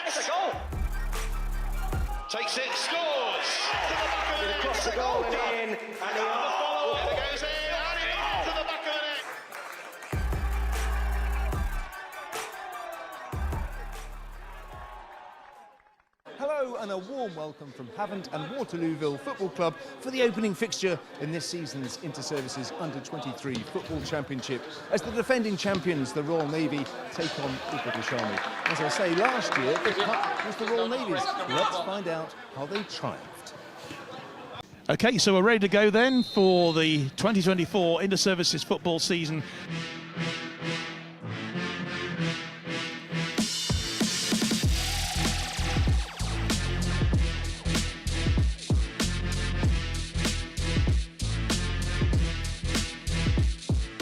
It's a goal. Takes it, scores. Across the goal and in, and And the follow, and it goes in, and it into the back of the net. Hello and a warm welcome from Havant and Waterlooville Football Club for the opening fixture in this season's Inter-Services Under-23 Football Championship as the defending champions, the Royal Navy, take on the British Army. As I say, last year the cup was the Royal Navy's. Let's find out how they triumphed. Okay, so we're ready to go then for the 2024 Inter-Services football season.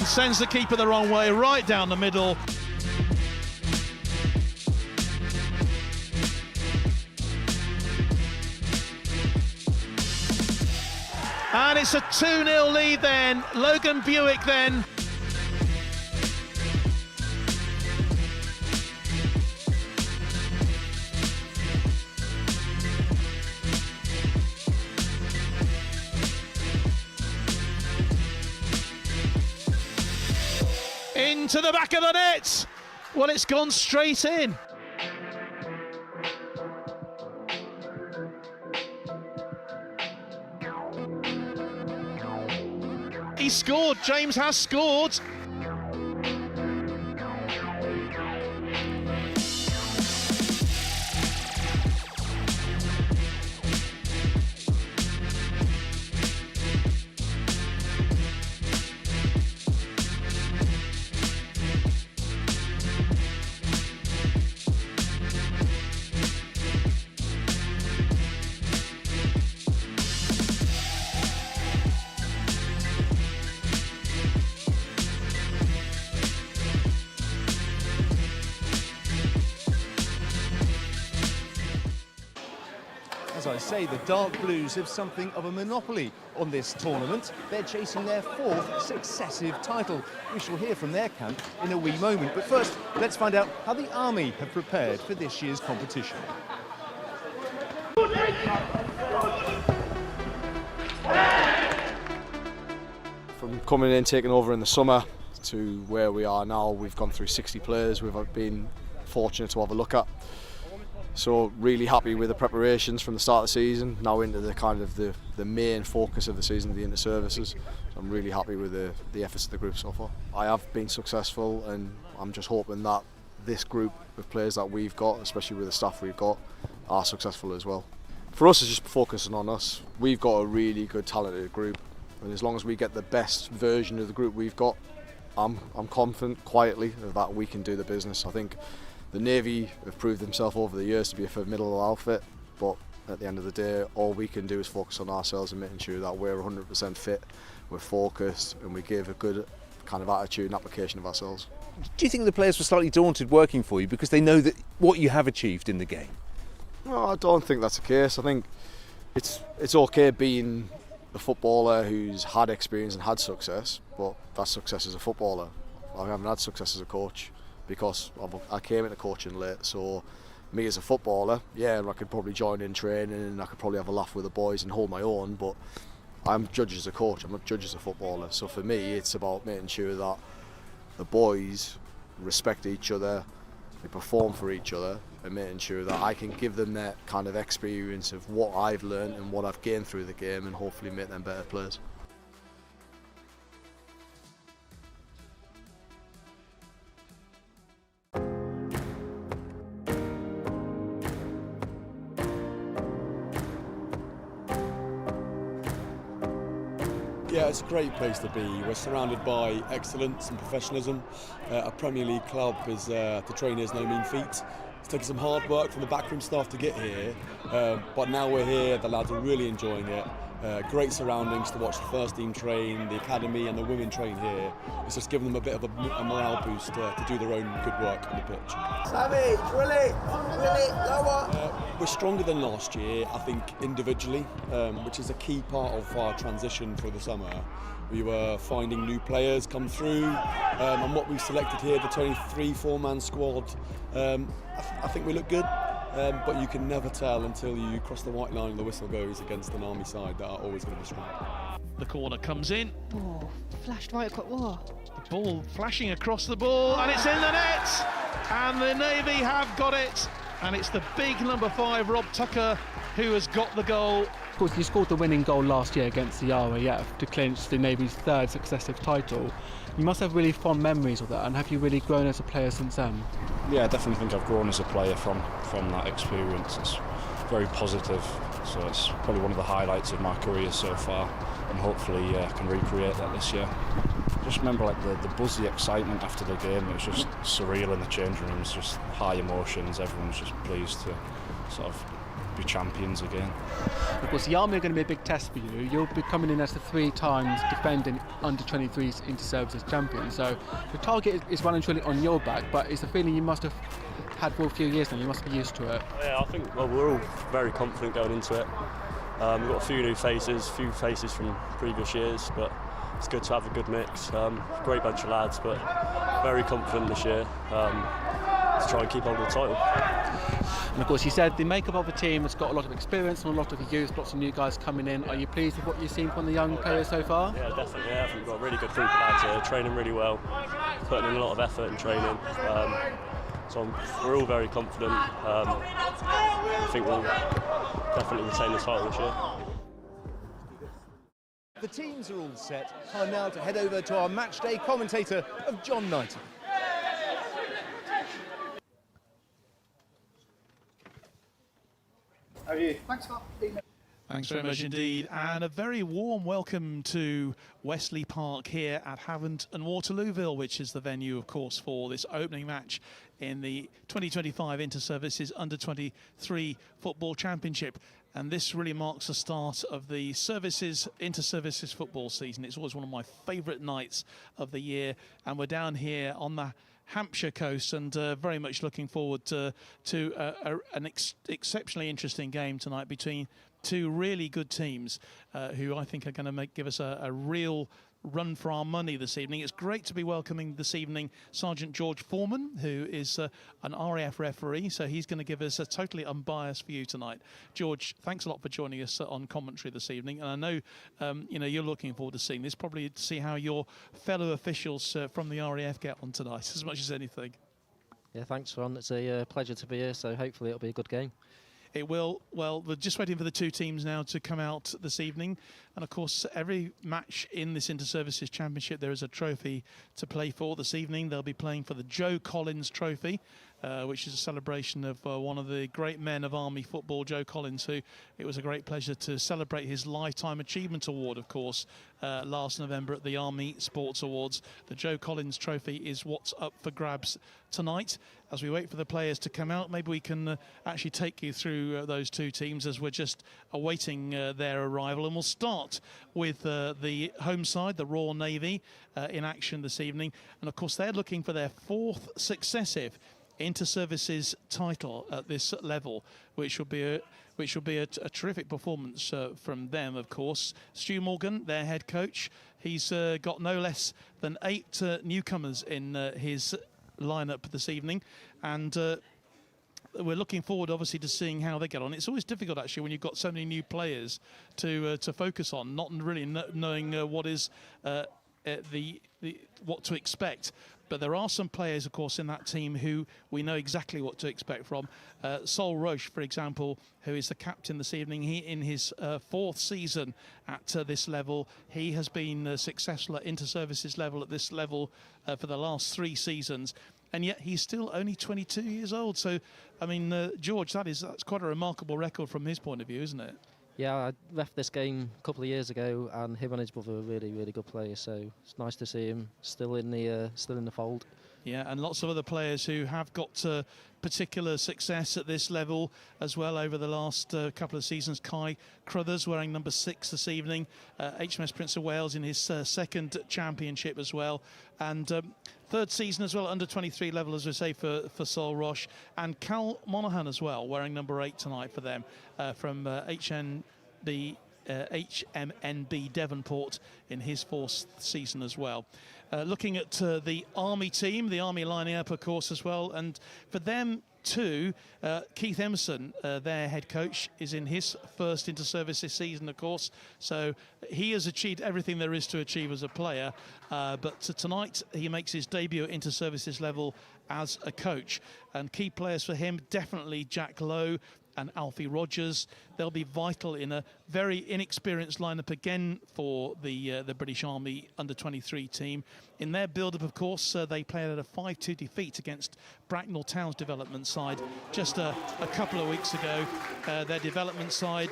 Sends the keeper the wrong way, right down the middle. And it's a 2-0 lead then. Logan Buick then. Into the back of the net. Well, it's gone straight in. He scored. James has scored. As I say, the Dark Blues have something of a monopoly on this tournament. They're chasing their fourth successive title. We shall hear from their camp in a wee moment. But first, let's find out how the Army have prepared for this year's competition. From coming in, taking over in the summer to where we are now, we've gone through 60 players we've been fortunate to have a look at. So really happy with the preparations from the start of the season, now into the kind of the main focus of the season, the inter-services. So I'm really happy with the efforts of the group so far. I have been successful, and I'm just hoping that this group of players that we've got, especially with the staff we've got, are successful as well. For us, it's just focusing on us. We've got a really good, talented group, and as long as we get the best version of the group we've got, I'm confident quietly that we can do the business. I think the Navy have proved themselves over the years to be a formidable outfit, but at the end of the day, all we can do is focus on ourselves and making sure that we're 100% fit, we're focused, and we give a good kind of attitude and application of ourselves. Do you think the players were slightly daunted working for you because they know that what you have achieved in the game? No, I don't think that's the case. I think it's okay being a footballer who's had experience and had success, but that's success as a footballer. I haven't had success as a coach because I came into coaching late. So me as a footballer, yeah, I could probably join in training and I could probably have a laugh with the boys and hold my own, but I'm judged as a coach, I'm not judged as a footballer. So for me, it's about making sure that the boys respect each other, they perform for each other, and making sure that I can give them that kind of experience of what I've learned and what I've gained through the game, and hopefully make them better players. Yeah, it's a great place to be. We're surrounded by excellence and professionalism. A Premier League club is to train is no mean feat. It's taken some hard work from the backroom staff to get here, but now we're here, the lads are really enjoying it. Great surroundings to watch the first team train, the academy and the women train here. It's just given them a bit of a morale boost to do their own good work on the pitch. Sammy, drill it, lower. We're stronger than last year, I think, individually, which is a key part of our transition for the summer. We were finding new players come through, and what we've selected here, the 23-4-man squad, I think we look good. But you can never tell until you cross the white line and the whistle goes against an Army side that are always going to be strong. The corner comes in. Oh, flashed right across. Whoa. The ball flashing across the ball, and it's in the net. And the Navy have got it. And it's the big number 5, Rob Tucker, who has got the goal. Of course, you scored the winning goal last year against the RAF to clinch the Navy's 3rd successive title. You must have really fond memories of that, and have you really grown as a player since then? Yeah, I definitely think I've grown as a player from that experience. It's very positive, so it's probably one of the highlights of my career so far, and hopefully I can recreate that this year. Just remember like the buzz, the excitement after the game. It was just surreal in the changing rooms, just high emotions. Everyone was just pleased to sort of be champions again. Of course, the Army are going to be a big test for you. You'll be coming in as the 3 times defending under-23s inter-services champion. So the target is running truly on your back, but it's a feeling you must have had for a few years now. You must be used to it. Yeah, I think we're all very confident going into it. We've got a few new faces, from previous years, but it's good to have a good mix. Great bunch of lads, but very confident this year to try and keep hold of the title. And of course, you said the makeup of the team has got a lot of experience and a lot of youth, lots of new guys coming in. Are you pleased with what you've seen from the young players so far? Yeah, definitely. Yeah, I think we've got a really good group of lads here, training really well, putting in a lot of effort in training. So we're all very confident. I think we'll definitely retain the title this year. The teams are all set. Time now to head over to our match day commentator of John Knighton. How are you? Thanks for being there. Thanks very much indeed, and a very warm welcome to Wesley Park here at Havant and Waterlooville, which is the venue, of course, for this opening match in the 2025 Inter-Services Under-23 Football Championship. And this really marks the start of the inter-services football season. It's always one of my favourite nights of the year, and we're down here on the Hampshire coast, and very much looking forward to an exceptionally interesting game tonight between 2 really good teams who I think are going to give us a real run for our money this evening. It's great to be welcoming this evening Sergeant George Foreman, who is an RAF referee, so he's going to give us a totally unbiased view tonight. George, thanks a lot for joining us on commentary this evening, and I know you're looking forward to seeing this, probably to see how your fellow officials from the RAF get on tonight as much as anything. Yeah, thanks, Ron. It's a pleasure to be here, so hopefully it'll be a good game. It will. Well, we're just waiting for the 2 teams now to come out this evening. And of course, every match in this Inter-Services Championship, there is a trophy to play for. This evening, they'll be playing for the Joe Collins Trophy. which is a celebration of one of the great men of Army football, Joe Collins, who it was a great pleasure to celebrate his Lifetime Achievement Award, of course, last November at the Army Sports Awards. The Joe Collins Trophy is what's up for grabs tonight. As we wait for the players to come out, maybe we can actually take you through those two teams as we're just awaiting their arrival. And we'll start with the home side, the Royal Navy, in action this evening. And of course, they're looking for their 4th successive inter-services title at this level, which will be a terrific performance from them, of course. Stu Morgan, their head coach, he's got no less than 8 newcomers in his lineup this evening, and we're looking forward, obviously, to seeing how they get on. It's always difficult, actually, when you've got so many new players to focus on, not really knowing what is what to expect. But there are some players, of course, in that team who we know exactly what to expect from. Sol Roche, for example, who is the captain this evening, he in his 4th season at this level. He has been successful at inter-services level at this level for the last 3 seasons. And yet he's still only 22 years old. So, I mean, George, that's quite a remarkable record from his point of view, isn't it? Yeah, I left this game a couple of years ago, and him and his brother are really, really good players. So it's nice to see him still in the fold. Yeah, and lots of other players who have got particular success at this level as well over the last couple of seasons. Kai Crothers wearing number 6 this evening. HMS Prince of Wales in his 2nd championship as well. And 3rd season as well, under 23 level, as we say, for Sol Roche. And Cal Monaghan as well, wearing number 8 tonight for them from HMNB Devonport in his 4th season as well. Looking at the Army team, the Army lining up, of course, as well. And for them too, Keith Emerson, their head coach, is in his 1st inter-service this season, of course. So he has achieved everything there is to achieve as a player. But tonight he makes his debut at inter-services level as a coach. And key players for him, definitely Jack Lowe and Alfie Rogers. They'll be vital in a very inexperienced lineup again for the British Army under-23 team. In their build-up, of course, they played at a 5-2 defeat against Bracknell Town's development side just a couple of weeks ago. Their development side,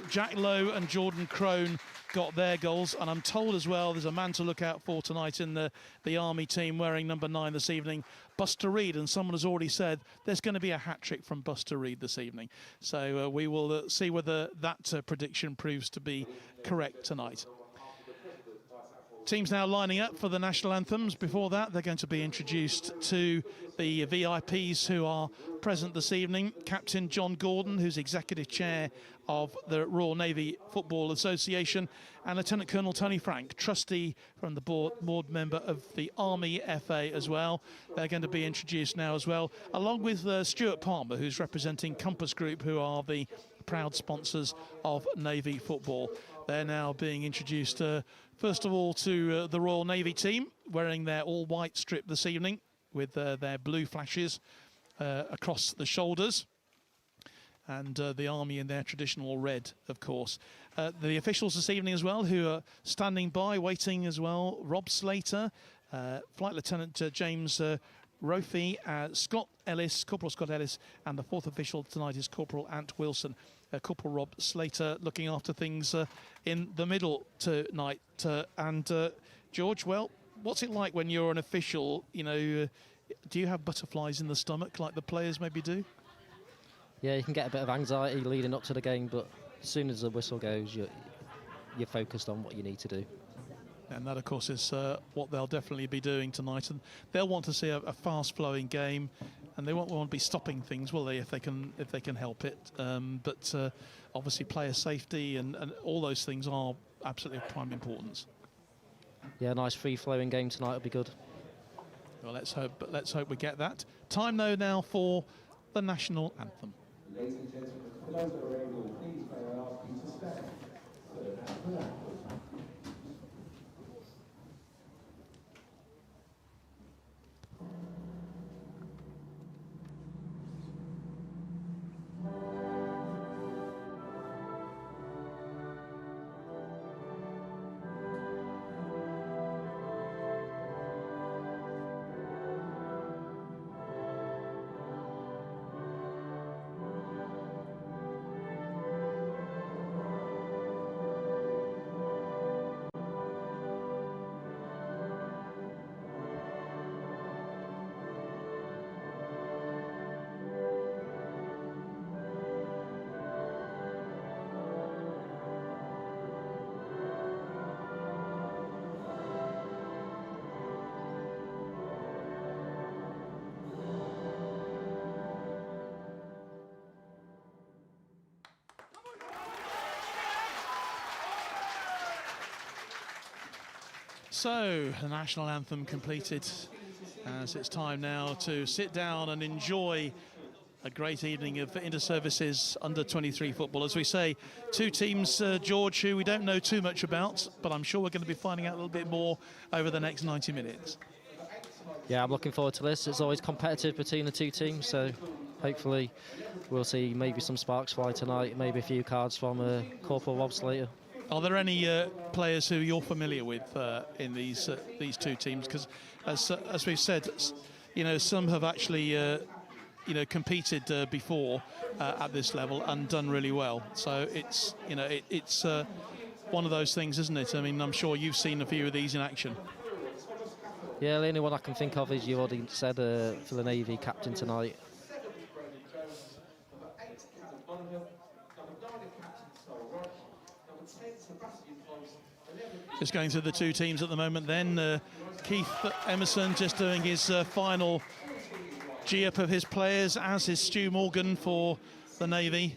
Jack Lowe and Jordan Crone got their goals, and I'm told as well there's a man to look out for tonight in the Army team wearing number 9 this evening, Buster Reed, and someone has already said there's going to be a hat-trick from Buster Reed this evening. So we will see whether that prediction proves to be correct tonight. Teams now lining up for the national anthems. Before that, they're going to be introduced to the VIPs who are present this evening. Captain John Gordon, who's Executive Chair of the Royal Navy Football Association, and Lieutenant Colonel Tony Frank, Trustee from the board member of the Army FA as well. They're going to be introduced now as well, along with Stuart Palmer, who's representing Compass Group, who are the proud sponsors of Navy football. They're now being introduced, first of all, to the Royal Navy team, wearing their all-white strip this evening with their blue flashes across the shoulders, and the Army in their traditional red, of course. The officials this evening as well, who are standing by, waiting as well, Rob Slater, Flight Lieutenant James Rofi, Scott Ellis, Corporal Scott Ellis, and the 4th official tonight is Corporal Ant Wilson. Corporal Rob Slater looking after things in the middle tonight. George, well, what's it like when you're an official? You know, do you have butterflies in the stomach like the players maybe do? Yeah, you can get a bit of anxiety leading up to the game, but as soon as the whistle goes, you're focused on what you need to do. And that, of course, is what they'll definitely be doing tonight. And they'll want to see a fast-flowing game, and they won't want to be stopping things, will they, if they can help it? But obviously, player safety and all those things are absolutely of prime importance. Yeah, a nice free-flowing game tonight will be good. Well, let's hope we get that. Time though now for the national anthem. Ladies and gentlemen, for those that are able, please may I ask you to stand for the national anthem. So, the national anthem completed, as it's time now to sit down and enjoy a great evening of inter-services under-23 football. As we say, two teams, George, who we don't know too much about, but I'm sure we're going to be finding out a little bit more over the next 90 minutes. Yeah, I'm looking forward to this. It's always competitive between the two teams, so hopefully we'll see maybe some sparks fly tonight, maybe a few cards from Corporal Rob Slater. Are there any players who you're familiar with in these two teams? Because as we've said, you know, some have actually you know, competed before at this level and done really well. So it's, you know, it's one of those things, isn't it? I mean, I'm sure you've seen a few of these in action. Yeah, the only one I can think of is you already said for the Navy captain tonight. Just going through the two teams at the moment then. Keith Emerson just doing his final G-up of his players, as is Stu Morgan for the Navy.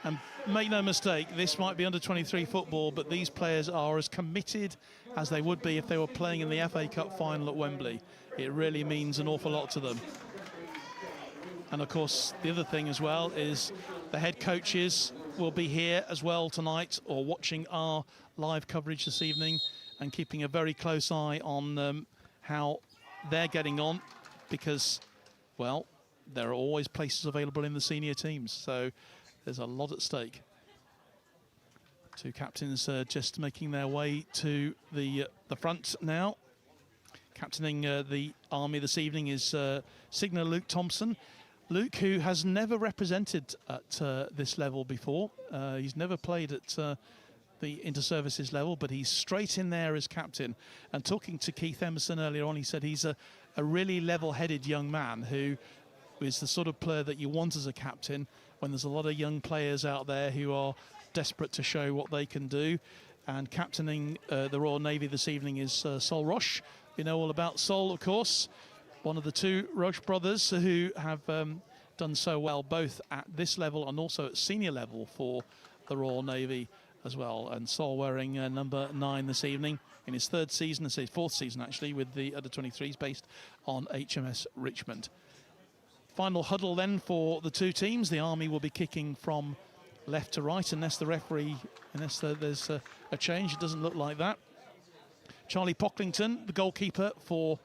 And make no mistake, this might be under-23 football, but these players are as committed as they would be if they were playing in the FA Cup final at Wembley. It really means an awful lot to them. And of course, the other thing as well is the head coaches will be here as well tonight, or watching our live coverage this evening, and keeping a very close eye on how they're getting on, because, well, there are always places available in the senior teams, so there's a lot at stake. Two captains just making their way to the front now. Captaining the Army this evening is Signer Luke Thompson. Luke, who has never represented at this level before. He's never played at the inter-services level, but he's straight in there as captain. And talking to Keith Emerson earlier on, he said he's a really level-headed young man who is the sort of player that you want as a captain when there's a lot of young players out there who are desperate to show what they can do. And captaining the Royal Navy this evening is Sol Roche. You know all about Sol, of course. One of the two Roche brothers who have done so well both at this level and also at senior level for the Royal Navy as well. And Sol wearing number 9 this evening in his third season, his fourth season actually, with the under-23s based on HMS Richmond. Final huddle then for the two teams. The Army will be kicking from left to right unless the referee, unless there's a change. It doesn't look like that. Charlie Pocklington, the goalkeeper for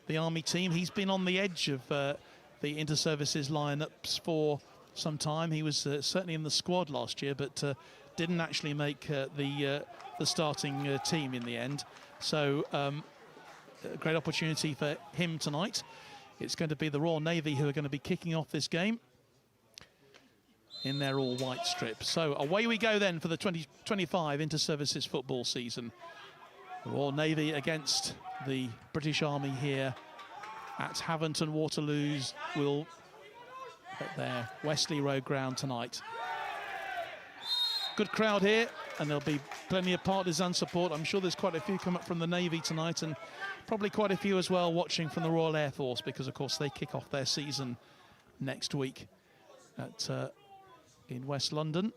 the Army team. He's been on the edge of the inter-services lineups for some time. He was certainly in the squad last year, but didn't actually make the starting team in the end. So a great opportunity for him tonight. It's going to be the Royal Navy who are going to be kicking off this game in their all-white strip. So away we go then for the 2025 inter-services football season. The Royal Navy against the British Army here at Havant and Waterloo's will at their Wesley Road ground tonight. Good crowd here, and there'll be plenty of partisan support. I'm sure there's quite a few come up from the Navy tonight, and probably quite a few as well watching from the Royal Air Force, because of course they kick off their season next week at in West London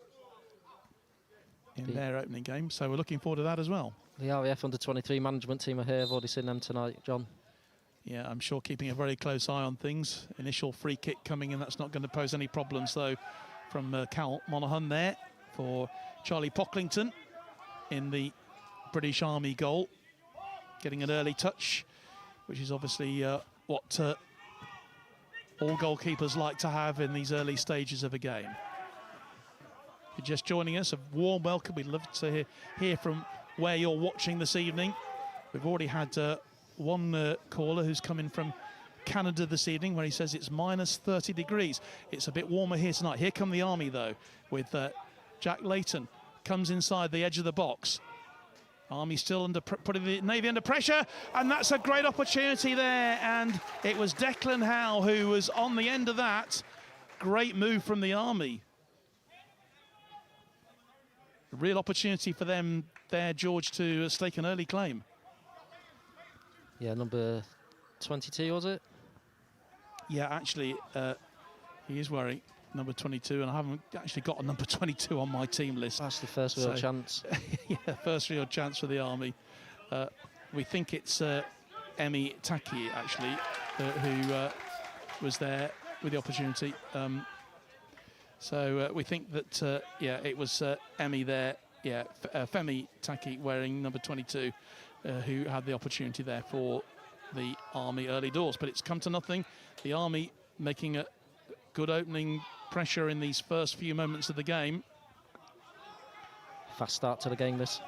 in their opening game. So we're looking forward to that as well. The RAF under-23 management team are here. I've already seen them tonight, John. Yeah, I'm sure keeping a very close eye on things. Initial free kick coming in, that's not going to pose any problems though, from Cal Monaghan there for Charlie Pocklington in the British Army goal. Getting an early touch, which is obviously what all goalkeepers like to have in these early stages of a game. If you're just joining us, a warm welcome. We'd love to hear from where you're watching this evening. We've already had one caller who's come in from Canada this evening, where he says it's minus 30 degrees. It's a bit warmer here tonight. Here come the Army though, with Jack Layton comes inside the edge of the box. Army still putting the Navy under pressure, and that's a great opportunity there, and it was Declan Howe who was on the end of that. Great move from the Army. A real opportunity for them there, George, to stake an early claim. Yeah, number 22, was it? Yeah, actually, he is wearing number 22, and I haven't actually got a number 22 on my team list. That's the first real chance. Yeah, first real chance for the Army. we think it's Emi Taki, actually, who was there with the opportunity. So we think that, yeah, it was Emi there, yeah, Femi Taki wearing number 22, who had the opportunity there for the Army early doors. But it's come to nothing. The Army making a good opening pressure in these first few moments of the game. Fast start to the game, this.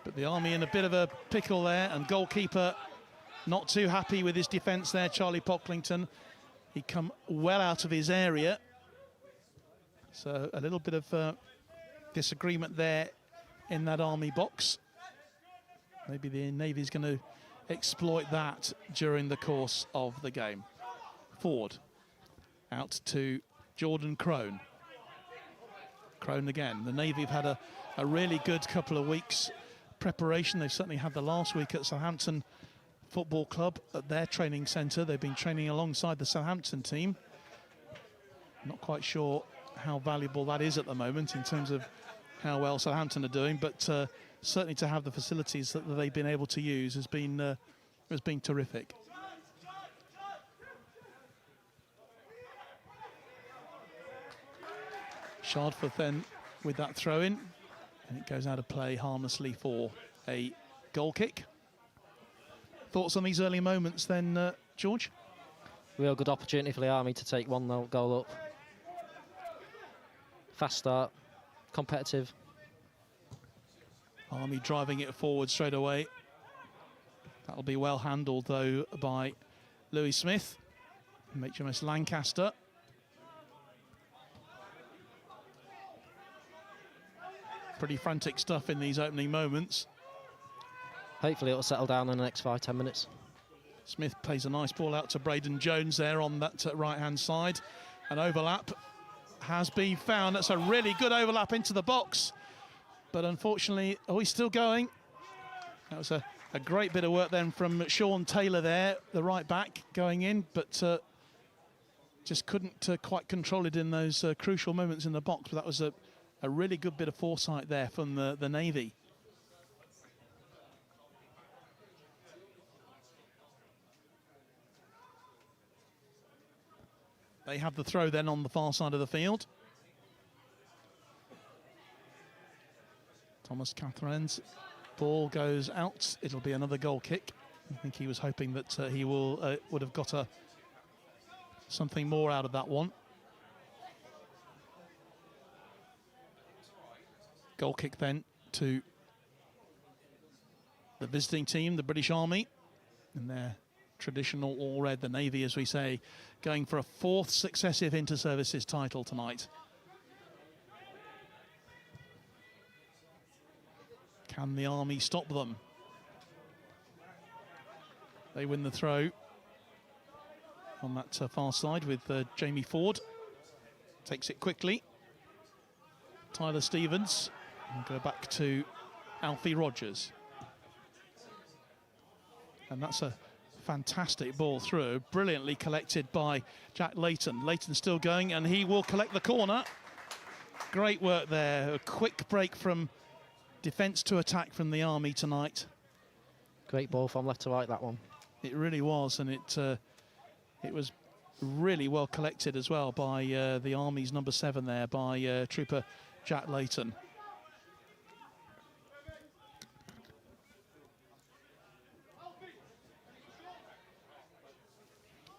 But the Army in a bit of a pickle there, and goalkeeper not too happy with his defence there, Charlie Pocklington. He come well out of his area. So a little bit of disagreement there in that Army box. Maybe the Navy's going to exploit that during the course of the game. Forward, out to Jordan Crone. Crone again. The Navy have had a really good couple of weeks preparation. They've certainly had the last week at Southampton Football Club at their training centre. They've been training alongside the Southampton team. Not quite sure how valuable that is at the moment in terms of how well Southampton are doing, but certainly to have the facilities that they've been able to use has been terrific. Shardforth then with that throw-in, and it goes out of play harmlessly for a goal kick. Thoughts on these early moments then, George? Real good opportunity for the Army to take 1-0 goal up. Fast start, competitive. Army driving it forward straight away. That'll be well handled though by Louis Smith, HMS Lancaster. Pretty frantic stuff in these opening moments. Hopefully it'll settle down in the next 5-10 minutes. Smith plays a nice ball out to Braden Jones there on that right-hand side. An overlap has been found. That's a really good overlap into the box. But unfortunately, he's still going. That was a great bit of work then from Sean Taylor there, the right back, going in, but just couldn't quite control it in those crucial moments in the box. But that was a really good bit of foresight there from the Navy. They have the throw then on the far side of the field. Thomas Catherine's ball goes out. It'll be another goal kick. I think he was hoping that he would have got something more out of that one. Goal kick then to the visiting team, the British Army, in their traditional all red, the Navy, as we say, going for a 4th successive inter-services title tonight. Can the Army stop them? They win the throw on that far side with Jamie Ford. Takes it quickly. Tyler Stevens. And go back to Alfie Rogers. And that's a fantastic ball through, brilliantly collected by Jack Layton. Layton still going, and he will collect the corner. Great work there. A quick break from defence to attack from the Army tonight. Great ball from left to right, that one. It really was, and it was really well collected as well by the Army's number 7 there, by Trooper Jack Layton.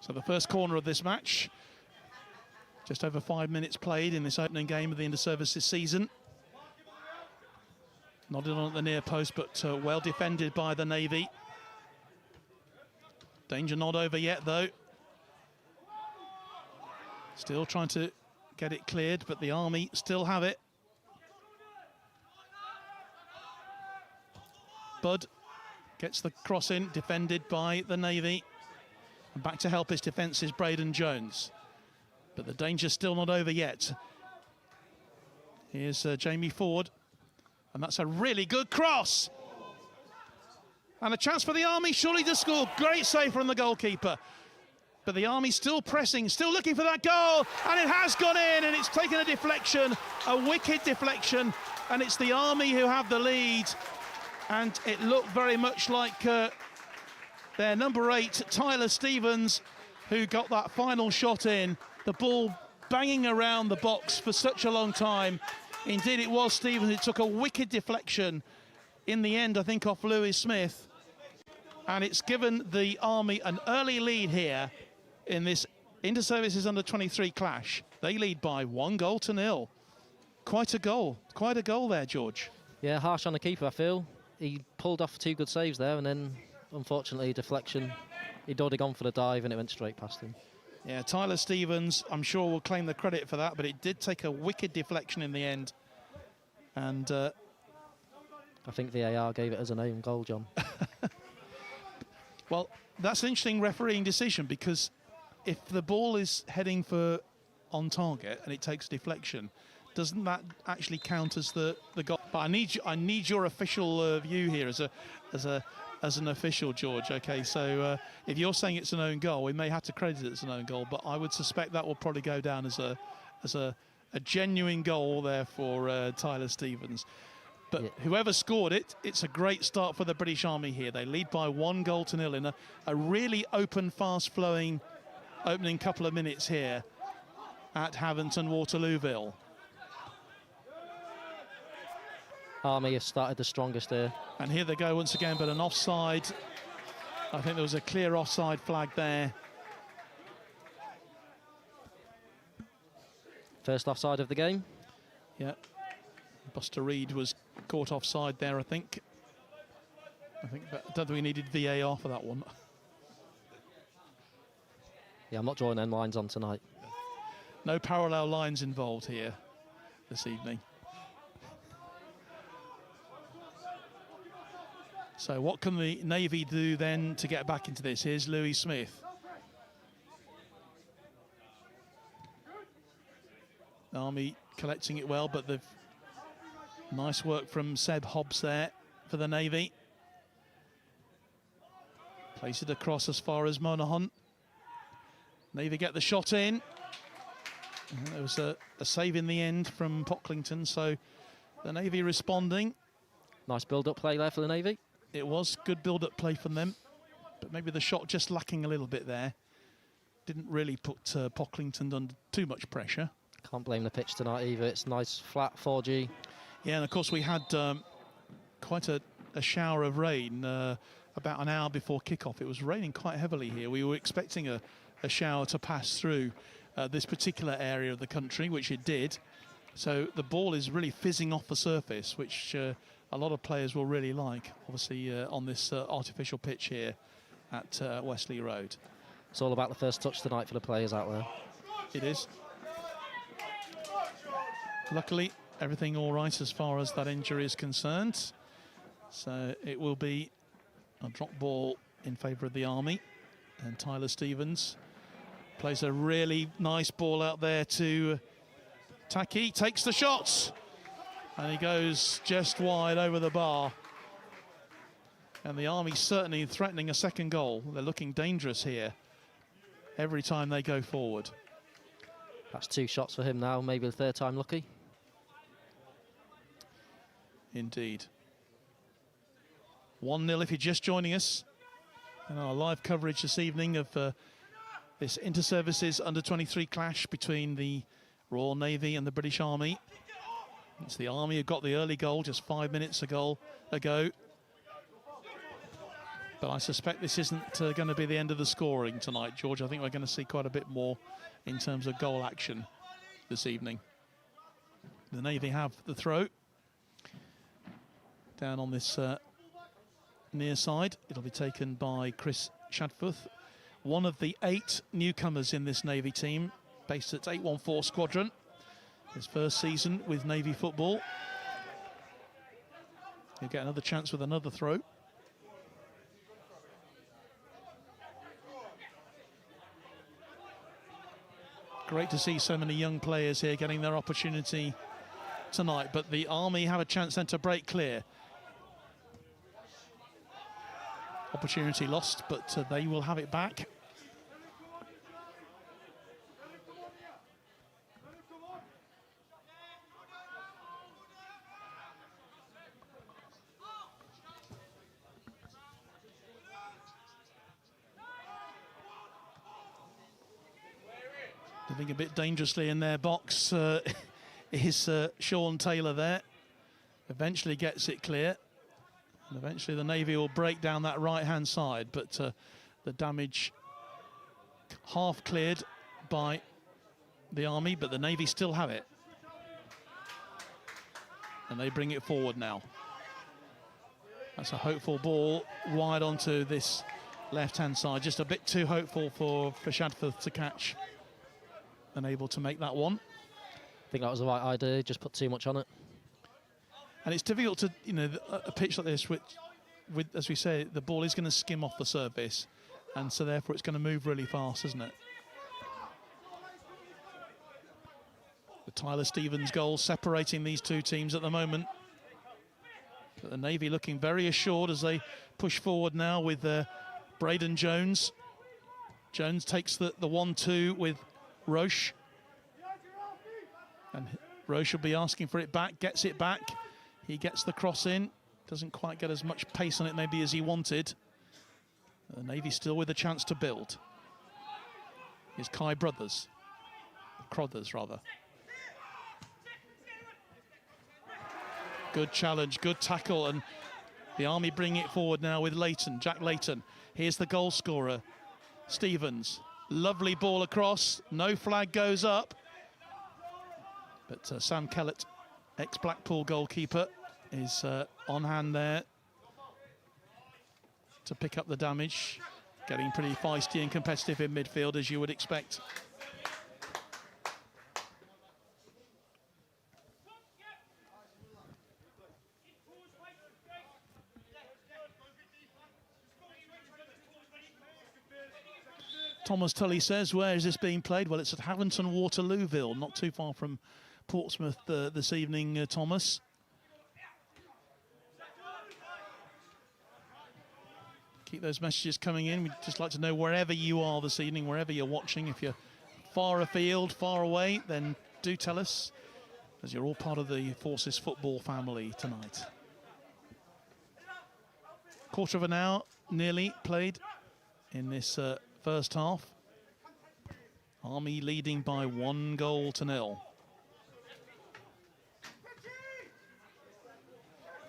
So the first corner of this match, just over 5 minutes played in this opening game of the inter-services season. Nodded on at the near post, but well defended by the Navy. Danger not over yet, though. Still trying to get it cleared, but the Army still have it. Budd gets the cross in, defended by the Navy. And back to help his defence is Braden Jones. But the danger's still not over yet. Here's Jamie Ford. And that's a really good cross. And a chance for the Army, surely to score. Great save from the goalkeeper. But the Army still pressing, still looking for that goal. And it has gone in, and it's taken a deflection, a wicked deflection. And it's the Army who have the lead. And it looked very much like their number 8, Tyler Stevens, who got that final shot in. The ball banging around the box for such a long time. Indeed, it was Stevens. It took a wicked deflection in the end, I think, off Louis Smith. And it's given the Army an early lead here in this Inter-Services Under-23 clash. They lead by 1-0. Quite a goal there, George. Yeah, harsh on the keeper, I feel. He pulled off 2 good saves there, and then, unfortunately, deflection. He'd already gone for the dive, and it went straight past him. Yeah, Tyler Stevens, I'm sure, will claim the credit for that, but it did take a wicked deflection in the end. And I think VAR gave it as an own goal, John. Well, that's an interesting refereeing decision, because if the ball is heading for on target and it takes deflection, doesn't that actually count as the goal? But I need your official view here as an official, George. Okay, so if you're saying it's an own goal, we may have to credit it as an own goal, but I would suspect that will probably go down as a genuine goal there for Tyler Stevens. But yeah, whoever scored it, it's a great start for the British Army here. They lead by 1-0 in a really open, fast-flowing opening couple of minutes here at Havant and Waterlooville. Army have started the strongest here. And here they go once again, but an offside. I think there was a clear offside flag there. First offside of the game. Yeah. Buster Reed was caught offside there, I think. I don't think we needed VAR for that one. Yeah, I'm not drawing them lines on tonight. No parallel lines involved here this evening. So what can the Navy do then to get back into this? Here's Louis Smith. The Army collecting it well, but the nice work from Seb Hobbs there for the Navy. Place it across as far as Monaghan. Navy get the shot in. And there was a save in the end from Pocklington, so the Navy responding. Nice build-up play there for the Navy. It was good build-up play from them, but maybe the shot just lacking a little bit there. Didn't really put Pocklington under too much pressure. Can't blame the pitch tonight either. It's nice, flat 4G. Yeah, and of course we had quite a shower of rain about an hour before kickoff. It was raining quite heavily here. We were expecting a shower to pass through this particular area of the country, which it did. So the ball is really fizzing off the surface, which a lot of players will really like, obviously, on this artificial pitch here at Wesley Road. It's all about the first touch tonight for the players out there. It is. Luckily, everything all right as far as that injury is concerned. So it will be a drop ball in favour of the Army. And Tyler Stevens plays a really nice ball out there to Taki, takes the shots. And he goes just wide over the bar. And the Army certainly threatening a second goal. They're looking dangerous here every time they go forward. That's 2 shots for him now, maybe the third time lucky. Indeed. 1-0 if you're just joining us. And our live coverage this evening of this Inter-Services Under-23 clash between the Royal Navy and the British Army. It's the Army who got the early goal just 5 minutes ago. But I suspect this isn't going to be the end of the scoring tonight, George. I think we're going to see quite a bit more in terms of goal action this evening. The Navy have the throw. Down on this near side. It'll be taken by Chris Shadforth, one of the 8 newcomers in this Navy team, based at 814 Squadron. His first season with Navy football. He'll get another chance with another throw. Great to see so many young players here getting their opportunity tonight, but the Army have a chance then to break clear. Opportunity lost, but they will have it back. Living a bit dangerously in their box is Sean Taylor there. Eventually gets it clear. And eventually the Navy will break down that right-hand side, but the damage half cleared by the Army, but the Navy still have it. And they bring it forward now. That's a hopeful ball wide onto this left-hand side. Just a bit too hopeful for Shadforth to catch. Unable to make that one. I think that was the right idea, just put too much on it. And it's difficult to, you know, a pitch like this, which, with as we say, the ball is going to skim off the surface, and so therefore it's going to move really fast, isn't it? The Tyler Stevens goal separating these two teams at the moment. But the Navy looking very assured as they push forward now with Braden Jones. Jones takes the 1-2 with Roche. And Roche will be asking for it back, gets it back. He gets the cross in. Doesn't quite get as much pace on it maybe as he wanted. The Navy still with a chance to build. Here's Kai Crothers, rather. Good challenge, good tackle, and the Army bring it forward now with Leighton, Jack Leighton. Here's the goal scorer, Stevens. Lovely ball across, no flag goes up. But Sam Kellett, ex-Blackpool goalkeeper, is on hand there to pick up the damage. Getting pretty feisty and competitive in midfield, as you would expect. Thomas Tully says, where is this being played? Well, it's at Haventon Waterlooville, not too far from Portsmouth this evening, Thomas. Keep those messages coming in. We'd just like to know wherever you are this evening, wherever you're watching. If you're far afield, far away, then do tell us, as you're all part of the Forces football family tonight. Quarter of an hour nearly played in this first half. Army leading by 1-0.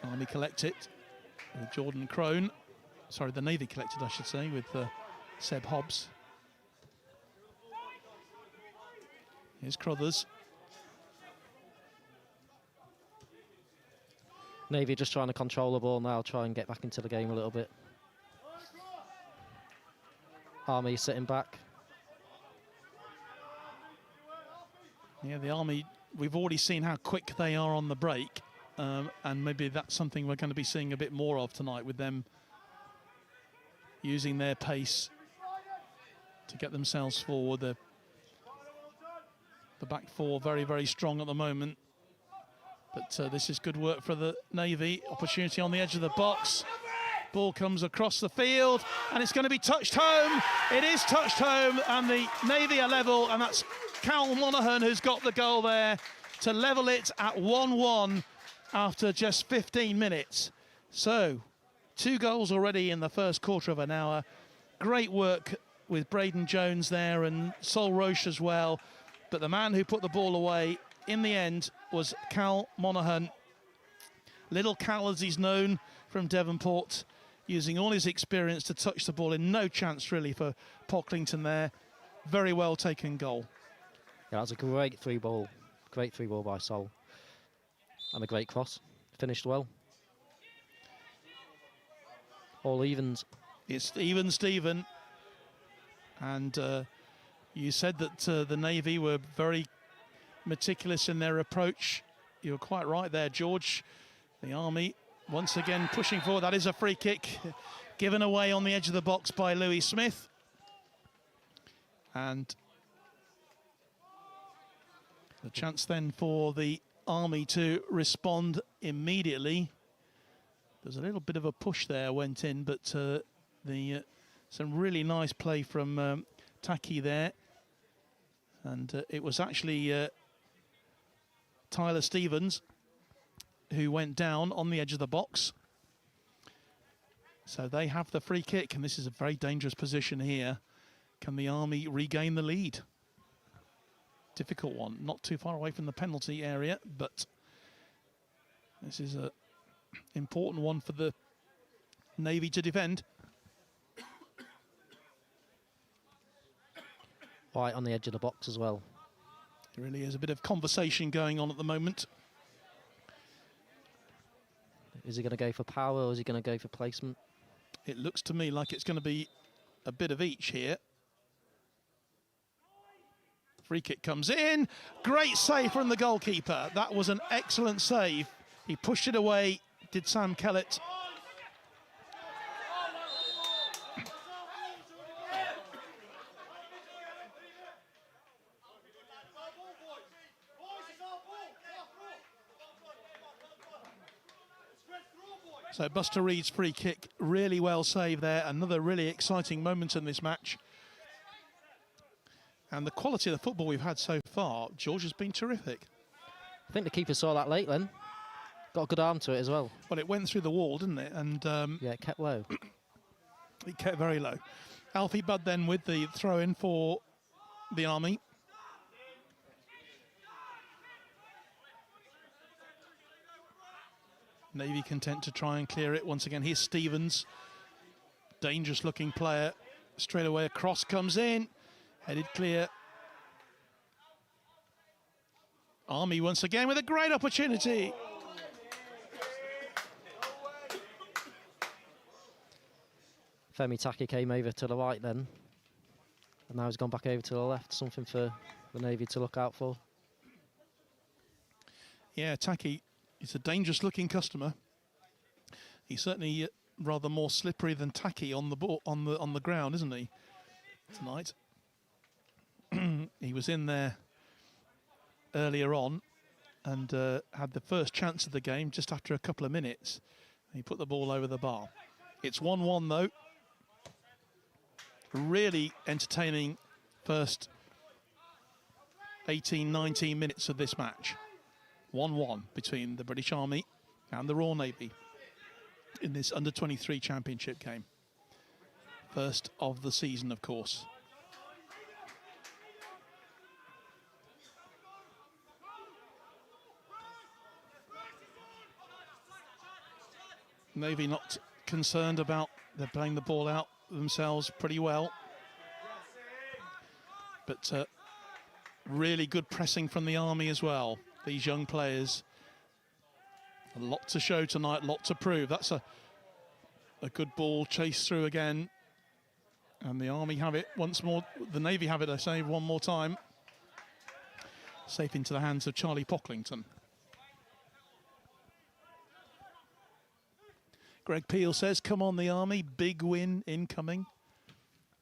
Army collect it with Jordan Crone. Sorry, the Navy collected, I should say, with Seb Hobbs. Here's Crothers. Navy just trying to control the ball now, try and get back into the game a little bit. Army sitting back. Yeah, the Army, we've already seen how quick they are on the break, and maybe that's something we're going to be seeing a bit more of tonight, with them using their pace to get themselves forward. The back four very, very strong at the moment. But this is good work for the Navy. Opportunity on the edge of the box. Ball comes across the field, and it's going to be touched home. It is touched home, and the Navy are level, and that's Cal Monaghan who's got the goal there to level it at 1-1 after just 15 minutes. So, 2 goals already in the first quarter of an hour. Great work with Braden Jones there and Sol Roche as well. But the man who put the ball away in the end was Cal Monaghan. Little Cal, as he's known from Devonport, using all his experience to touch the ball in. No chance really for Pocklington there. Very well taken goal. Yeah, that was a great through ball. Great through ball by Sol. And a great cross. Finished well. All evens. It's even, Stephen. And you said that the Navy were very meticulous in their approach. You were quite right there, George. The Army once again pushing forward. That is a free kick given away on the edge of the box by Louis Smith. And the chance then for the Army to respond immediately. There's a little bit of a push there went in, but some really nice play from Taki there. And it was actually Tyler Stevens who went down on the edge of the box. So they have the free kick, and this is a very dangerous position here. Can the Army regain the lead? difficult one. Not too far away from the penalty area, but this is an important one for the Navy to defend. Right on the edge of the box as well. There really is a bit of conversation going on at the moment. Is he going to go for power or is he going to go for placement? It looks to me like it's going to be a bit of each here. Free kick comes in. Great save from the goalkeeper. That was an excellent save. He pushed it away, did Sam Kellett. So Buster Reed's free kick, really well saved there. Another really exciting moment in this match. And the quality of the football we've had so far, George, has been terrific. I think the keeper saw that late then. Got a good arm to it as well. Well, it went through the wall, didn't it? And yeah, it kept low. It kept very low. Alfie Budd then with the throw-in for the Army. Navy content to try and clear it. Once again, here's Stevens. Dangerous-looking player. Straight away, a cross comes in. Headed clear. Army once again with a great opportunity. Femi Taki came over to the right then. And now he's gone back over to the left. Something for the Navy to look out for. Yeah, Taki is a dangerous-looking customer. He's certainly rather more slippery than Taki on the ball, on the ground, isn't he? Tonight. He was in there earlier on and had the first chance of the game just after a couple of minutes. He put the ball over the bar. It's 1-1 though. Really entertaining first 18, 19 minutes of this match. 1-1 between the British Army and the Royal Navy in this under-23 championship game. First of the season, of course. Navy not concerned about, they're playing the ball out themselves pretty well. But really good pressing from the Army as well. These young players, a lot to show tonight, a lot to prove. That's a good ball chased through again. And the Army have it once more, the Navy have it, I say, one more time. Safe into the hands of Charlie Pocklington. Greg Peel says, come on the Army, big win incoming,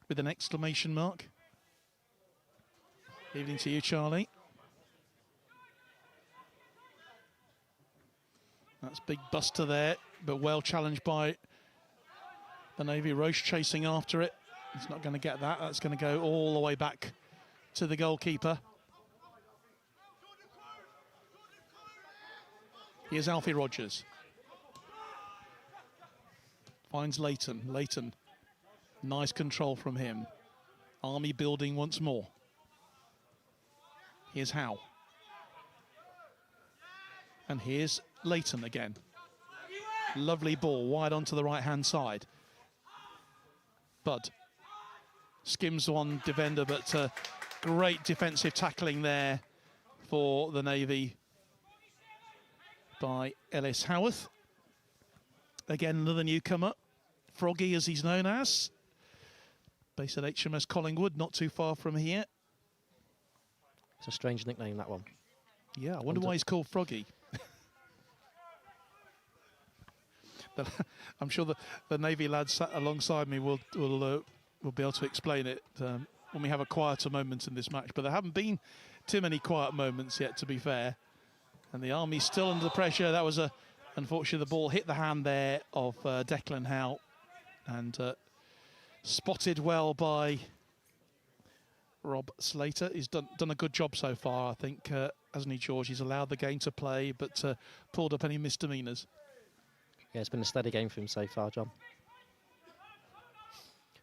with an exclamation mark. Evening to you, Charlie. That's big Buster there, but well challenged by the Navy. Roche chasing after it. He's not going to get that. That's going to go all the way back to the goalkeeper. Here's Alfie Rogers. Finds Leighton. Leighton, nice control from him. Army building once more. Here's Howe. And here's Leighton again. Lovely ball, wide onto the right-hand side. Budd skims one defender, but great defensive tackling there for the Navy by Ellis Howarth. Again, another newcomer. Froggy, as he's known as. Based at HMS Collingwood, not too far from here. It's a strange nickname, that one. Yeah, I wonder why he's called Froggy. But I'm sure the Navy lads sat alongside me will be able to explain it when we have a quieter moment in this match. But there haven't been too many quiet moments yet, to be fair. And the Army's still under the pressure. That was unfortunately, the ball hit the hand there of Declan Howe, and spotted well by Rob Slater. He's done a good job so far, I think, hasn't he, George? He's allowed the game to play, but pulled up any misdemeanours. Yeah, it's been a steady game for him so far, John.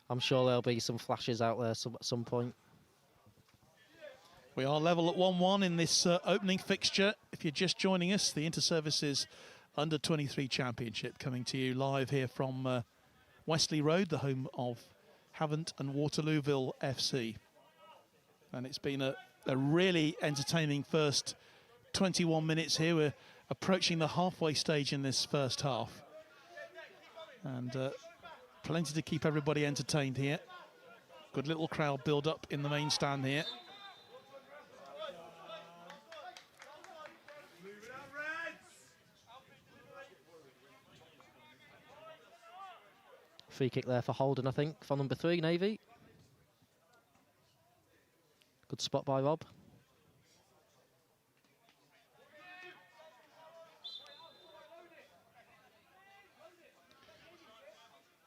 I'm sure there'll be some flashes out there at some point. We are level at 1-1 in this opening fixture. If you're just joining us, the Inter-Services Under-23 Championship coming to you live here from Wesley Road, the home of Havant and Waterlooville FC. And it's been a really entertaining first 21 minutes here. We're approaching the halfway stage in this first half. And plenty to keep everybody entertained here. Good little crowd build up in the main stand here. Free kick there for Holden, I think, for number 3, Navy. Good spot by Rob.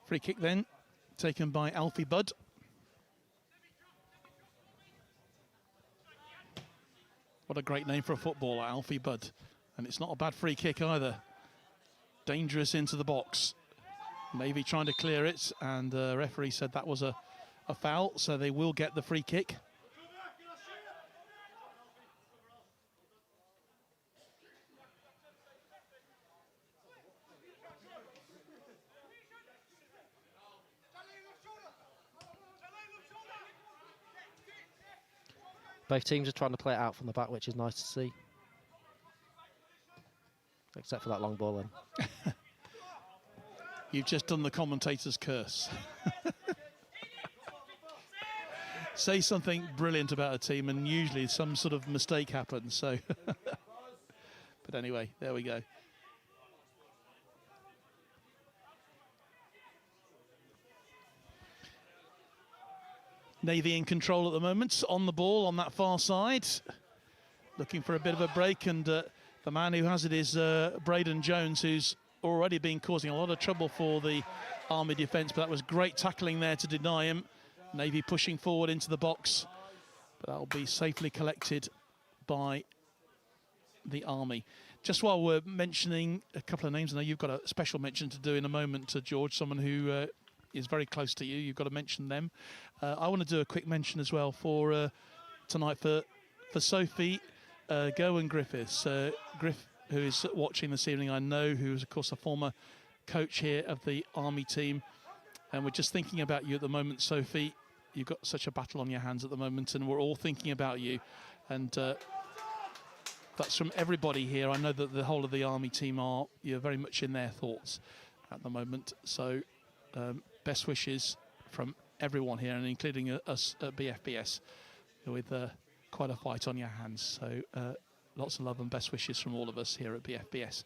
Free kick then, taken by Alfie Budd. What a great name for a footballer, Alfie Budd. And it's not a bad free kick either. Dangerous into the box. Navy trying to clear it, and the referee said that was a foul, so they will get the free kick. Both teams are trying to play it out from the back, which is nice to see. Except for that long ball then. You've just done the commentator's curse. Say something brilliant about a team and usually some sort of mistake happens, so. But anyway, there we go. Navy in control at the moment, on the ball on that far side. Looking for a bit of a break, and the man who has it is Braden Jones, who's already been causing a lot of trouble for the Army defence, but that was great tackling there to deny him. Navy pushing forward into the box, but that'll be safely collected by the Army. Just while we're mentioning a couple of names, I know you've got a special mention to do in a moment, George, someone who is very close to you. You've got to mention them. I want to do a quick mention as well for tonight for Sophie Gowan Griffiths. Griff, who is watching this evening, I know, who is, of course, a former coach here of the Army team. And we're just thinking about you at the moment, Sophie. You've got such a battle on your hands at the moment, and we're all thinking about you. And that's from everybody here. I know that the whole of the Army team you're very much in their thoughts at the moment. So best wishes from everyone here, and including us at BFBS, with quite a fight on your hands. So lots of love and best wishes from all of us here at BFBS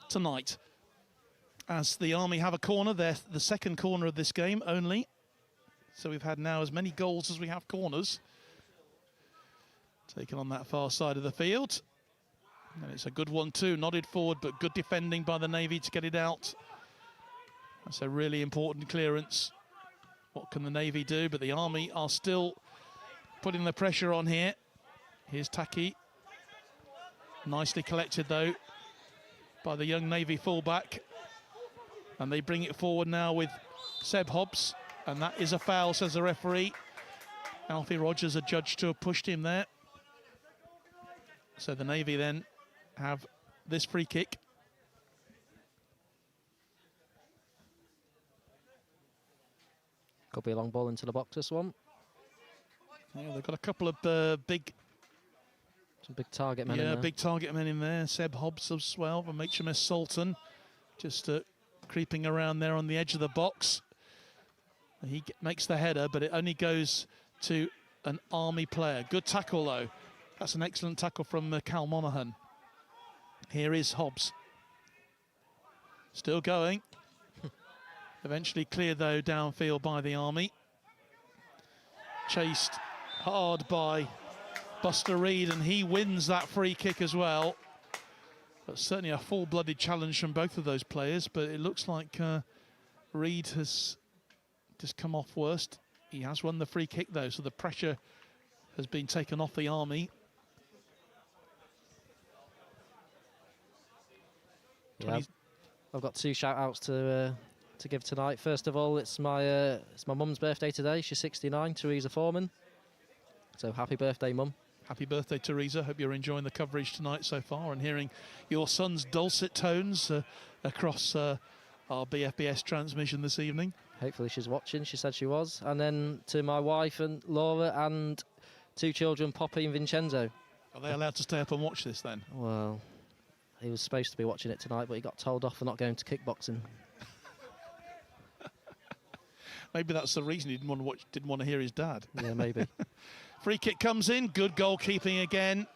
tonight. As the Army have a corner, they're the second corner of this game only. So we've had now as many goals as we have corners. Taken on that far side of the field. And it's a good one too, nodded forward, but good defending by the Navy to get it out. That's a really important clearance. What can the Navy do? But the Army are still putting the pressure on here. Here's Taki. Nicely collected though by the young Navy fullback. And they bring it forward now with Seb Hobbs. And that is a foul, says the referee. Alfie Rogers adjudged to have pushed him there. So the Navy then have this free kick. Could be a long ball into the box, this one. Yeah, they've got a couple of some big target men in there. Yeah, big target men in there. Seb Hobbs as well from HMS Sultan. Just creeping around there on the edge of the box. He makes the header, but it only goes to an Army player. Good tackle, though. That's an excellent tackle from Cal Monaghan. Here is Hobbs. Still going. Eventually cleared, though, downfield by the Army. Chased hard by Buster Reed, and he wins that free kick as well. But certainly a full-blooded challenge from both of those players, but it looks like Reed has just come off worst. He has won the free kick, though, so the pressure has been taken off the Army. Yeah, I've got 2 shout-outs to give tonight. First of all, it's my mum's birthday today. She's 69, Teresa Foreman. So happy birthday, Mum. Happy birthday, Teresa. Hope you're enjoying the coverage tonight so far and hearing your son's dulcet tones across our BFBS transmission this evening. Hopefully she's watching. She said she was. And then to my wife and Laura and 2 children, Poppy and Vincenzo. Are they allowed to stay up and watch this then? Well, he was supposed to be watching it tonight, but he got told off for not going to kickboxing. Maybe that's the reason he didn't want to hear his dad. Yeah, maybe. Free kick comes in. Good goalkeeping again.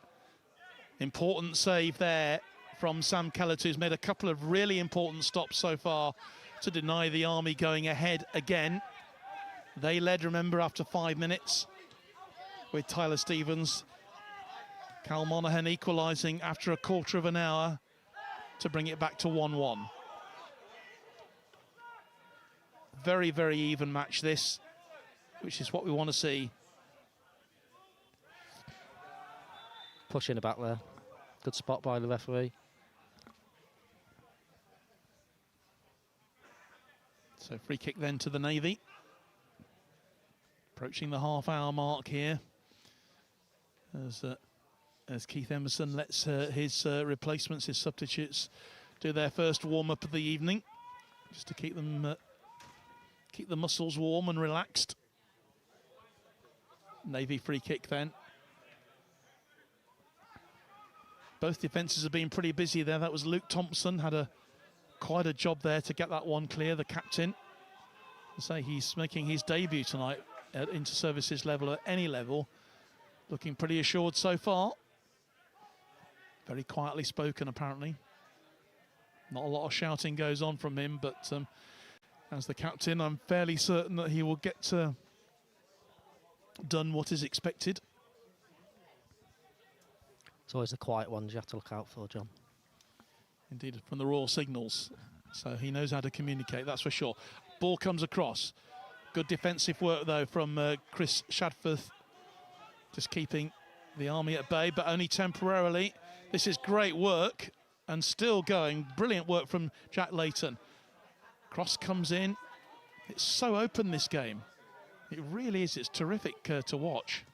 Important save there from Sam Kellett, who's made a couple of really important stops so far to deny the Army going ahead again. They led, remember, after 5 minutes with Tyler Stevens. Cal Monaghan equalising after a quarter of an hour to bring it back to 1-1. Very, very even match this, which is what we want to see. Push in the back there. Good spot by the referee. So free kick then to the Navy. Approaching the half-hour mark here. As Keith Emerson lets his replacements, his substitutes, do their first warm-up of the evening, just to keep them keep the muscles warm and relaxed. Navy free kick then. Both defences have been pretty busy there. That was Luke Thompson, had quite a job there to get that one clear, the captain. I say he's making his debut tonight at inter-services level, at any level. Looking pretty assured so far. Very quietly spoken, apparently. Not a lot of shouting goes on from him, but as the captain, I'm fairly certain that he will get done what is expected. It's always the quiet ones you have to look out for, John. Indeed, from the Royal Signals. So he knows how to communicate, that's for sure. Ball comes across. Good defensive work, though, from Chris Shadforth. Just keeping the Army at bay, but only temporarily. This is great work and still going. Brilliant work from Jack Layton. Cross comes in. It's so open, this game. It really is. It's terrific to watch.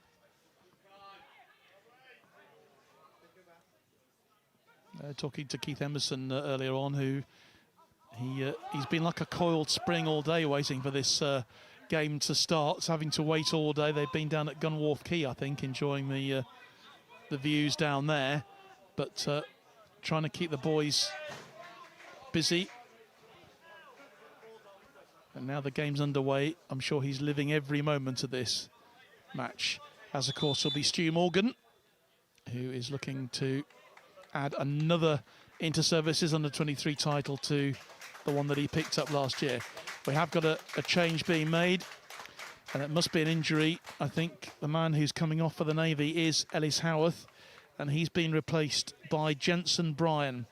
Talking to Keith Emerson earlier on, who he's been like a coiled spring all day waiting for this game to start, having to wait all day. They've been down at Gunwharf Quay, I think, enjoying the views down there, but trying to keep the boys busy. And now the game's underway. I'm sure he's living every moment of this match, as of course will be Stu Morgan, who is looking to add another inter-services under-23 title to the one that he picked up last year. We have got a change being made, and it must be an injury. I think the man who's coming off for the Navy is Ellis Howarth, and he's been replaced by Jensen Bryan.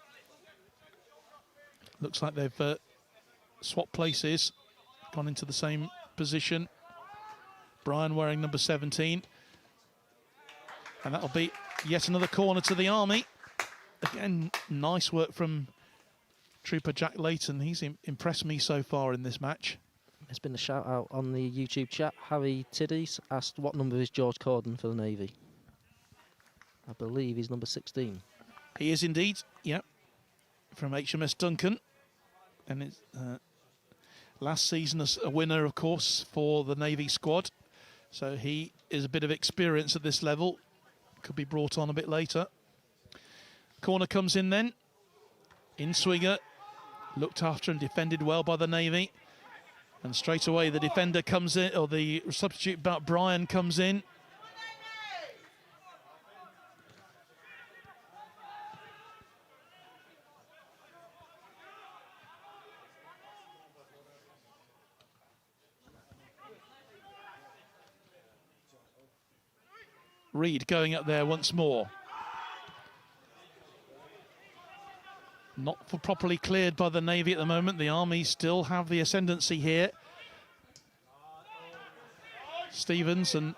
Looks like they've swapped places, gone into the same position. Bryan wearing number 17. And that'll be yet another corner to the Army. Again, nice work from Trooper Jack Layton. He's impressed me so far in this match. There's been a shout out on the YouTube chat. Harry Tiddy's asked what number is George Corden for the Navy. I believe he's number 16. He is indeed, yeah, from HMS Duncan. And it's last season a winner, of course, for the Navy squad. So he is a bit of experience at this level. Could be brought on a bit later. Corner comes in then. In-swinger, looked after and defended well by the Navy. And straight away the defender comes in, or the substitute Bryan comes in. Reed going up there once more. Not properly cleared by the Navy at the moment. The Army still have the ascendancy here. Stevens and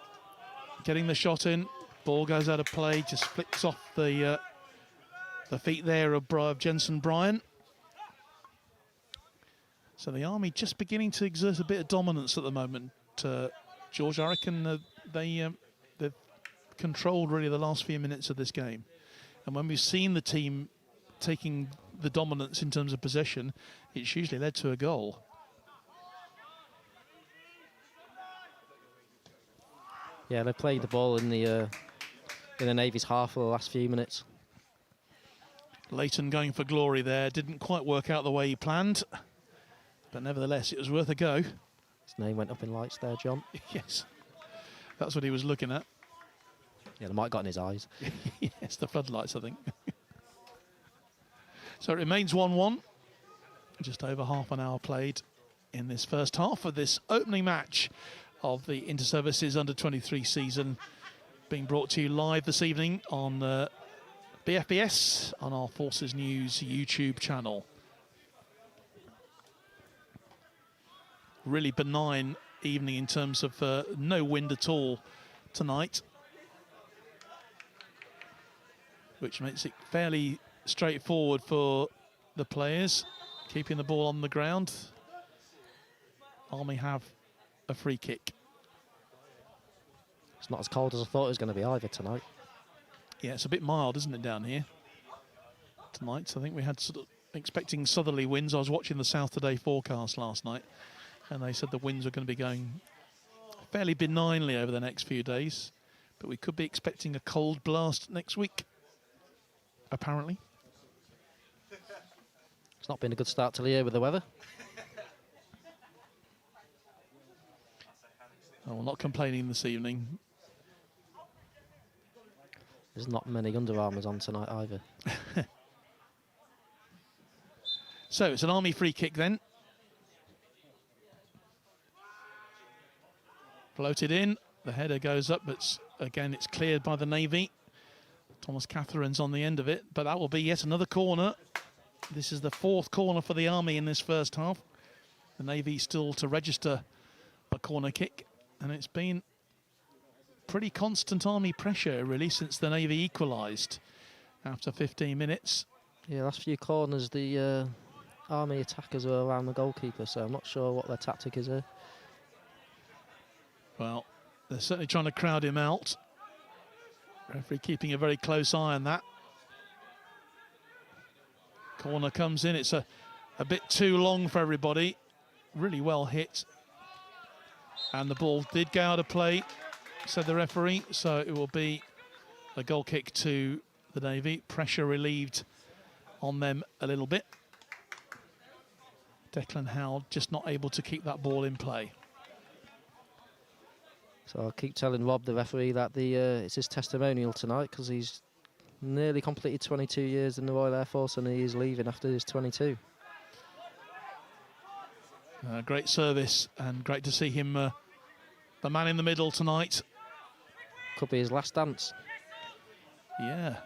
getting the shot in. Ball goes out of play, just flicks off the feet there of Jensen Bryan. So the Army just beginning to exert a bit of dominance at the moment. George, I reckon they've controlled really the last few minutes of this game. And when we've seen the team taking the dominance in terms of possession, it's usually led to a goal. Yeah, they played the ball in the Navy's half for the last few minutes. Leighton going for glory there. Didn't quite work out the way he planned, but nevertheless, it was worth a go. His name went up in lights there, John. Yes, that's what he was looking at. Yeah, they might have got in his eyes. Yes, the floodlights, I think. So it remains 1-1. Just over half an hour played in this first half of this opening match of the Inter-Services Under-23 season, being brought to you live this evening on BFBS on our Forces News YouTube channel. Really benign evening in terms of no wind at all tonight, which makes it fairly straightforward for the players, keeping the ball on the ground. Army have a free kick. It's not as cold as I thought it was going to be either tonight. Yeah, it's a bit mild, isn't it, down here tonight? So I think we had sort of expecting southerly winds. I was watching the South Today forecast last night, and they said the winds were going to be going fairly benignly over the next few days, but we could be expecting a cold blast next week, apparently. It's not been a good start to the year with the weather. Oh, well, not complaining this evening. There's not many Under Armours on tonight either. So it's an Army free kick then. Floated in, the header goes up, but again it's cleared by the Navy. Thomas Catherine's on the end of it, but that will be yet another corner. This is the fourth corner for the Army in this first half. The Navy still to register a corner kick, and it's been pretty constant Army pressure really since the Navy equalised after 15 minutes. Yeah, last few corners the Army attackers were around the goalkeeper, so I'm not sure what their tactic is here. Well, they're certainly trying to crowd him out. Referee keeping a very close eye on that. Corner comes in, it's a bit too long for everybody. Really well hit. And the ball did go out of play, said the referee, so it will be a goal kick to the Navy. Pressure relieved on them a little bit. Declan Howell just not able to keep that ball in play. So I'll keep telling Rob, the referee, that it's his testimonial tonight, because he's nearly completed 22 years in the Royal Air Force and he is leaving after his 22. Great service, and great to see him, the man in the middle tonight. Could be his last dance. Yeah.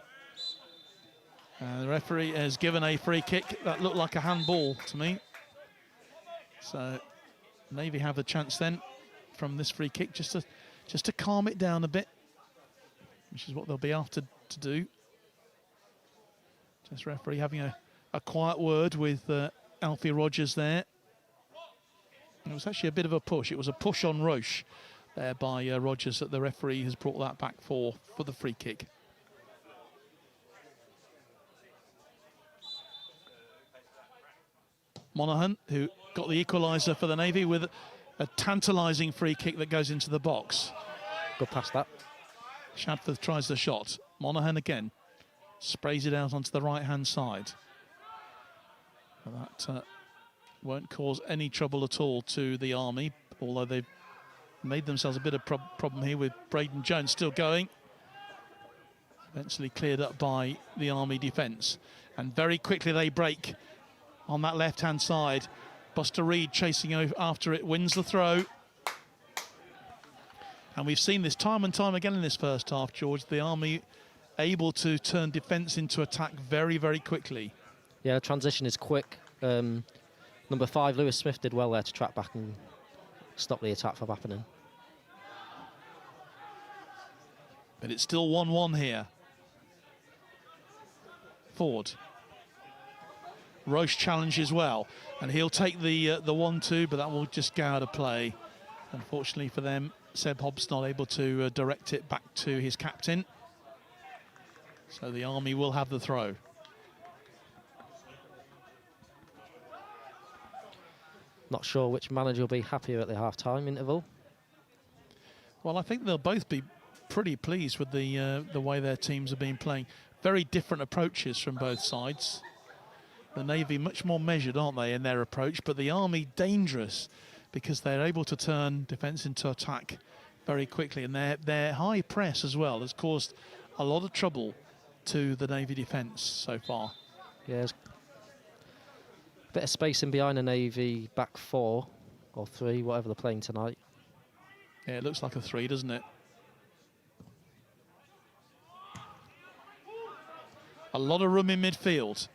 The referee has given a free kick that looked like a handball to me. So Navy have a chance then from this free kick just to calm it down a bit, which is what they'll be after to do. Just referee having a quiet word with Alfie Rogers there. And it was actually a bit of a push. It was a push on Roche there by Rogers that the referee has brought that back for the free kick. Monaghan, who got the equaliser for the Navy with a tantalising free kick that goes into the box. Good pass that. Shadforth tries the shot. Monaghan again sprays it out onto the right-hand side. But that won't cause any trouble at all to the Army, although they've made themselves a bit of problem here with Braden Jones still going. Eventually cleared up by the Army defence. And very quickly they break on that left-hand side. Buster Reed chasing after it, wins the throw. And we've seen this time and time again in this first half, George. The Army able to turn defence into attack very, very quickly. Yeah, the transition is quick. Number 5, Lewis Smith, did well there to track back and stop the attack from happening. But it's still 1-1 here. Ford. Roche challenges well, and he'll take the 1-2, but that will just go out of play. Unfortunately for them, Seb Hobbs not able to direct it back to his captain. So the Army will have the throw. Not sure which manager will be happier at the half-time interval. Well, I think they'll both be pretty pleased with the way their teams have been playing. Very different approaches from both sides. The Navy much more measured, aren't they, in their approach, but the Army dangerous because they're able to turn defence into attack very quickly, and their high press as well has caused a lot of trouble to the Navy defence so far. Yeah, there's a bit of space in behind the Navy back 4 or 3, whatever they're playing tonight. Yeah, it looks like a 3, doesn't it? A lot of room in midfield.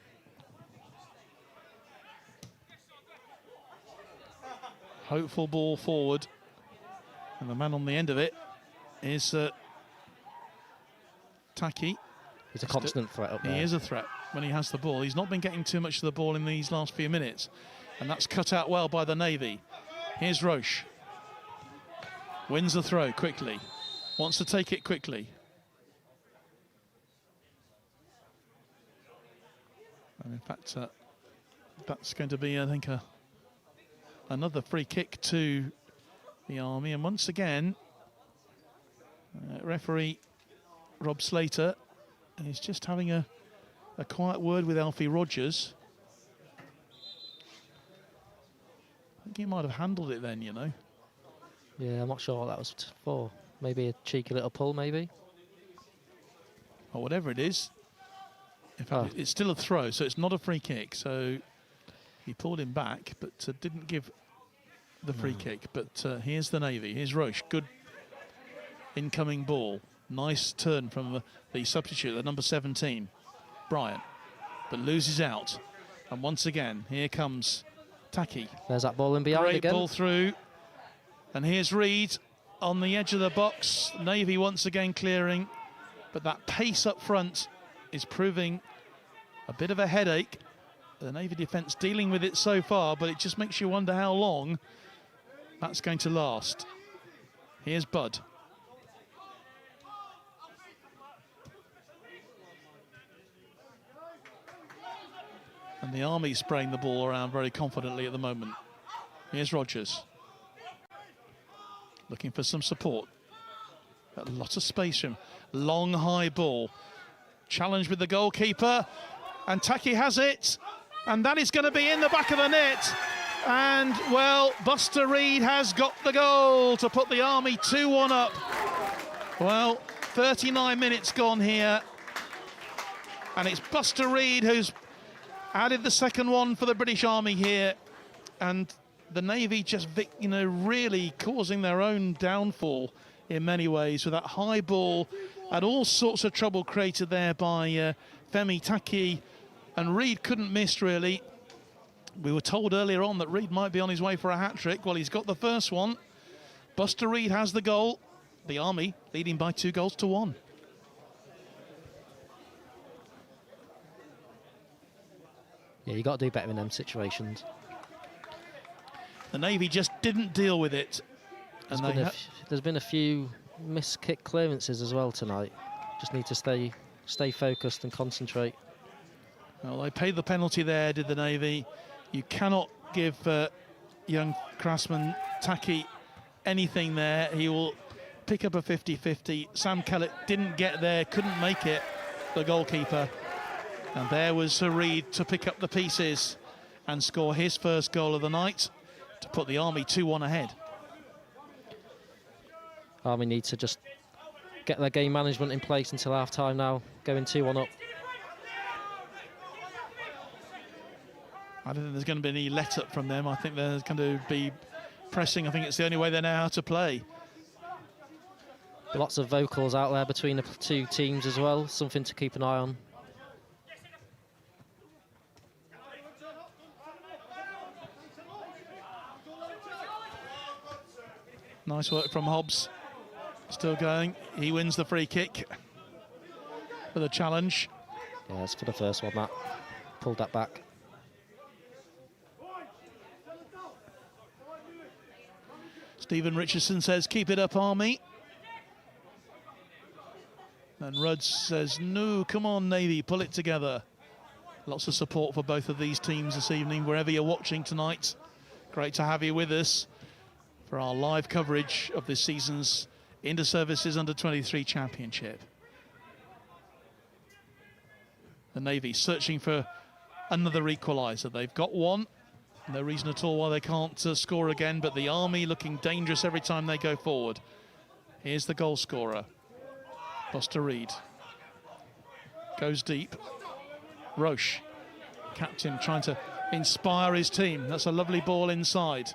Hopeful ball forward. And the man on the end of it is Taki. He's a constant threat up there. He is a threat when he has the ball. He's not been getting too much of the ball in these last few minutes. And that's cut out well by the Navy. Here's Roche. Wins the throw quickly. Wants to take it quickly. And in fact, that's going to be, I think, another free kick to the Army. And once again, referee Rob Slater is just having a quiet word with Alfie Rogers. I think he might have handled it then, you know. Yeah, I'm not sure what that was for. Maybe a cheeky little pull, maybe. Or whatever it is. In fact, it's still a throw, so it's not a free kick. So he pulled him back, but didn't give the free kick. But here's the Navy. Here's Roche. Good incoming ball. Nice turn from the substitute, the number 17, Bryant. But loses out. And once again, here comes Taki. There's that ball in behind Great again. Ball through. And here's Reed on the edge of the box. Navy once again clearing. But that pace up front is proving a bit of a headache. The Navy defence dealing with it so far, but it just makes you wonder how long that's going to last. Here's Bud. And the Army spraying the ball around very confidently at the moment. Here's Rogers. Looking for some support. A lot of space from long high ball. Challenge with the goalkeeper. And Taki has it. And that is going to be in the back of the net. And, well, Buster Reed has got the goal to put the Army 2-1 up. Well, 39 minutes gone here. And it's Buster Reed who's added the second one for the British Army here. And the Navy just, you know, really causing their own downfall in many ways with that high ball and all sorts of trouble created there by Femi Taki. And Reed couldn't miss, really. We were told earlier on that Reed might be on his way for a hat-trick. Well, he's got the first one. Buster Reed has the goal. The Army leading by 2-1. Yeah, you got to do better in them situations. The Navy just didn't deal with it. And there's been a few missed kick clearances as well tonight. Just need to stay focused and concentrate. Well, they paid the penalty there, did the Navy. You cannot give young Craftsman Taki anything there. He will pick up a 50-50. Sam Kellett didn't get there, couldn't make it, the goalkeeper. And there was Reed to pick up the pieces and score his first goal of the night to put the Army 2-1 ahead. Army need to just get their game management in place until half-time now, going 2-1 up. I don't think there's going to be any let-up from them. I think they're going to be pressing. I think it's the only way they know how to play. Lots of vocals out there between the two teams as well, something to keep an eye on. Nice work from Hobbs. Still going. He wins the free kick for the challenge. Yeah, it's for the first one, that. Pulled that back. Stephen Richardson says, keep it up, Army. And Rudds says, no, come on, Navy, pull it together. Lots of support for both of these teams this evening, wherever you're watching tonight. Great to have you with us for our live coverage of this season's Inter-Services Under-23 Championship. The Navy searching for another equaliser. They've got one. No reason at all why they can't score again, but the Army looking dangerous every time they go forward. Here's the goal scorer, Buster Reed. Goes deep. Roche, captain, trying to inspire his team. That's a lovely ball inside.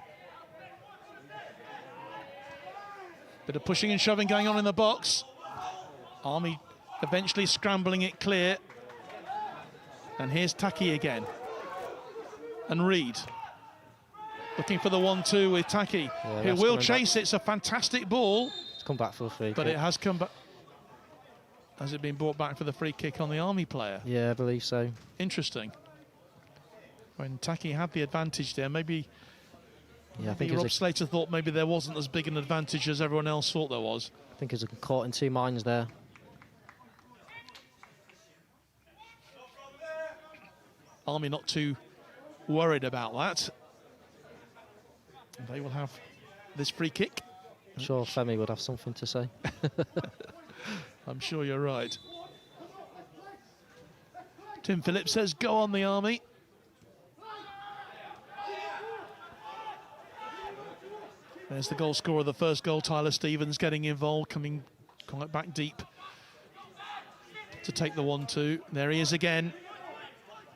Bit of pushing and shoving going on in the box. Army eventually scrambling it clear. And here's Taki again. And Reed. Looking for the 1-2 with Taki, who will chase it. It's a fantastic ball. It's come back for a free kick. But it has come back. Has it been brought back for the free kick on the Army player? Yeah, I believe so. Interesting. When Taki had the advantage there, maybe, yeah, I think Rob Slater thought maybe there wasn't as big an advantage as everyone else thought there was. I think he was caught in two minds there. Army not too worried about that. They will have this free kick. I'm sure Femi would have something to say. I'm sure you're right. Tim Phillips says, go on the Army. There's the goal scorer of the first goal, Tyler Stevens, getting involved, coming quite back deep to take the 1-2. There he is again.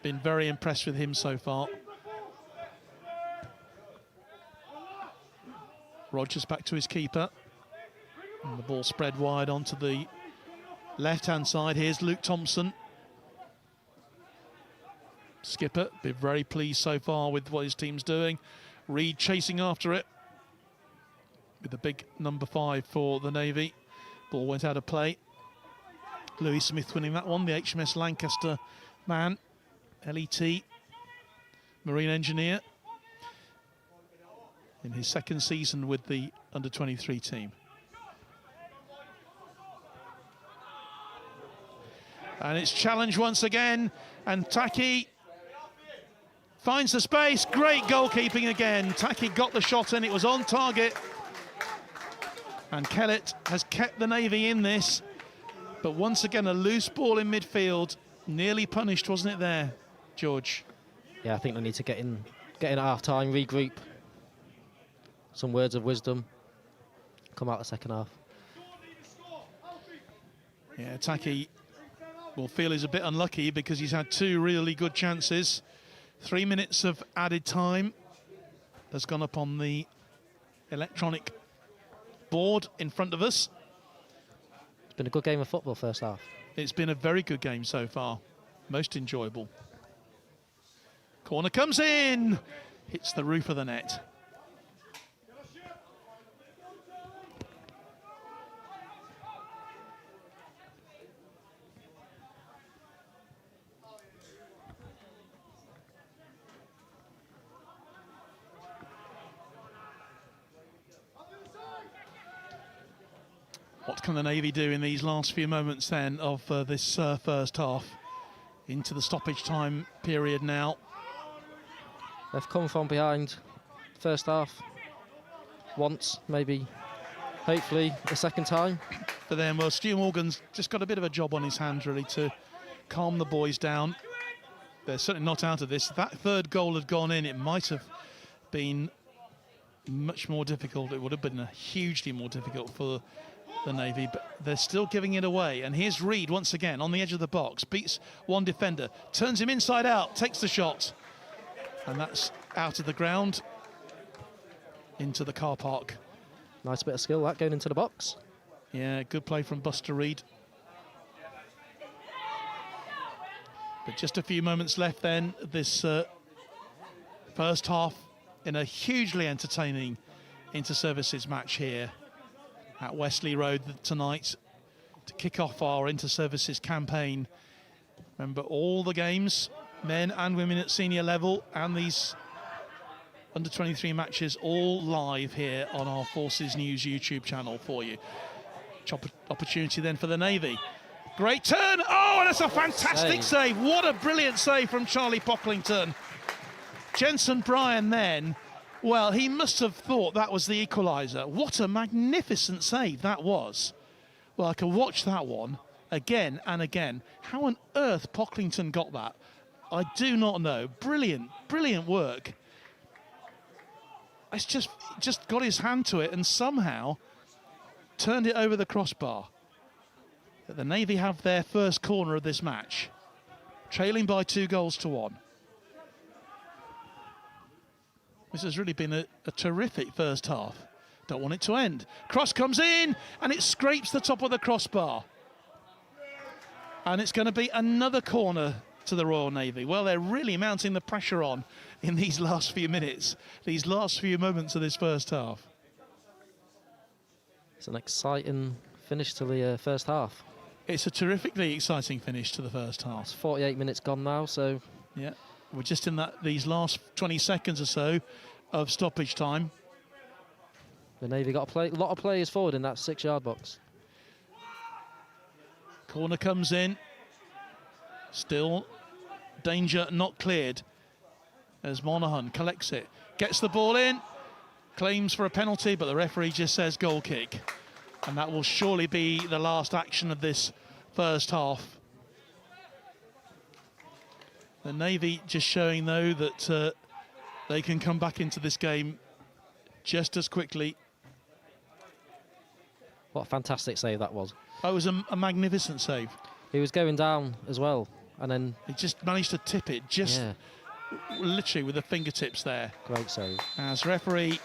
Been very impressed with him so far. Rogers back to his keeper. And the ball spread wide onto the left-hand side. Here's Luke Thompson. Skipper, been very pleased so far with what his team's doing. Reed chasing after it with the big number 5 for the Navy. Ball went out of play. Louis Smith winning that one, the HMS Lancaster man. LET, marine engineer, in his second season with the under-23 team. And it's challenged once again, and Taki finds the space. Great goalkeeping again. Taki got the shot in, it was on target. And Kellett has kept the Navy in this, but once again a loose ball in midfield, nearly punished, wasn't it there, George? Yeah, I think they need to get in at half-time, regroup, some words of wisdom, come out the second half. Yeah, Taki will feel he's a bit unlucky because he's had 2 really good chances. 3 minutes of added time has gone up on the electronic board in front of us. It's been a good game of football first half. It's been a very good game so far. Most enjoyable. Corner comes in. Hits the roof of the net. What can the Navy do in these last few moments then of this first half? Into the stoppage time period now. They've come from behind first half once, maybe, hopefully the second time. For them, well, Stu Morgan's just got a bit of a job on his hands really to calm the boys down. They're certainly not out of this. If that third goal had gone in, it might have been much more difficult. It would have been hugely more difficult for the Navy, but they're still giving it away. And here's Reed once again on the edge of the box, beats one defender, turns him inside out, takes the shot, and that's out of the ground into the car park. Nice bit of skill that going into the box. Yeah, good play from Buster Reed. But just a few moments left then, this first half in a hugely entertaining inter-services match here at Wesley Road tonight to kick off our inter-services campaign. Remember, all the games, men and women at senior level, and these under-23 matches all live here on our Forces News YouTube channel for you. Opportunity then for the Navy. Great turn. Oh, and that's a fantastic save. What a brilliant save from Charlie Pocklington. Jensen Bryan then, well, he must have thought that was the equaliser. What a magnificent save that was. Well, I can watch that one again and again. How on earth Pocklington got that, I do not know. Brilliant, brilliant work. It's just got his hand to it and somehow turned it over the crossbar. The Navy have their first corner of this match, trailing by 2-1. This has really been a terrific first half. Don't want it to end. Cross comes in and it scrapes the top of the crossbar. And it's going to be another corner to the Royal Navy. Well, they're really mounting the pressure on in these last few minutes, these last few moments of this first half. It's an exciting finish to the first half. It's a terrifically exciting finish to the first half. It's 48 minutes gone now, so... Yeah, we're just in these last 20 seconds or so of stoppage time. The Navy got a lot of players forward in that 6-yard box. Corner comes in. Still danger not cleared as Monaghan collects it. Gets the ball in. Claims for a penalty, but the referee just says goal kick. And that will surely be the last action of this first half. The Navy just showing, though, that they can come back into this game just as quickly. What a fantastic save that was. That was a magnificent save. He was going down as well, and then... He just managed to tip it, just literally with the fingertips there. Great save. As referee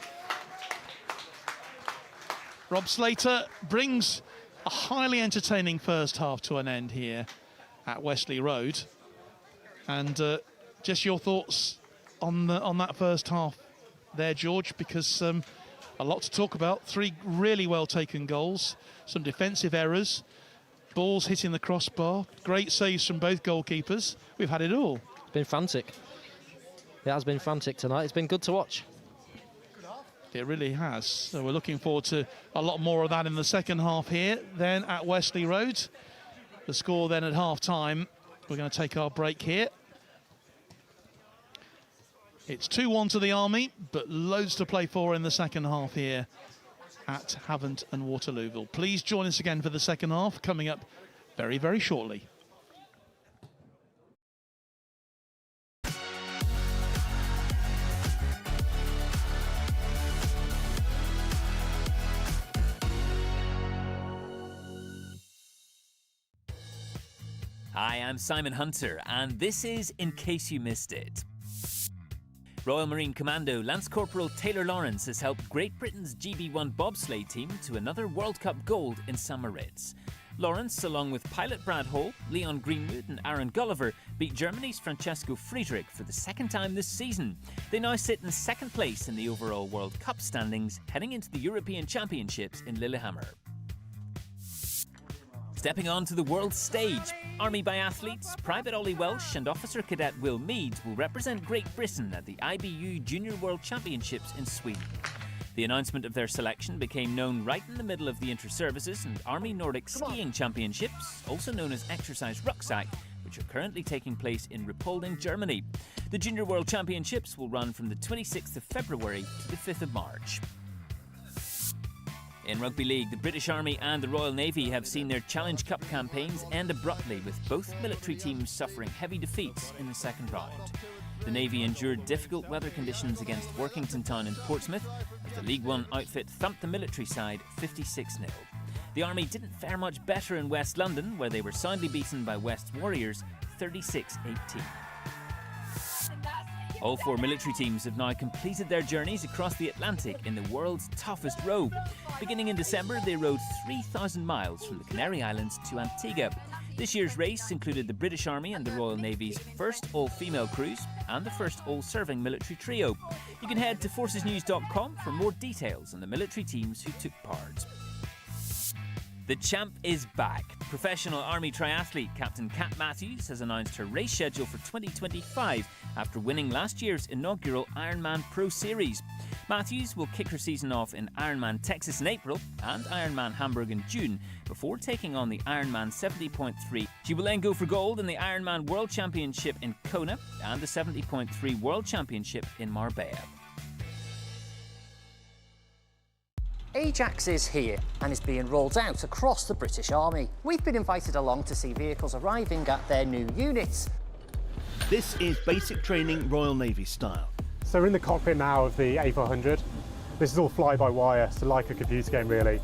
Rob Slater brings a highly entertaining first half to an end here at Wesley Road. And just your thoughts on that first half there, George, because a lot to talk about. 3 really well taken goals, some defensive errors, balls hitting the crossbar, great saves from both goalkeepers. We've had it all. It's been frantic. It has been frantic tonight. It's been good to watch. It really has. So we're looking forward to a lot more of that in the second half here, then at Wesley Road. The score then at half-time. We're going to take our break here. It's 2-1 to the Army, but loads to play for in the second half here at Havant and Waterlooville. Please join us again for the second half, coming up very, very shortly. Hi, I'm Simon Hunter, and this is In Case You Missed It. Royal Marine Commando Lance Corporal Taylor Lawrence has helped Great Britain's GB1 bobsleigh team to another World Cup gold in St Moritz. Lawrence, along with pilot Brad Hall, Leon Greenwood and Aaron Gulliver, beat Germany's Francesco Friedrich for the second time this season. They now sit in second place in the overall World Cup standings, heading into the European Championships in Lillehammer. Stepping on to the world stage, Army biathletes Private Ollie Welsh and Officer Cadet Will Mead will represent Great Britain at the IBU Junior World Championships in Sweden. The announcement of their selection became known right in the middle of the Inter-Services and Army Nordic Skiing Championships, also known as Exercise Rucksack, which are currently taking place in Ruhpolding, Germany. The Junior World Championships will run from the 26th of February to the 5th of March. In Rugby League, the British Army and the Royal Navy have seen their Challenge Cup campaigns end abruptly, with both military teams suffering heavy defeats in the second round. The Navy endured difficult weather conditions against Workington Town and Portsmouth as the League One outfit thumped the military side 56-0. The Army didn't fare much better in West London, where they were soundly beaten by West's Warriors 36-18. All 4 military teams have now completed their journeys across the Atlantic in the world's toughest row. Beginning in December, they rowed 3,000 miles from the Canary Islands to Antigua. This year's race included the British Army and the Royal Navy's first all-female cruise and the first all-serving military trio. You can head to forcesnews.com for more details on the military teams who took part. The champ is back. Professional Army triathlete Captain Kat Matthews has announced her race schedule for 2025 after winning last year's inaugural Ironman Pro Series. Matthews will kick her season off in Ironman Texas in April and Ironman Hamburg in June before taking on the Ironman 70.3. She will then go for gold in the Ironman World Championship in Kona and the 70.3 World Championship in Marbella. Ajax is here and is being rolled out across the British Army. We've been invited along to see vehicles arriving at their new units. This is basic training Royal Navy style. So we're in the cockpit now of the A400. This is all fly-by-wire, so like a computer game really.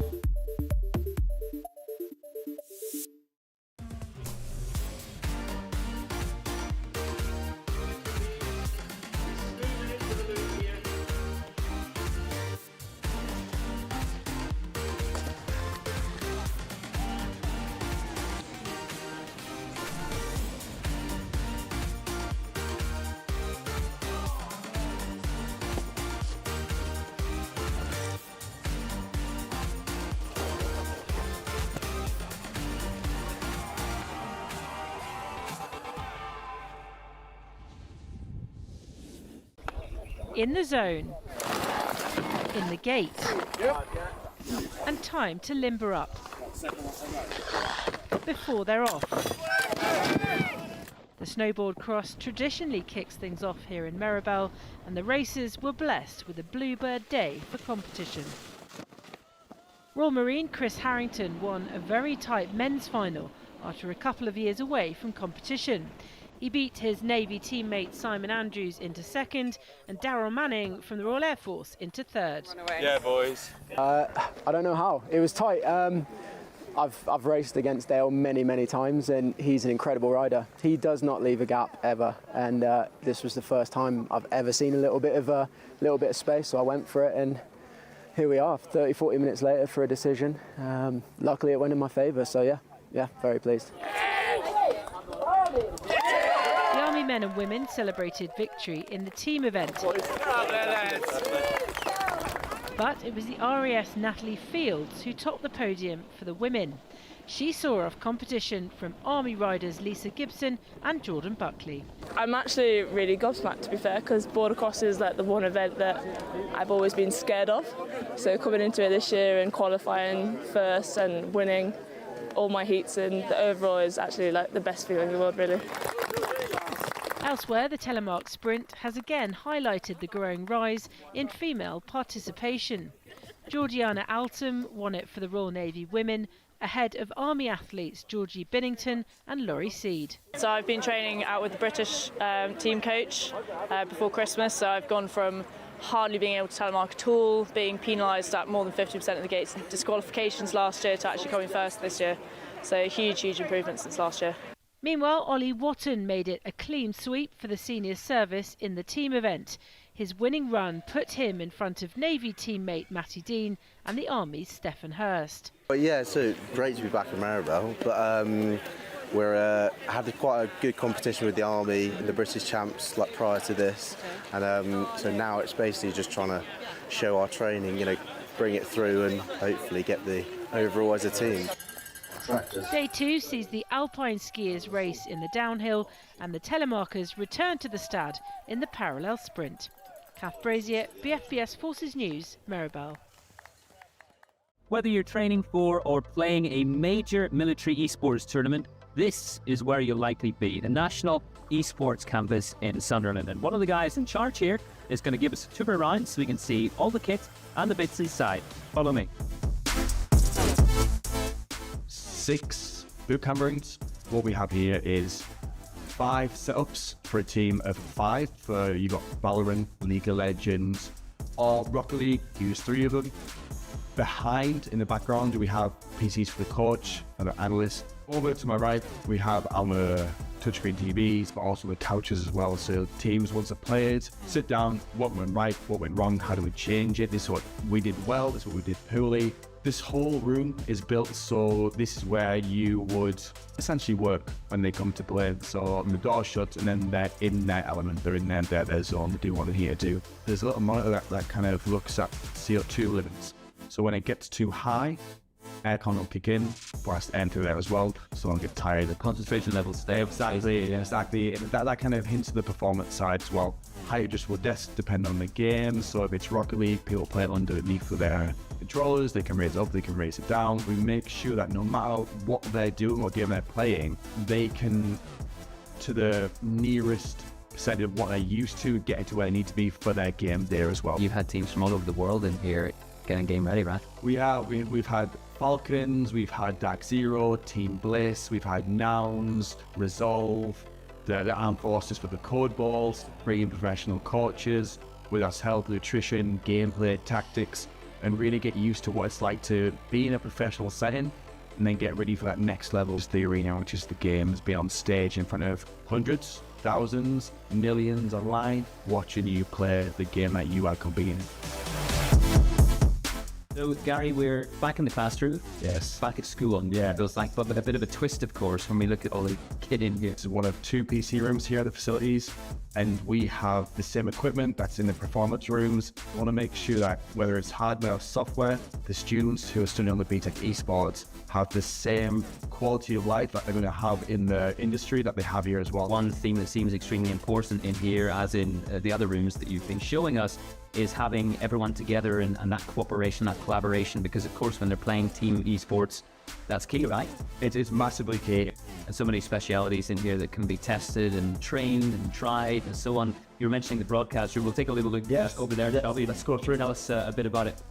In the zone, in the gate, and time to limber up before they're off. The snowboard cross traditionally kicks things off here in Maribel, and the racers were blessed with a bluebird day for competition. Royal Marine Chris Harrington won a very tight men's final after a couple of years away from competition. He beat his Navy teammate Simon Andrews into second and Darryl Manning from the Royal Air Force into third. Yeah, boys. I don't know how. It was tight. I've raced against Dale many times, and he's an incredible rider. He does not leave a gap ever, and this was the first time I've ever seen a little bit of space, so I went for it, and here we are 30-40 minutes later for a decision. Luckily it went in my favour, so yeah, very pleased. The Army men and women celebrated victory in the team event. But it was the RAF's Natalie Fields who topped the podium for the women. She saw off competition from Army riders Lisa Gibson and Jordan Buckley. I'm actually really gobsmacked, to be fair, because border cross is like the one event that I've always been scared of. So coming into it this year and qualifying first and winning all my heats, and the overall is actually like the best feeling in the world, really. Elsewhere, the telemark sprint has again highlighted the growing rise in female participation. Georgiana Altum won it for the Royal Navy women, ahead of Army athletes Georgie Binnington and Laurie Seed. So I've been training out with the British team coach before Christmas, so I've gone from hardly being able to telemark at all, being penalised at more than 50% of the gates and disqualifications last year, to actually coming first this year. So huge improvement since last year. Meanwhile, Ollie Watton made it a clean sweep for the senior service in the team event. His winning run put him in front of Navy teammate Matty Dean and the Army's Stephen Hurst. Well, yeah, so great to be back in Maribel, but we're had quite a good competition with the Army and the British champs like prior to this, and so now it's basically just trying to show our training, bring it through and hopefully get the overall as a team. Day 2 sees the alpine skiers race in the downhill and the telemarkers return to the stad in the parallel sprint. Kath Brazier, BFBS Forces News, Maribel. Whether you're training for or playing a major military esports tournament, this is where you'll likely be, the National Esports Campus in Sunderland. And one of the guys in charge here is going to give us a tour around so we can see all the kit and the bits inside. Follow me. 6 bootcamp rooms. What we have here is 5 setups for a team of 5. You got Valorant, League of Legends, or Rocket League. Use 3 of them. Behind, in the background, we have PCs for the coach and the analyst. Over to my right, we have our touchscreen TVs, but also the couches as well. So teams, once they're played, sit down, what went right, what went wrong, how do we change it? This is what we did well, this is what we did poorly. This whole room is built so this is where you would essentially work when they come to play. So the door shuts and then they're in their element, they're in their zone, they do what they're here to do. There's a little monitor that kind of looks at CO2 limits. So when it gets too high, aircon will kick in, blast air through there as well, so I don't get tired. The concentration levels stay up. Exactly. That kind of hints to the performance side as well. Height just will depend on the game, so if it's Rocket League, people play it underneath with their controllers, they can raise it up, they can raise it down. We make sure that no matter what they're doing, what game they're playing, they can, to the nearest percent of what they're used to, get it to where they need to be for their game there as well. You've had teams from all over the world in here getting game ready, right? We've had Falcons, we've had Dark Zero, Team Bliss, we've had Nouns, Resolve, the Armed Forces for the Code Balls, bringing professional coaches with us health, nutrition, gameplay, tactics, and really get used to what it's like to be in a professional setting and then get ready for that next level, just the arena, which is the games, be on stage in front of hundreds, thousands, millions online, watching you play the game that you are competing in. So, Gary, we're back in the classroom. Yes. Back at school. Yeah. It was like but with a bit of a twist, of course, when we look at all the kit in here. It's one of 2 PC rooms here at the facilities, and we have the same equipment that's in the performance rooms. We want to make sure that whether it's hardware or software, the students who are studying on the BTEC esports have the same quality of life that they're going to have in the industry that they have here as well. One theme that seems extremely important in here, as in the other rooms that you've been showing us, is having everyone together and that cooperation, that collaboration, because of course when they're playing team esports, that's key, right? It is massively key. And so many specialities in here that can be tested and trained and tried and so on. You were mentioning the broadcaster. We'll take a little look over there. Let's go through. Tell us a bit about it.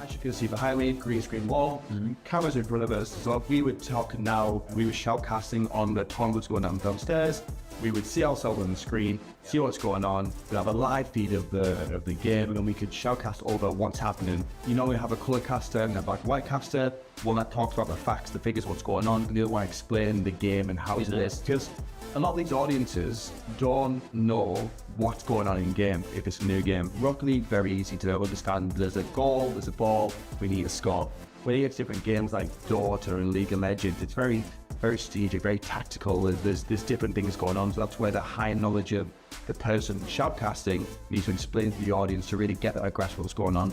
As you can see behind me, green screen wall, cameras in front of us. So if we would talk now, we were shoutcasting on the tournaments going on downstairs. We would see ourselves on the screen, see what's going on. We'd have a live feed of the game, and then we could shoutcast over what's happening. You know, we have a color caster and a black and white caster. One that talks about the facts, the figures, what's going on, and the other one explaining the game and how it is. Because a lot of these audiences don't know what's going on in game if it's a new game. Rocket League, very easy to understand. There's a goal, there's a ball, we need a score. When you get different games like Dota and League of Legends, it's very strategic, very tactical. There's different things going on, so that's where the high knowledge of the person shoutcasting needs to explain to the audience to really get a grasp of what's going on.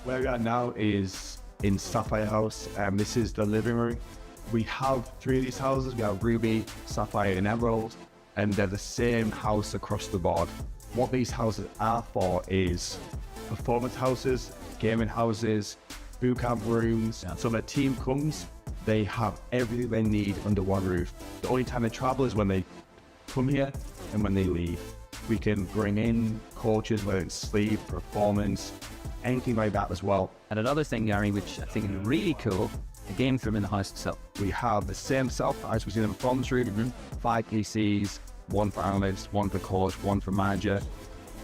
Where we are now is in Sapphire House. This is the living room. We have 3 of these houses. We have Ruby, Sapphire and Emerald, and they're the same house across the board. What these houses are for is performance houses, gaming houses, boot camp rooms. So when a team comes, they have everything they need under one roof. The only time they travel is when they come here and when they leave. We can bring in coaches, whether it's sleep, performance, anything like that as well. And another thing, Gary, which I think is really cool, a game room in the house itself. We have the same setup as we see in the performance room. 5 PCs, 1 for analysts, 1 for coach, 1 for manager.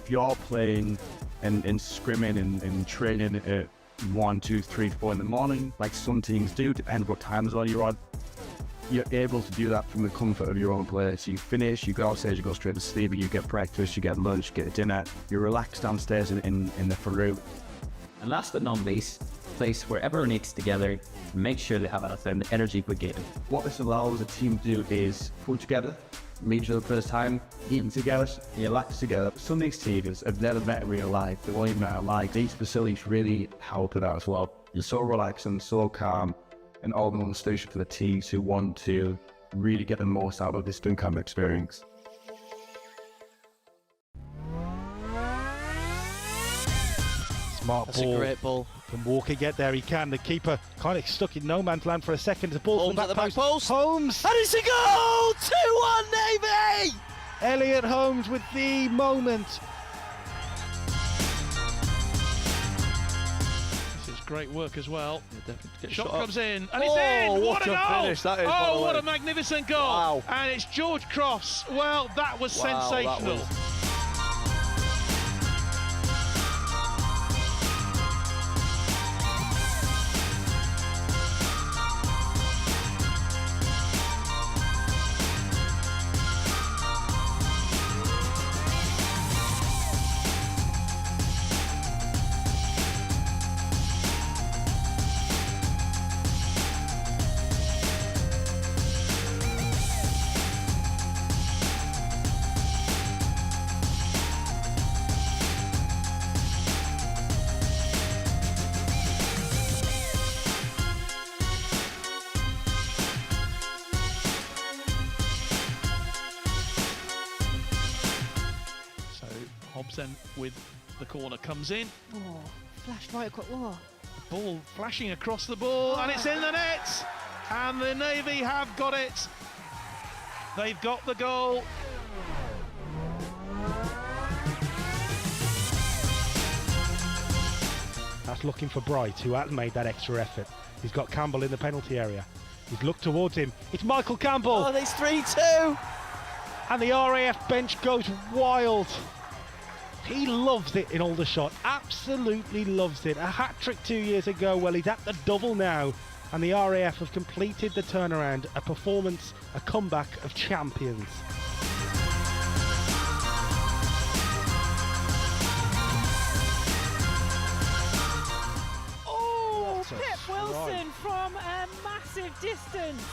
If you're playing and scrimming and training at 1, 2, 3, 4 in the morning, like some teams do, depending what time zone you're on, you're able to do that from the comfort of your own place. You finish, you go upstairs, you go straight to sleep, you get breakfast, you get lunch, you get dinner, you're relaxed downstairs in the front room. And last but not least, a place where everyone eats together, make sure they have enough energy for game. What this allows a team to do is put together, meet each other for the first time, eating together, relax together. Some of these teams have never met in real life. They won't even met like these facilities really help with that as well. You're so relaxed and so calm, and all the solution for the teams who want to really get the most out of this boot camp experience. Smart That's ball. a great ball. Can Walker get there? He can. The keeper kind of stuck in no man's land for a second. The ball from Holmes at the back post. Holmes. And it's a goal! 2-1 Navy! Elliot Holmes with the moment. This is great work as well. Get Shot shot comes up. in, and it's in! What a goal! Finish that is, oh, what a magnificent goal! Wow. And it's George Cross. Well, that was sensational. That was... subs then with the corner comes in. Oh, flashed right across. Oh. Ball flashing across the ball, and it's in the net. And the Navy have got it. They've got the goal. That's looking for Bright, who hasn't made that extra effort. He's got Campbell in the penalty area. He's looked towards him. It's Michael Campbell. Oh, it's 3-2. And the RAF bench goes wild. He loves it in Aldershot. Absolutely loves it. A hat-trick 2 years ago. Well, he's at the double now. And the RAF have completed the turnaround. A performance, a comeback of champions. Oh, Pip Wilson from a massive distance.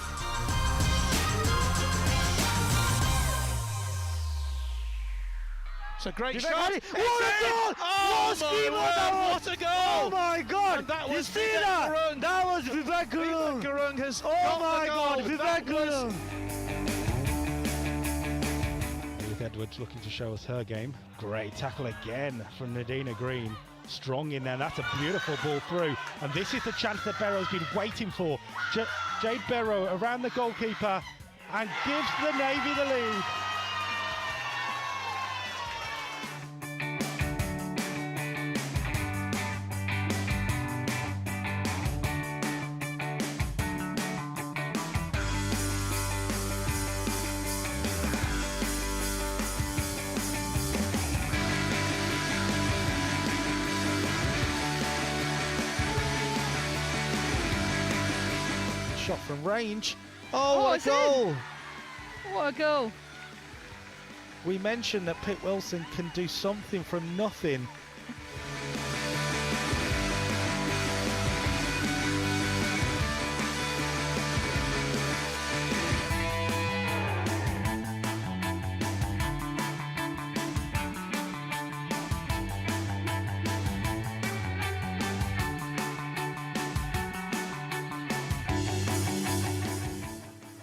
It's a great Vivek shot. Hadi. What a goal! Oh my word, what a goal! Oh my God! And that You was see Vivek that? Gurung. That was Vivek Gurung. Vivek Gurung has Oh got my the God, goal. Vivek That was- Gurung. Edith Edwards looking to show us her game. Great tackle again from Nadina Green. Strong in there. That's a beautiful ball through. And this is the chance that Barrow's been waiting for. Jade Barrow around the goalkeeper and gives the Navy the lead. Shot from range. Oh, what a goal! What a goal. We mentioned that Pip Wilson can do something from nothing.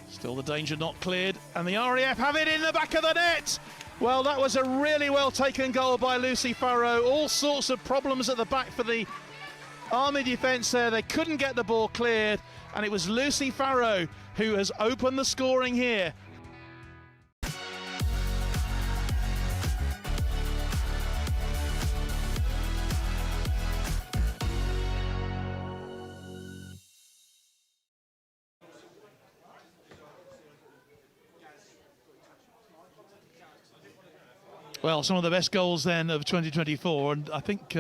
Still the danger not cleared, and the RAF have it in the back of the net. Well, that was a really well taken goal by Lucy Farrow. All sorts of problems at the back for the Army defence there. They couldn't get the ball cleared, and it was Lucy Farrow who has opened the scoring here. Well, some of the best goals then of 2024, and I think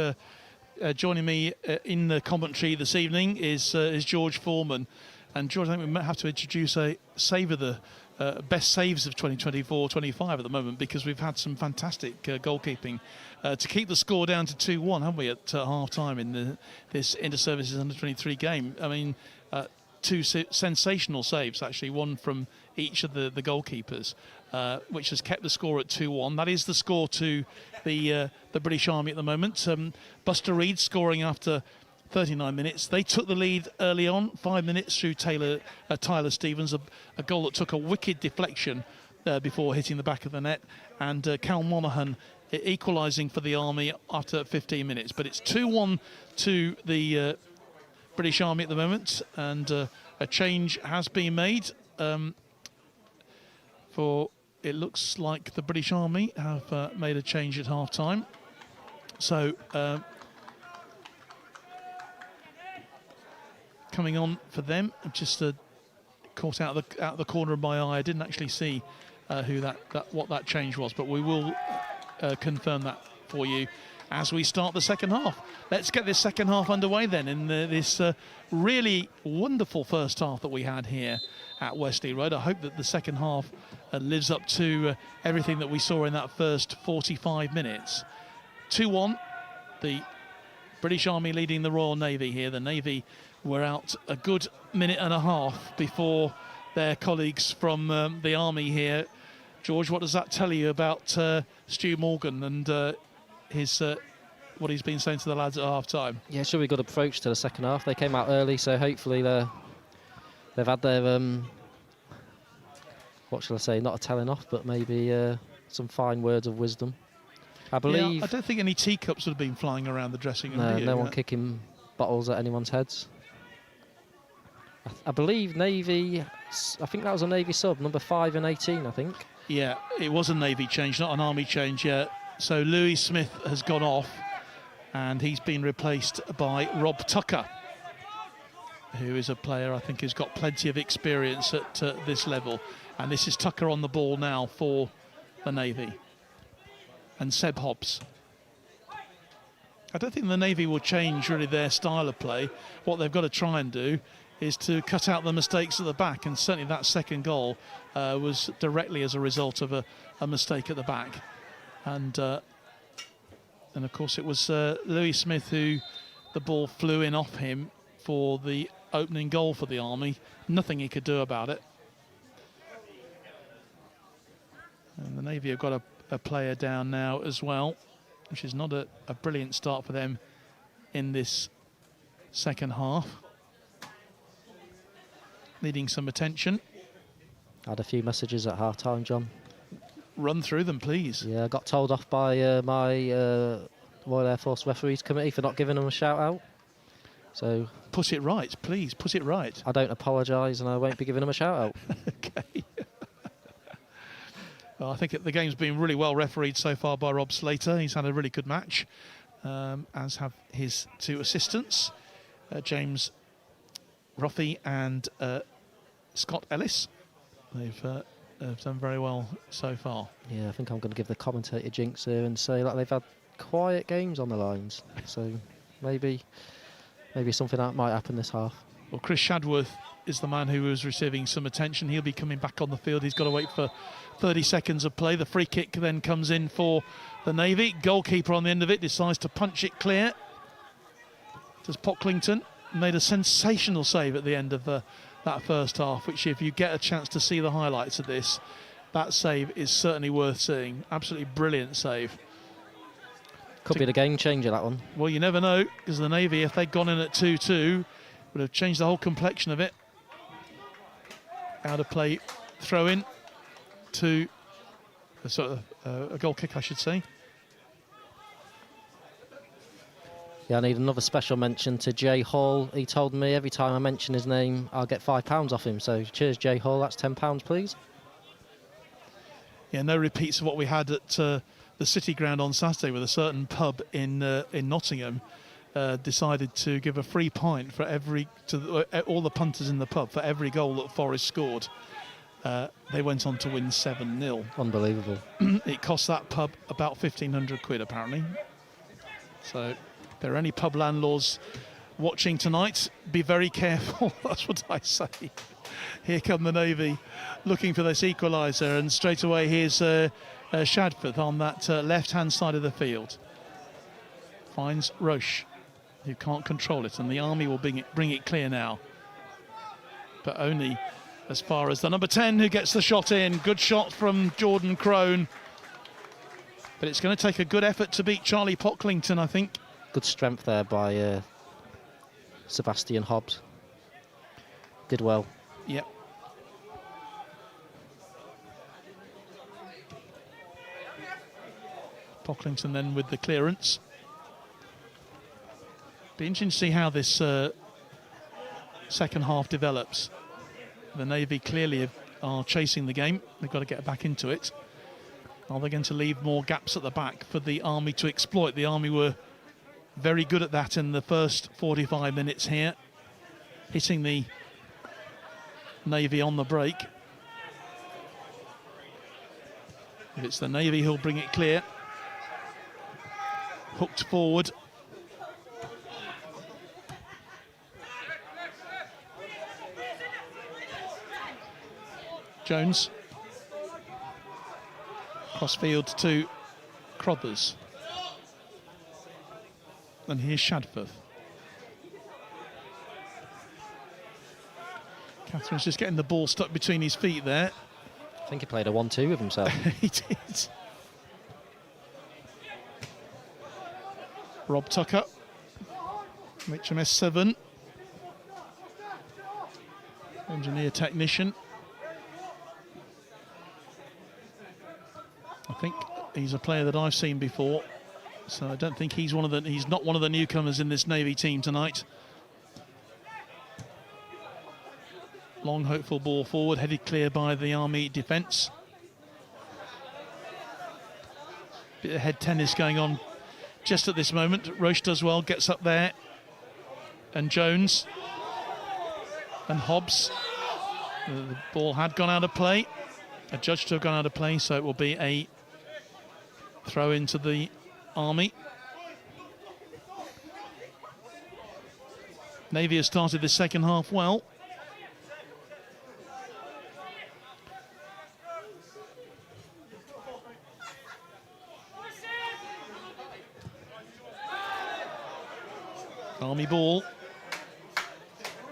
joining me in the commentary this evening is George Foreman. And George, I think we might have to introduce a save of the best saves of 2024-25 at the moment, because we've had some fantastic goalkeeping to keep the score down to 2-1, haven't we, at half-time in this Inter-Services Under-23 game. I mean, two sensational saves, actually, one from each of the goalkeepers, which has kept the score at 2-1. That is the score to the British Army at the moment. Buster Reed scoring after 39 minutes. They took the lead early on, 5 minutes through Tyler Stevens, a goal that took a wicked deflection before hitting the back of the net, and Cal Monaghan equalising for the Army after 15 minutes. But it's 2-1 to the British Army at the moment, and a change has been made. For it looks like the British Army have made a change at half-time. So coming on for them, just caught out of the corner of my eye. I didn't actually see what that change was, but we will confirm that for you as we start the second half. Let's get this second half underway then, in this really wonderful first half that we had here at Wesley Road. I hope that the second half lives up to everything that we saw in that first 45 minutes. 2-1, the British Army leading the Royal Navy here. The Navy were out a good minute and a half before their colleagues from the Army here. George, what does that tell you about Stu Morgan and his what he's been saying to the lads at half-time? Yeah, it should be a good approach to the second half. They came out early, so hopefully they've had their, what shall I say, not a telling off, but maybe some fine words of wisdom. I believe. Yeah, I don't think any teacups would have been flying around the dressing room. No, do you? no one kicking bottles at anyone's heads. I believe Navy. I think that was a Navy sub, number 5 and 18. I think. Yeah, it was a Navy change, not an Army change yet. So Louis Smith has gone off, and he's been replaced by Rob Tucker, who is a player I think who's got plenty of experience at this level. And this is Tucker on the ball now for the Navy. And Seb Hobbs. I don't think the Navy will change really their style of play. What they've got to try and do is to cut out the mistakes at the back, and certainly that second goal was directly as a result of a mistake at the back. And of course it was Louis Smith who the ball flew in off him for the opening goal for the Army. Nothing he could do about it. And the Navy have got a player down now as well, which is not a brilliant start for them in this second half. Needing some attention. I had a few messages at half-time, John. Run through them, please. Yeah, I got told off by my Royal Air Force Referees Committee for not giving them a shout-out. So put it right, please. Put it right. I don't apologise, and I won't be giving them a shout-out. Okay. Well, I think the game's been really well refereed so far by Rob Slater. He's had a really good match, as have his 2 assistants, James Ruffy and Scott Ellis. They've done very well so far. Yeah, I think I'm going to give the commentator jinx here and say that they've had quiet games on the lines. So maybe something that might happen this half. Well, Chris Shadworth is the man who was receiving some attention. He'll be coming back on the field. He's got to wait for 30 seconds of play. The free kick then comes in for the Navy. Goalkeeper on the end of it decides to punch it clear. Does Pocklington. Made a sensational save at the end of that first half, which if you get a chance to see the highlights of this, that save is certainly worth seeing. Absolutely brilliant save. Could be the game changer, that one. Well, you never know, because the Navy, if they'd gone in at 2-2, would have changed the whole complexion of it. Out of play, throw in to a goal kick, I should say. Yeah, I need another special mention to Jay Hall. He told me every time I mention his name, I'll get £5 off him. So cheers, Jay Hall. That's £10, please. Yeah, no repeats of what we had at the City Ground on Saturday, with a certain pub in Nottingham decided to give a free pint for all the punters in the pub for every goal that Forest scored. They went on to win 7-0. Unbelievable. It cost that pub about 1,500 quid, apparently. So if there are any pub landlords watching tonight, be very careful. That's what I say. Here come the Navy looking for this equaliser, and straight away here's Shadforth on that left-hand side of the field. Finds Roche, who can't control it, and the Army will bring it clear now. But only as far as the number 10 who gets the shot in. Good shot from Jordan Crone. But it's going to take a good effort to beat Charlie Pocklington, I think. Good strength there by Sebastian Hobbs. Did well. Yep. Pocklington then with the clearance. Be interesting to see how this second half develops. The Navy clearly are chasing the game. They've got to get back into it. Are they going to leave more gaps at the back for the Army to exploit? The Army were very good at that in the first 45 minutes here, hitting the Navy on the break. If it's the Navy who'll bring it clear. Hooked forward. Jones. Crossfield to Crothers. And here's Shadforth. Catherine's just getting the ball stuck between his feet there. I think he played a 1-2 with himself. He did. Rob Tucker, HMS 7. Engineer technician. I think He's a player that I've seen before, so I don't think he's not one of the newcomers in this Navy team tonight. Long, hopeful ball forward, headed clear by the Army defence. Bit of head tennis going on just at this moment. Roche does well, gets up there. And Jones and Hobbs. The ball had gone out of play. Adjudged to have gone out of play, so it will be a throw into the Army. Navy has started the second half well. Army ball.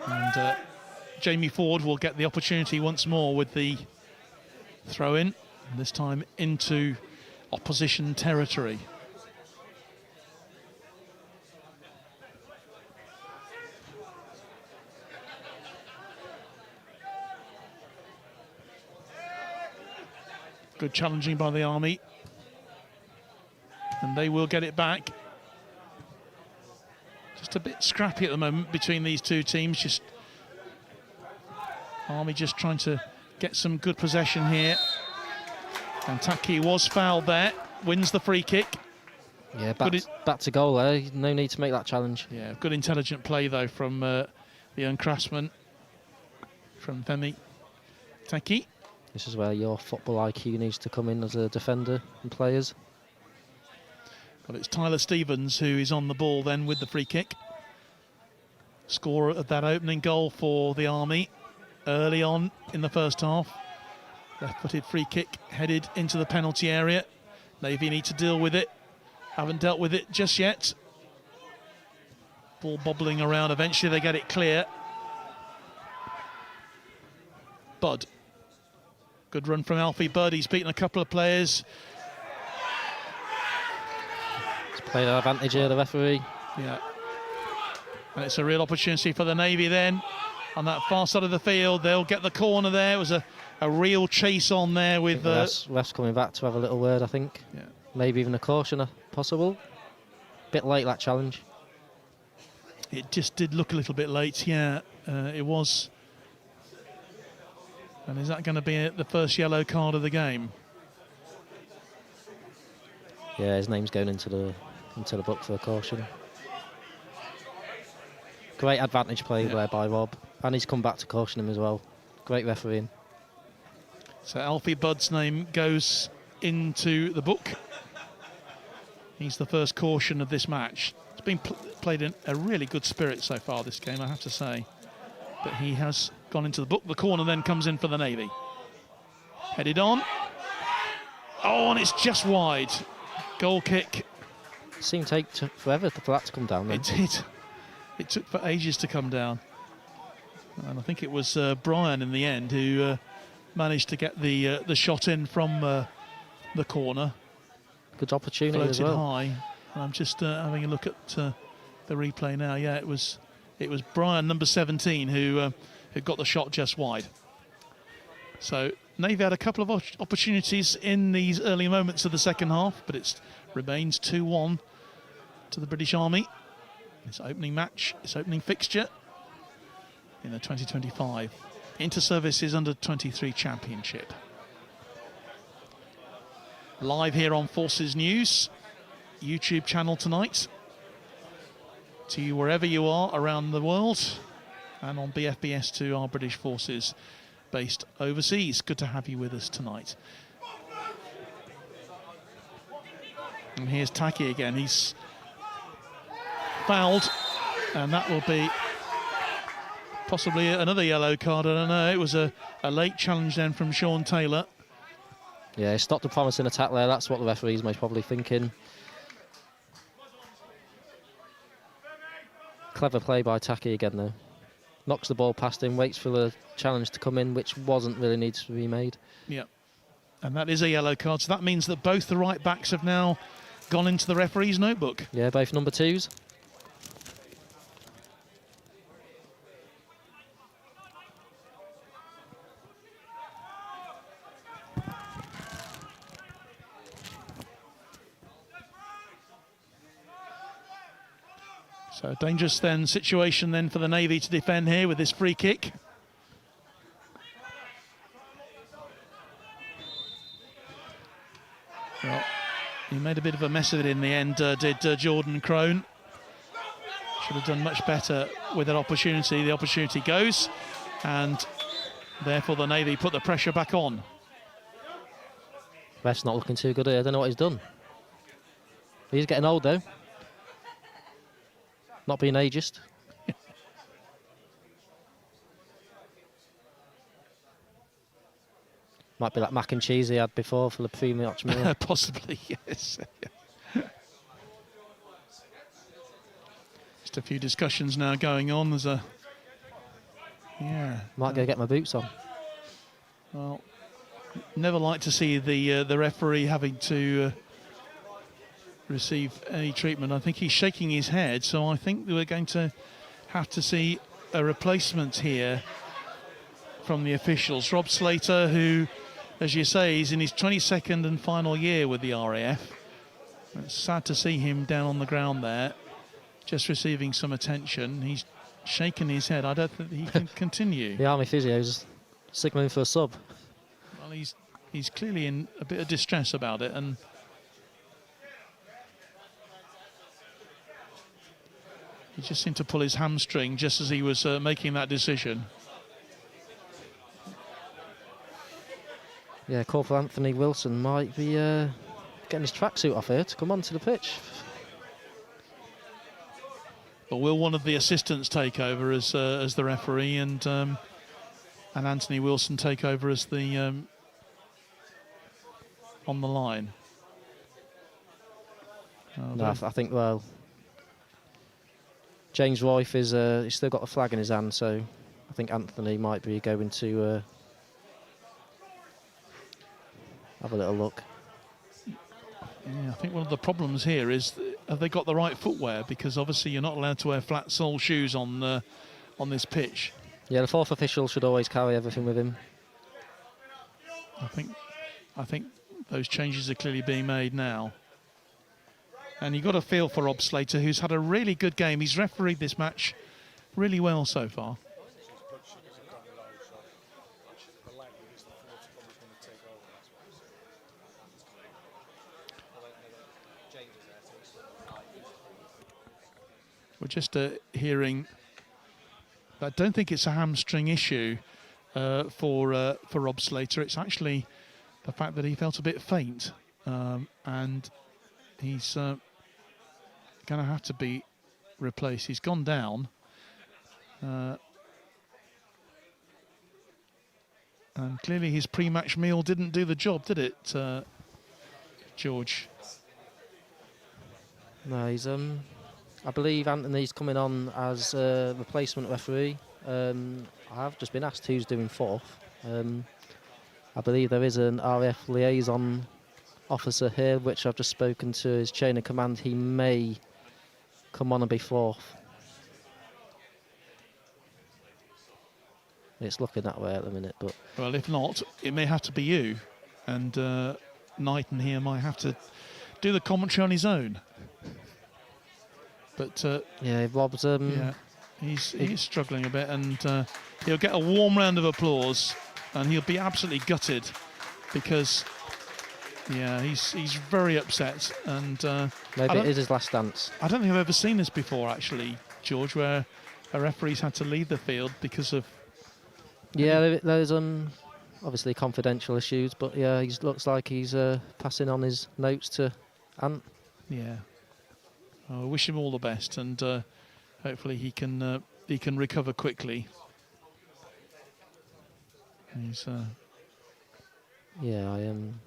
And Jamie Ford will get the opportunity once more with the throw-in, this time into opposition territory. Good challenging by the Army. And they will get it back. Just a bit scrappy at the moment between these two teams. Just Army just trying to get some good possession here. And Taki was fouled there. Wins the free kick. Yeah, back to goal there. No need to make that challenge. Yeah, good intelligent play though from the young craftsman, from Femi Taki. This is where your football IQ needs to come in as a defender and players. Well, it's Tyler Stevens who is on the ball then with the free kick. Scorer of that opening goal for the Army early on in the first half. Left-footed free kick headed into the penalty area. Navy need to deal with it. Haven't dealt with it just yet. Ball bobbling around. Eventually they get it clear. Budd. Good run from Alfie Budd. He's beaten a couple of players. He's played an advantage here, the referee. Yeah. And it's a real opportunity for the Navy then. On that far side of the field, they'll get the corner there. It was a real chase on there with... refs coming back to have a little word, I think. Yeah. Maybe even a caution possible. Bit late, that challenge. It just did look a little bit late, yeah. It was. And is that going to be the first yellow card of the game? Yeah, his name's going into the book for a caution. Great advantage play there by Rob. And he's come back to caution him as well. Great refereeing. So Alfie Budd's name goes into the book. He's the first caution of this match. It's been played in a really good spirit so far, this game, I have to say. But he has gone into the book. The corner then comes in for the Navy. Headed on. Oh, and it's just wide. Goal kick. Seemed to take forever for that to come down then. It did. It took for ages to come down. And I think it was Brian in the end who managed to get the shot in from the corner. Good opportunity floated as well. High. And I'm just having a look at the replay now. Yeah, it was Brian, number 17, who got the shot just wide. So Navy had a couple of opportunities in these early moments of the second half, but it remains 2-1 to the British Army. It's opening match, it's opening fixture in the 2025 Inter-Services Under-23 Championship. Live here on Forces News, YouTube channel tonight. To you wherever you are around the world, and on BFBS to our British forces based overseas. Good to have you with us tonight. And here's Taki again. He's fouled, and that will be possibly another yellow card. I don't know. It was a late challenge then from Sean Taylor. Yeah, he stopped a promising attack there. That's what the referee's most probably thinking. Clever play by Taki again though. Knocks the ball past him, waits for the challenge to come in, which wasn't really needed to be made. Yeah, and that is a yellow card. So that means that both the right backs have now gone into the referee's notebook. Yeah, both number 2s. So dangerous then situation then for the Navy to defend here with this free kick. Well, he made a bit of a mess of it in the end, did Jordan Crone. Should have done much better with that opportunity. The opportunity goes, and therefore the Navy put the pressure back on. Ref's not looking too good here. I don't know what he's done. He's getting old though. Not being ageist. Might be like mac and cheese he had before for the pre-match meal. Possibly, yes. Just a few discussions now going on. There's a... Yeah. Might go get my boots on. Well, never like to see the referee having to receive any treatment. I think he's shaking his head, so I think we're going to have to see a replacement here from the officials. Rob Slater, who, as you say, is in his 22nd and final year with the RAF. It's sad to see him down on the ground there, just receiving some attention. He's shaking his head. I don't think he can continue. The Army physio's signalling for a sub. Well, he's clearly in a bit of distress about it, and he just seemed to pull his hamstring just as he was making that decision. Yeah, Corporal Anthony Wilson might be getting his tracksuit off here to come onto the pitch. But will one of the assistants take over as the referee, and Anthony Wilson take over as the on the line? No, I think, well, James Royf is he's still got a flag in his hand, so I think Anthony might be going to have a little look. Yeah, I think one of the problems here is, have they got the right footwear? Because obviously you're not allowed to wear flat sole shoes on this pitch. Yeah, the fourth official should always carry everything with him. I think those changes are clearly being made now. And you've got a feel for Rob Slater, who's had a really good game. He's refereed this match really well so far. We're just hearing, I don't think it's a hamstring issue for Rob Slater. It's actually the fact that he felt a bit faint, and he's going to have to be replaced. He's gone down. And clearly his pre-match meal didn't do the job, did it, George? No, he's I believe Anthony's coming on as a replacement referee. I have just been asked who's doing fourth. I believe there is an RAF liaison officer here, which I've just spoken to his chain of command. He may come on and be fourth. It's looking that way at the minute, but... Well, if not, it may have to be you. And Knighton here might have to do the commentary on his own. But yeah, Rob's... yeah, he's struggling a bit, and he'll get a warm round of applause, and he'll be absolutely gutted because, yeah, he's very upset. And maybe it is his last dance. I don't think I've ever seen this before, actually, George, where a referee's had to leave the field because of... Yeah, there's obviously confidential issues, but yeah, he looks like he's passing on his notes to Ant. Yeah. I wish him all the best, and hopefully he can recover quickly. He's yeah, I am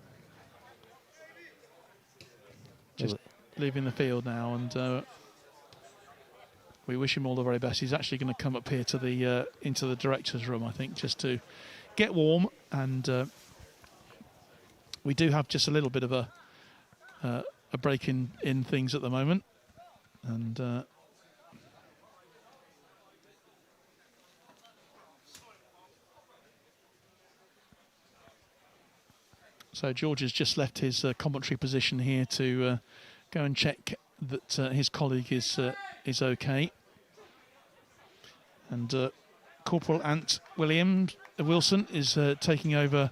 just leaving the field now, and we wish him all the very best. He's actually going to come up here to the into the director's room, I think, just to get warm. And we do have just a little bit of a break in things at the moment. And so George has just left his commentary position here to go and check that his colleague is is okay. And Corporal Ant Wilson is taking over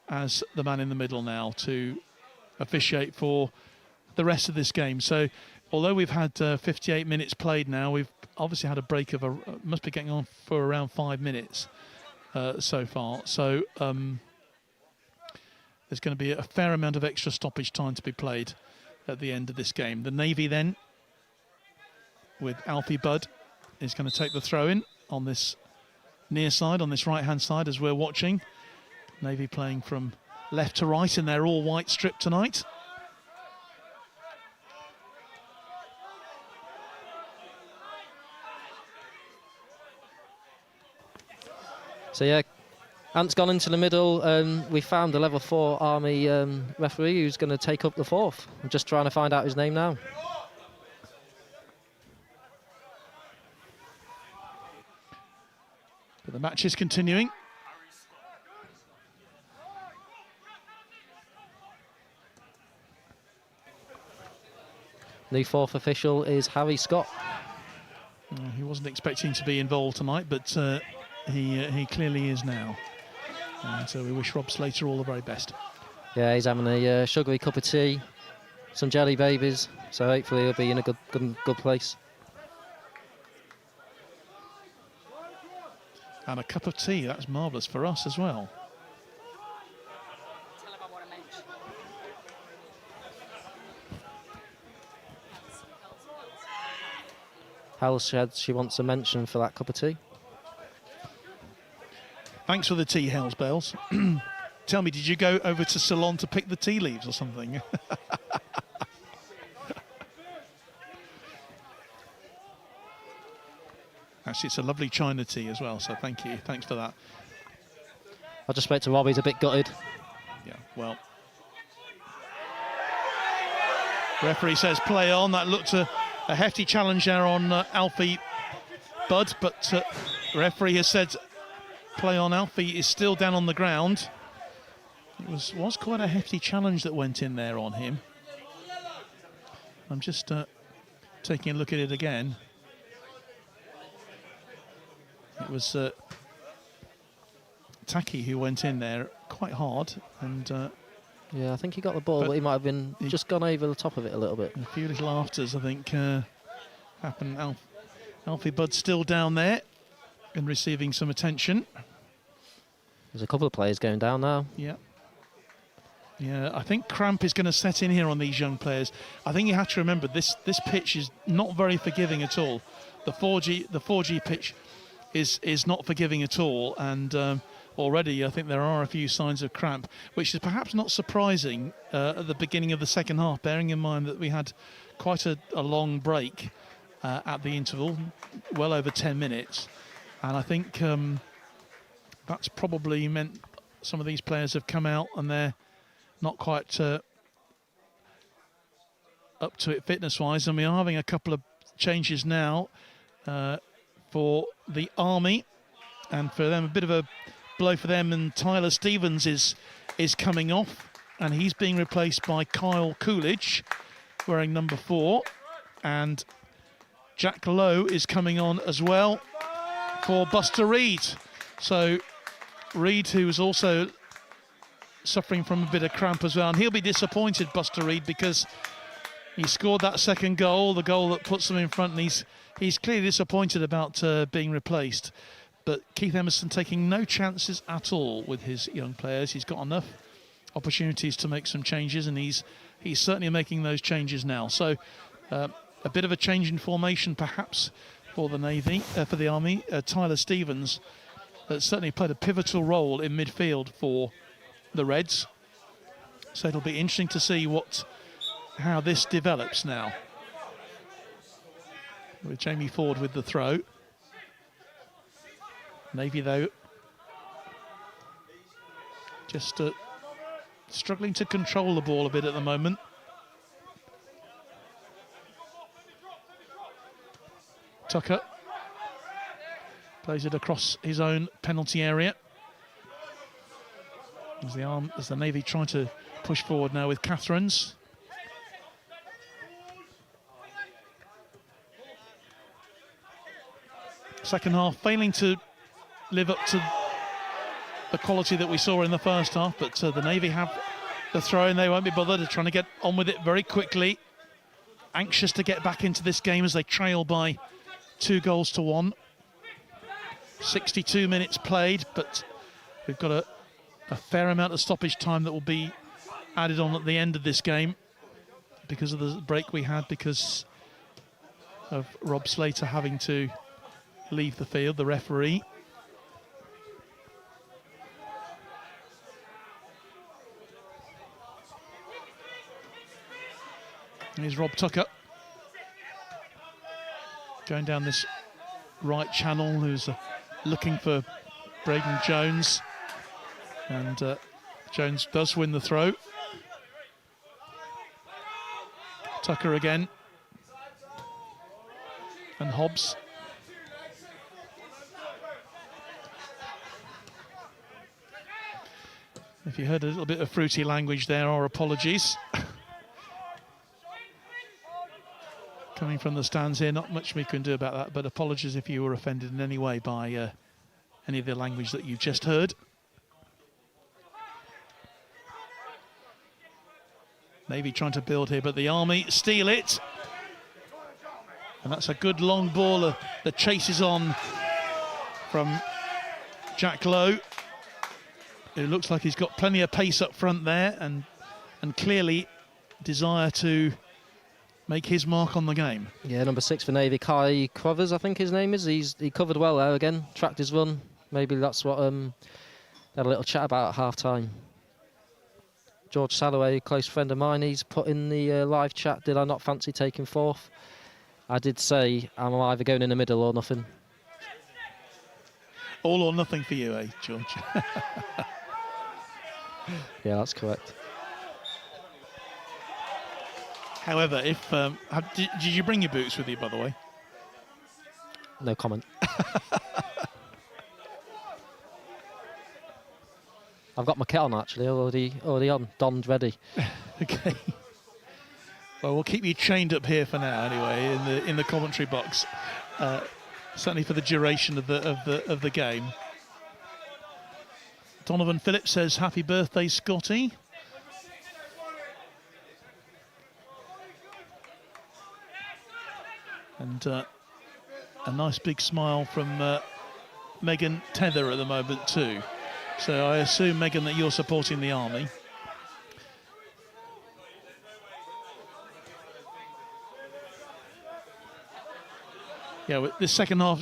as the man in the middle now to officiate for the rest of this game. So although we've had 58 minutes played now, we've obviously had a break of must be getting on for around 5 minutes so far. So there's going to be a fair amount of extra stoppage time to be played at the end of this game. The Navy then, with Alfie Budd, is going to take the throw in on this near side, on this right-hand side as we're watching. Navy playing from left to right in their all-white strip tonight. So yeah, Ant's gone into the middle. We found the level 4 Army referee who's going to take up the fourth. I'm just trying to find out his name now. But the match is continuing. The fourth official is Harry Scott. He wasn't expecting to be involved tonight, but he clearly is now. And so we wish Rob Slater all the very best. Yeah, he's having a sugary cup of tea, some jelly babies, so hopefully he'll be in a good place. And a cup of tea, that's marvellous for us as well. Hal said she wants a mention for that cup of tea. Thanks for the tea, Hells Bells. Tell me, did you go over to Ceylon to pick the tea leaves or something? Actually, it's a lovely China tea as well, so thank you. Thanks for that. I just spoke to Robbie, he's a bit gutted. Yeah, well. Referee says play on. That looked a hefty challenge there on Alfie Budd, but referee has said play on. Alfie is still down on the ground. It was quite a hefty challenge that went in there on him. I'm just taking a look at it again. It was Taki who went in there quite hard, and yeah, I think he got the ball, but he might have been just gone over the top of it a little bit. A few little afters, I think, happened. Alfie Budd still down there and receiving some attention. There's a couple of players going down now. Yeah. Yeah, I think cramp is going to set in here on these young players. I think you have to remember this pitch is not very forgiving at all. The 4G pitch is not forgiving at all, and already I think there are a few signs of cramp, which is perhaps not surprising at the beginning of the second half, bearing in mind that we had quite a long break at the interval, well over 10 minutes, and I think that's probably meant some of these players have come out and they're not quite up to it fitness-wise, and we are having a couple of changes now for the Army, and for them a bit of a blow for them, and Tyler Stevens is coming off, and he's being replaced by Kyle Coolidge wearing number 4, and Jack Lowe is coming on as well for Buster Reed. So Reed, who's also suffering from a bit of cramp as well, and he'll be disappointed, Buster Reed, because he scored that second goal, the goal that puts them in front, and he's clearly disappointed about being replaced. But Keith Emerson taking no chances at all with his young players. He's got enough opportunities to make some changes, and he's certainly making those changes now. So a bit of a change in formation perhaps for the Navy, for the Army. Tyler Stevens certainly played a pivotal role in midfield for the Reds. So it'll be interesting to see how this develops now. With Jamie Ford with the throw. Navy, though, just struggling to control the ball a bit at the moment. Tucker plays it across his own penalty area. As the Navy trying to push forward now with Catherine's. Second half failing to live up to the quality that we saw in the first half, but the Navy have the throw and they won't be bothered. They're trying to get on with it very quickly. Anxious to get back into this game as they trail by 2-1. 62 minutes played, but we've got a fair amount of stoppage time that will be added on at the end of this game because of the break we had, because of Rob Slater having to leave the field, the referee. Here's Rob Tucker going down this right channel, who's looking for Braden Jones, and Jones does win the throw. Tucker again, and Hobbs. If you heard a little bit of fruity language there, our apologies. Coming from the stands here, not much we can do about that, but apologies if you were offended in any way by any of the language that you just heard. Navy trying to build here, but the Army steal it. And that's a good long ball that chases on from Jack Lowe. It looks like he's got plenty of pace up front there, and clearly desire to make his mark on the game. Yeah, number 6 for Navy, Kai Crovers, I think his name is. He covered well there again, tracked his run. Maybe that's what they had a little chat about at half-time. George Salloway, a close friend of mine, he's put in the live chat, did I not fancy taking 4th? I did say I'm either going in the middle or nothing. All or nothing for you, eh, George? Yeah, that's correct. However, if did you bring your boots with you, by the way? No comment. I've got my kit on actually, already on, donned, ready. Okay. Well, we'll keep you chained up here for now, anyway, in the commentary box. Certainly for the duration of the game. Donovan Phillips says, "Happy birthday, Scotty." And a nice big smile from Megan Tether at the moment too. So I assume, Megan, that you're supporting the Army. Yeah, with this second half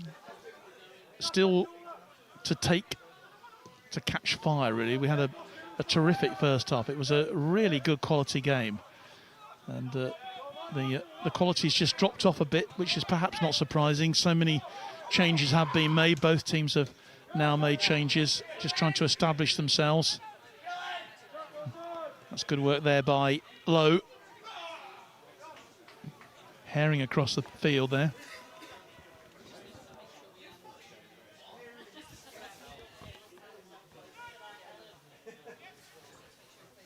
still to catch fire, really. We had a terrific first half. It was a really good quality game. And the quality's just dropped off a bit, which is perhaps not surprising. So many changes have been made. Both teams have now made changes, just trying to establish themselves. That's good work there by Lowe. Herring across the field there.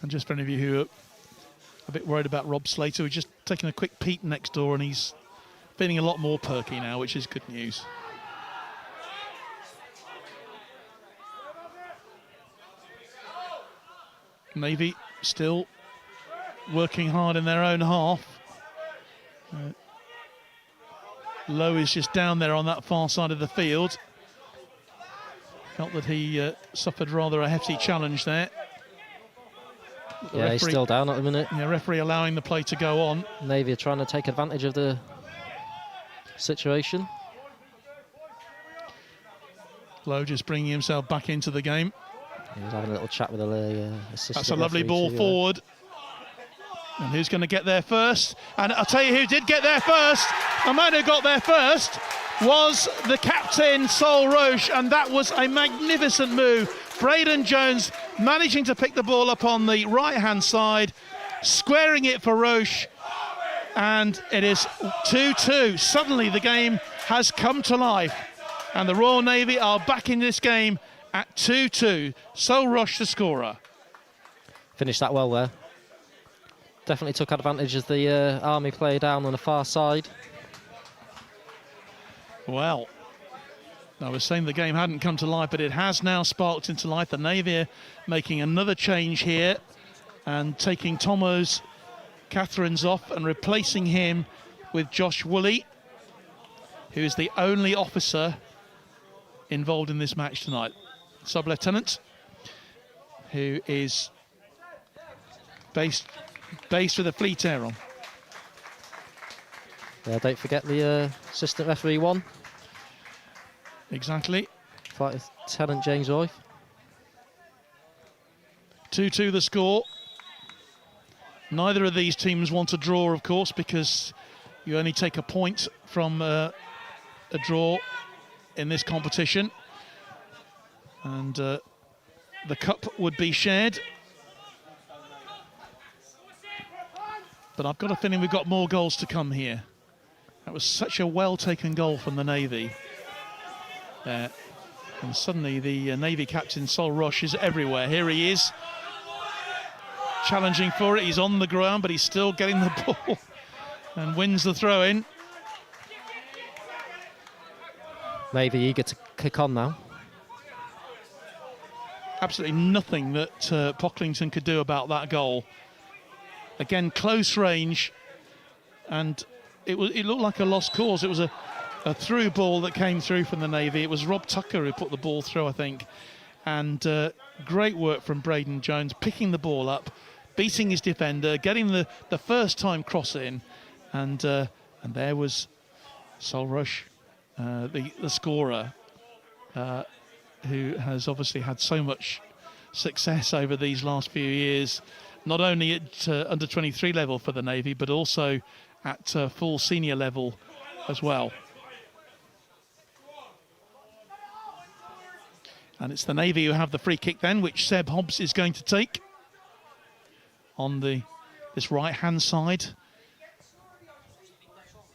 And just for any of you who are a bit worried about Rob Slater, we're just taking a quick peek next door, and he's feeling a lot more perky now, which is good news. Navy still working hard in their own half. Lowe is just down there on that far side of the field. Felt that he suffered rather a hefty challenge there. Yeah, he's still down at the minute. Yeah, referee allowing the play to go on. Navy are trying to take advantage of the situation. Lowe just bringing himself back into the game. He was having a little chat with the assistant. That's a lovely ball forward. And who's going to get there first? And I'll tell you who did get there first. The man who got there first was the captain, Sol Roche, and that was a magnificent move. Braden Jones managing to pick the ball up on the right-hand side, squaring it for Roche, and it is 2-2. Suddenly the game has come to life, and the Royal Navy are back in this game at 2-2. Sol Roche, the scorer. Finished that well there. Definitely took advantage as the Army play down on the far side. Well, I was saying the game hadn't come to life, but it has now sparked into life. The Navy are making another change here and taking Tomo's Catherines off and replacing him with Josh Woolley, who is the only officer involved in this match tonight. Sub-Lieutenant, who is based with a Fleet Air on. Yeah, don't forget the assistant referee one. Exactly. Flight Lieutenant James Roy. 2-2 the score. Neither of these teams want a draw, of course, because you only take a point from a draw in this competition. And the cup would be shared. But I've got a feeling we've got more goals to come here. That was such a well-taken goal from the Navy. And suddenly the Navy captain, Sol Roche, is everywhere. Here he is, challenging for it. He's on the ground, but he's still getting the ball and wins the throw-in. Navy eager to kick on now. Absolutely nothing that Pocklington could do about that goal. Again, close range, and it looked like a lost cause. It was a through ball that came through from the Navy. It was Rob Tucker who put the ball through, I think. And great work from Braden Jones, picking the ball up, beating his defender, getting the first time cross in. And there was Sol Roche, the scorer, who has obviously had so much success over these last few years, not only at under 23 level for the Navy, but also at full senior level as well. And it's the Navy who have the free kick then, which Seb Hobbs is going to take on this right-hand side.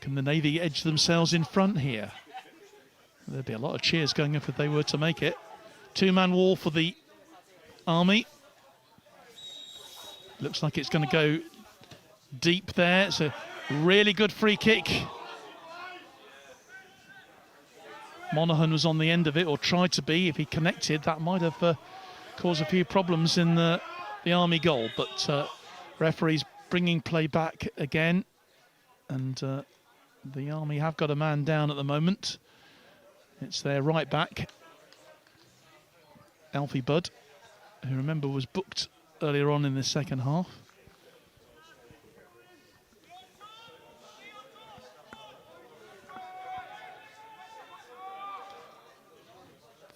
Can the Navy edge themselves in front here? There'd be a lot of cheers going up if they were to make it. Two-man wall for the Army. Looks like it's going to go deep there. It's a really good free kick. Monaghan was on the end of it, or tried to be. If he connected, that might have caused a few problems in the Army goal. But referees bringing play back again. And the Army have got a man down at the moment. It's their right back, Alfie Budd, who, remember, was booked earlier on in the second half.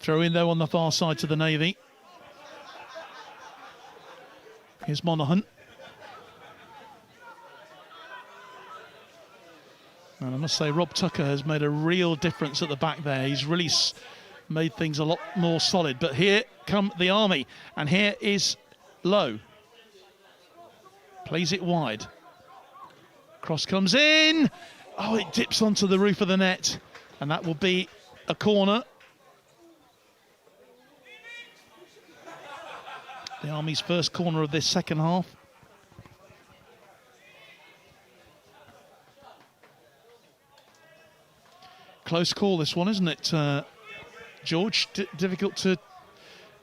Throw in, though, on the far side to the Navy. Here's Monaghan. And I must say, Rob Tucker has made a real difference at the back there. He's really made things a lot more solid. But here come the Army. And here is Lowe. Plays it wide. Cross comes in. Oh, it dips onto the roof of the net. And that will be a corner. The Army's first corner of this second half. Close call, this one, isn't it, George? Difficult to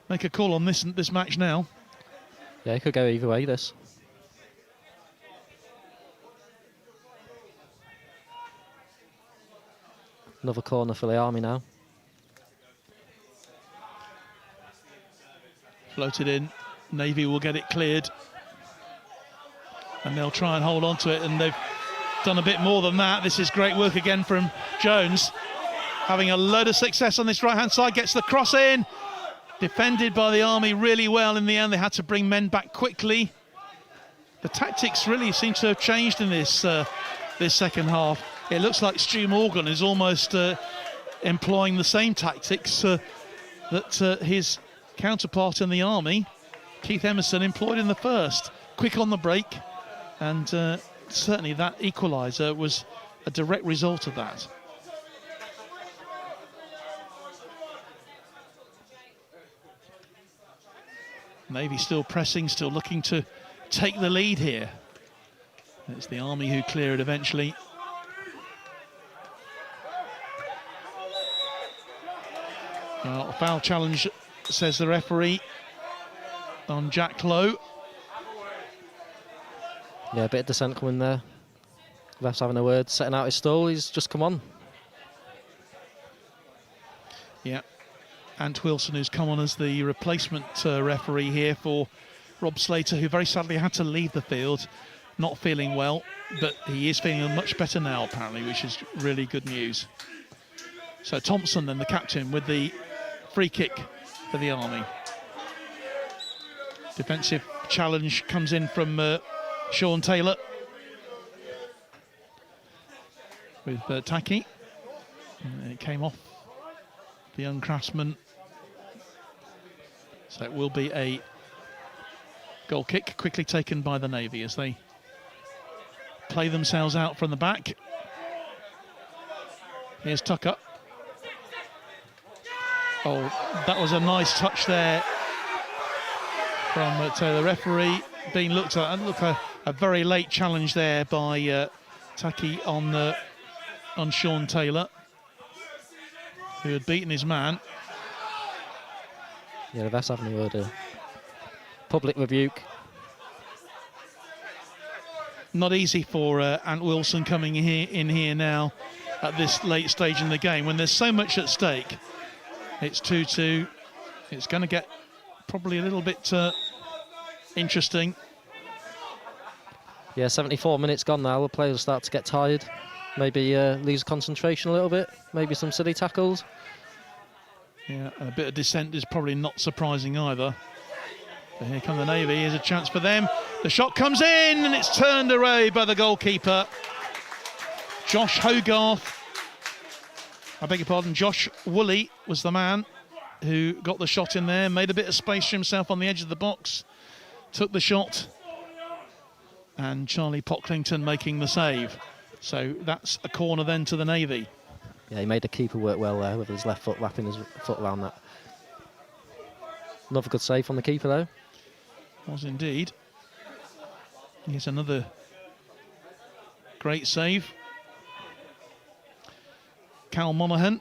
make a call on this match now. Yeah, it could go either way, this. Another corner for the Army now. Floated in. Navy will get it cleared. And they'll try and hold on to it, and they've done a bit more than that. This is great work again from Jones, having a load of success on this right-hand side. Gets the cross in, defended by the Army really well. In the end, they had to bring men back quickly. The tactics really seem to have changed in this second half. It looks like Stu Morgan is almost employing the same tactics that his counterpart in the Army, Keith Emerson, employed in the first. Quick on the break, and certainly that equalizer was a direct result of that. Navy still pressing, still looking to take the lead here. It's the Army who clear it eventually. Well, foul challenge, says the referee, on Jack Lowe. Yeah, a bit of dissent coming there. Ref's having a word, setting out his stall. He's just come on. Yeah, Ant Wilson, who's come on as the replacement referee here for Rob Slater, who very sadly had to leave the field, not feeling well, but he is feeling much better now, apparently, which is really good news. So Thompson, then the captain, with the free kick for the Army. Defensive challenge comes in from Sean Taylor with Taki. And it came off the young craftsman. So it will be a goal kick, quickly taken by the Navy as they play themselves out from the back. Here's Tucker. Oh, that was a nice touch there from the referee being looked at. And look, a very late challenge there by Taki on Sean Taylor, who had beaten his man. Yeah, that's having a word. Public rebuke. Not easy for Ant Wilson coming in here now at this late stage in the game when there's so much at stake. It's 2-2. It's going to get probably a little bit interesting. Yeah, 74 minutes gone now. The players start to get tired. Maybe lose concentration a little bit. Maybe some silly tackles. Yeah, a bit of dissent is probably not surprising either. But here come the Navy. Here's a chance for them. The shot comes in and it's turned away by the goalkeeper. Josh Hogarth. I beg your pardon, Josh Woolley was the man who got the shot in there, made a bit of space for himself on the edge of the box, took the shot, and Charlie Pocklington making the save. So that's a corner then to the Navy. Yeah, he made the keeper work well there with his left foot wrapping his foot around that. Another good save from the keeper though. Was indeed. Here's another great save. Cal Monaghan,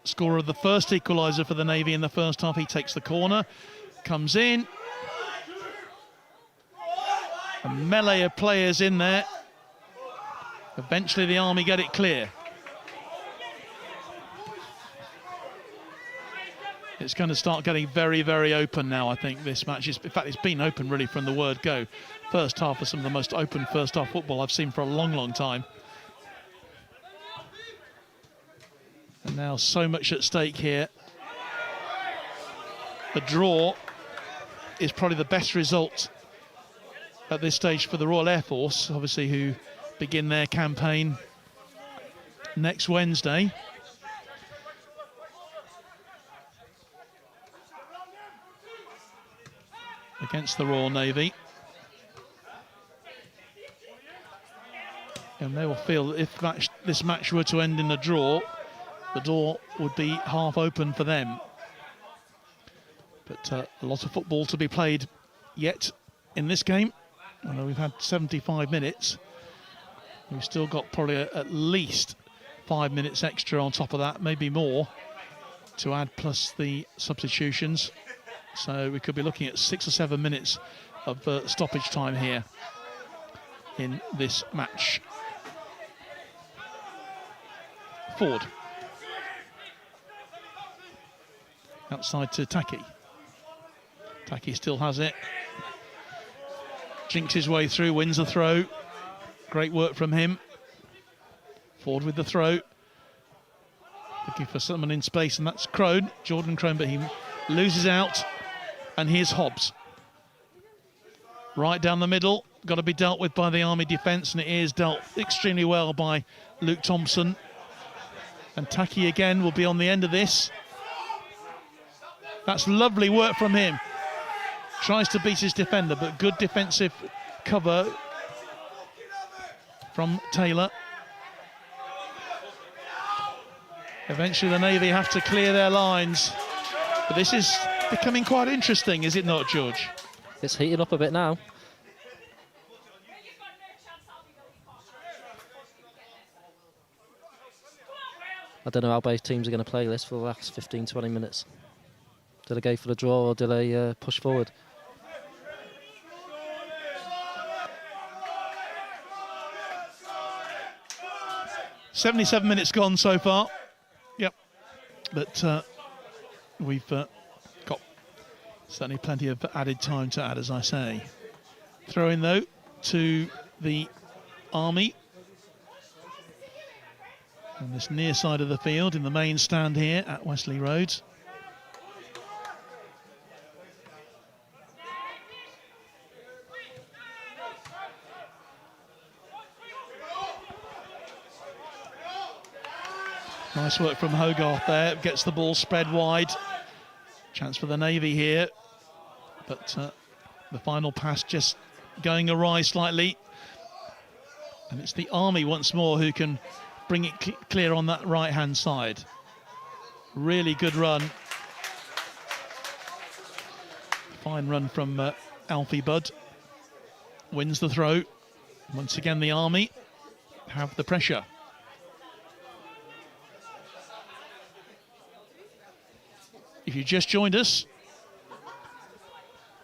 scorer of the first equaliser for the Navy in the first half. He takes the corner, comes in. A melee of players in there. Eventually the Army get it clear. It's going to start getting very, very open now, I think, this match. In fact, it's been open really from the word go. First half was some of the most open first half football I've seen for a long, long time. And now so much at stake here. The draw is probably the best result at this stage for the Royal Air Force, obviously, who begin their campaign next Wednesday. Against the Royal Navy. And they will feel that if this match were to end in a draw, the door would be half open for them. But a lot of football to be played yet in this game. Although we've had 75 minutes, we've still got probably at least 5 minutes extra on top of that, maybe more, to add plus the substitutions. So we could be looking at 6 or 7 minutes of stoppage time here in this match. Ford. Outside to Taki. Taki still has it. Jinks his way through, wins the throw. Great work from him. Ford with the throw. Looking for someone in space, and that's Crone, Jordan Crone, but he loses out. And here's Hobbs. Right down the middle. Got to be dealt with by the Army defence, and it is dealt extremely well by Luke Thompson. And Taki again will be on the end of this. That's lovely work from him. Tries to beat his defender, but good defensive cover from Taylor. Eventually the Navy have to clear their lines. But this is becoming quite interesting, is it not, George? It's heating up a bit now. I don't know how both teams are going to play this for the last 15-20 minutes. Do they go for the draw or do they push forward? "77 minutes gone so far." Yep. But we've got certainly plenty of added time to add, as I say. Throw in, though, to the Army. On this near side of the field, in the main stand here at Wesley Road. Nice work from Hogarth there, gets the ball spread wide. Chance for the Navy here, but the final pass just going awry slightly. And it's the Army once more who can bring it clear on that right-hand side. Really good run. Fine run from Alfie Budd. Wins the throw. Once again, the Army have the pressure. If you just joined us,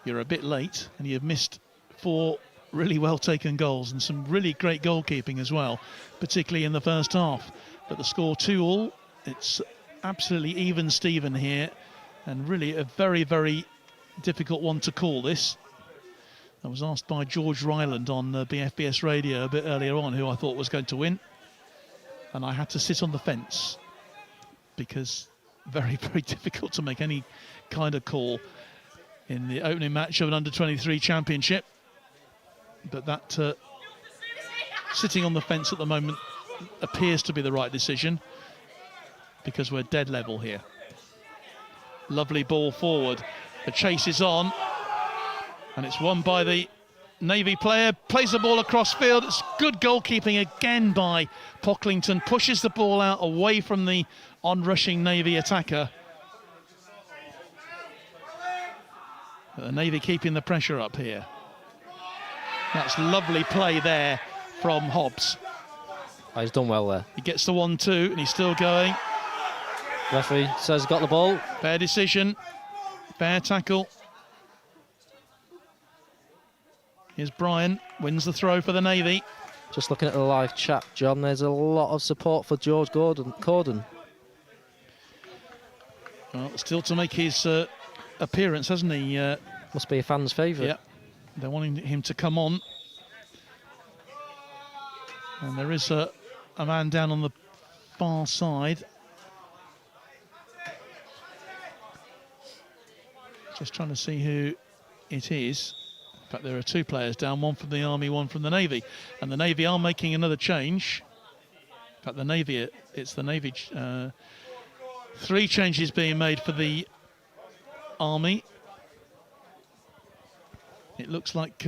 you're a bit late and you've missed 4 really well taken goals and some really great goalkeeping as well, particularly in the first half. But the score 2-2, it's absolutely even Steven here, and really a very, very difficult one to call this. I was asked by George Ryland on BFBS radio a bit earlier on who I thought was going to win, and I had to sit on the fence because very, very difficult to make any kind of call in the opening match of an under-23 championship. But that sitting on the fence at the moment appears to be the right decision because we're dead level here. Lovely ball forward. The chase is on and it's won by the Navy player. Plays the ball across field. It's good goalkeeping again by Pocklington. Pushes the ball out away from the on-rushing Navy attacker. But the Navy keeping the pressure up here. That's lovely play there from Hobbs. Oh, he's done well there. He gets the 1-2 and he's still going. Referee says he's got the ball. Fair decision. Fair tackle. Here's Brian, wins the throw for the Navy. Just looking at the live chat, John, there's a lot of support for George Corden. Well, still to make his appearance, hasn't he? Must be a fan's favourite. Yeah, they're wanting him to come on. And there is a man down on the far side. Just trying to see who it is. In fact, there are 2 players down, one from the Army, one from the Navy. And the Navy are making another change. In fact, the Navy, it's the Navy. 3 changes being made for the Army. It looks like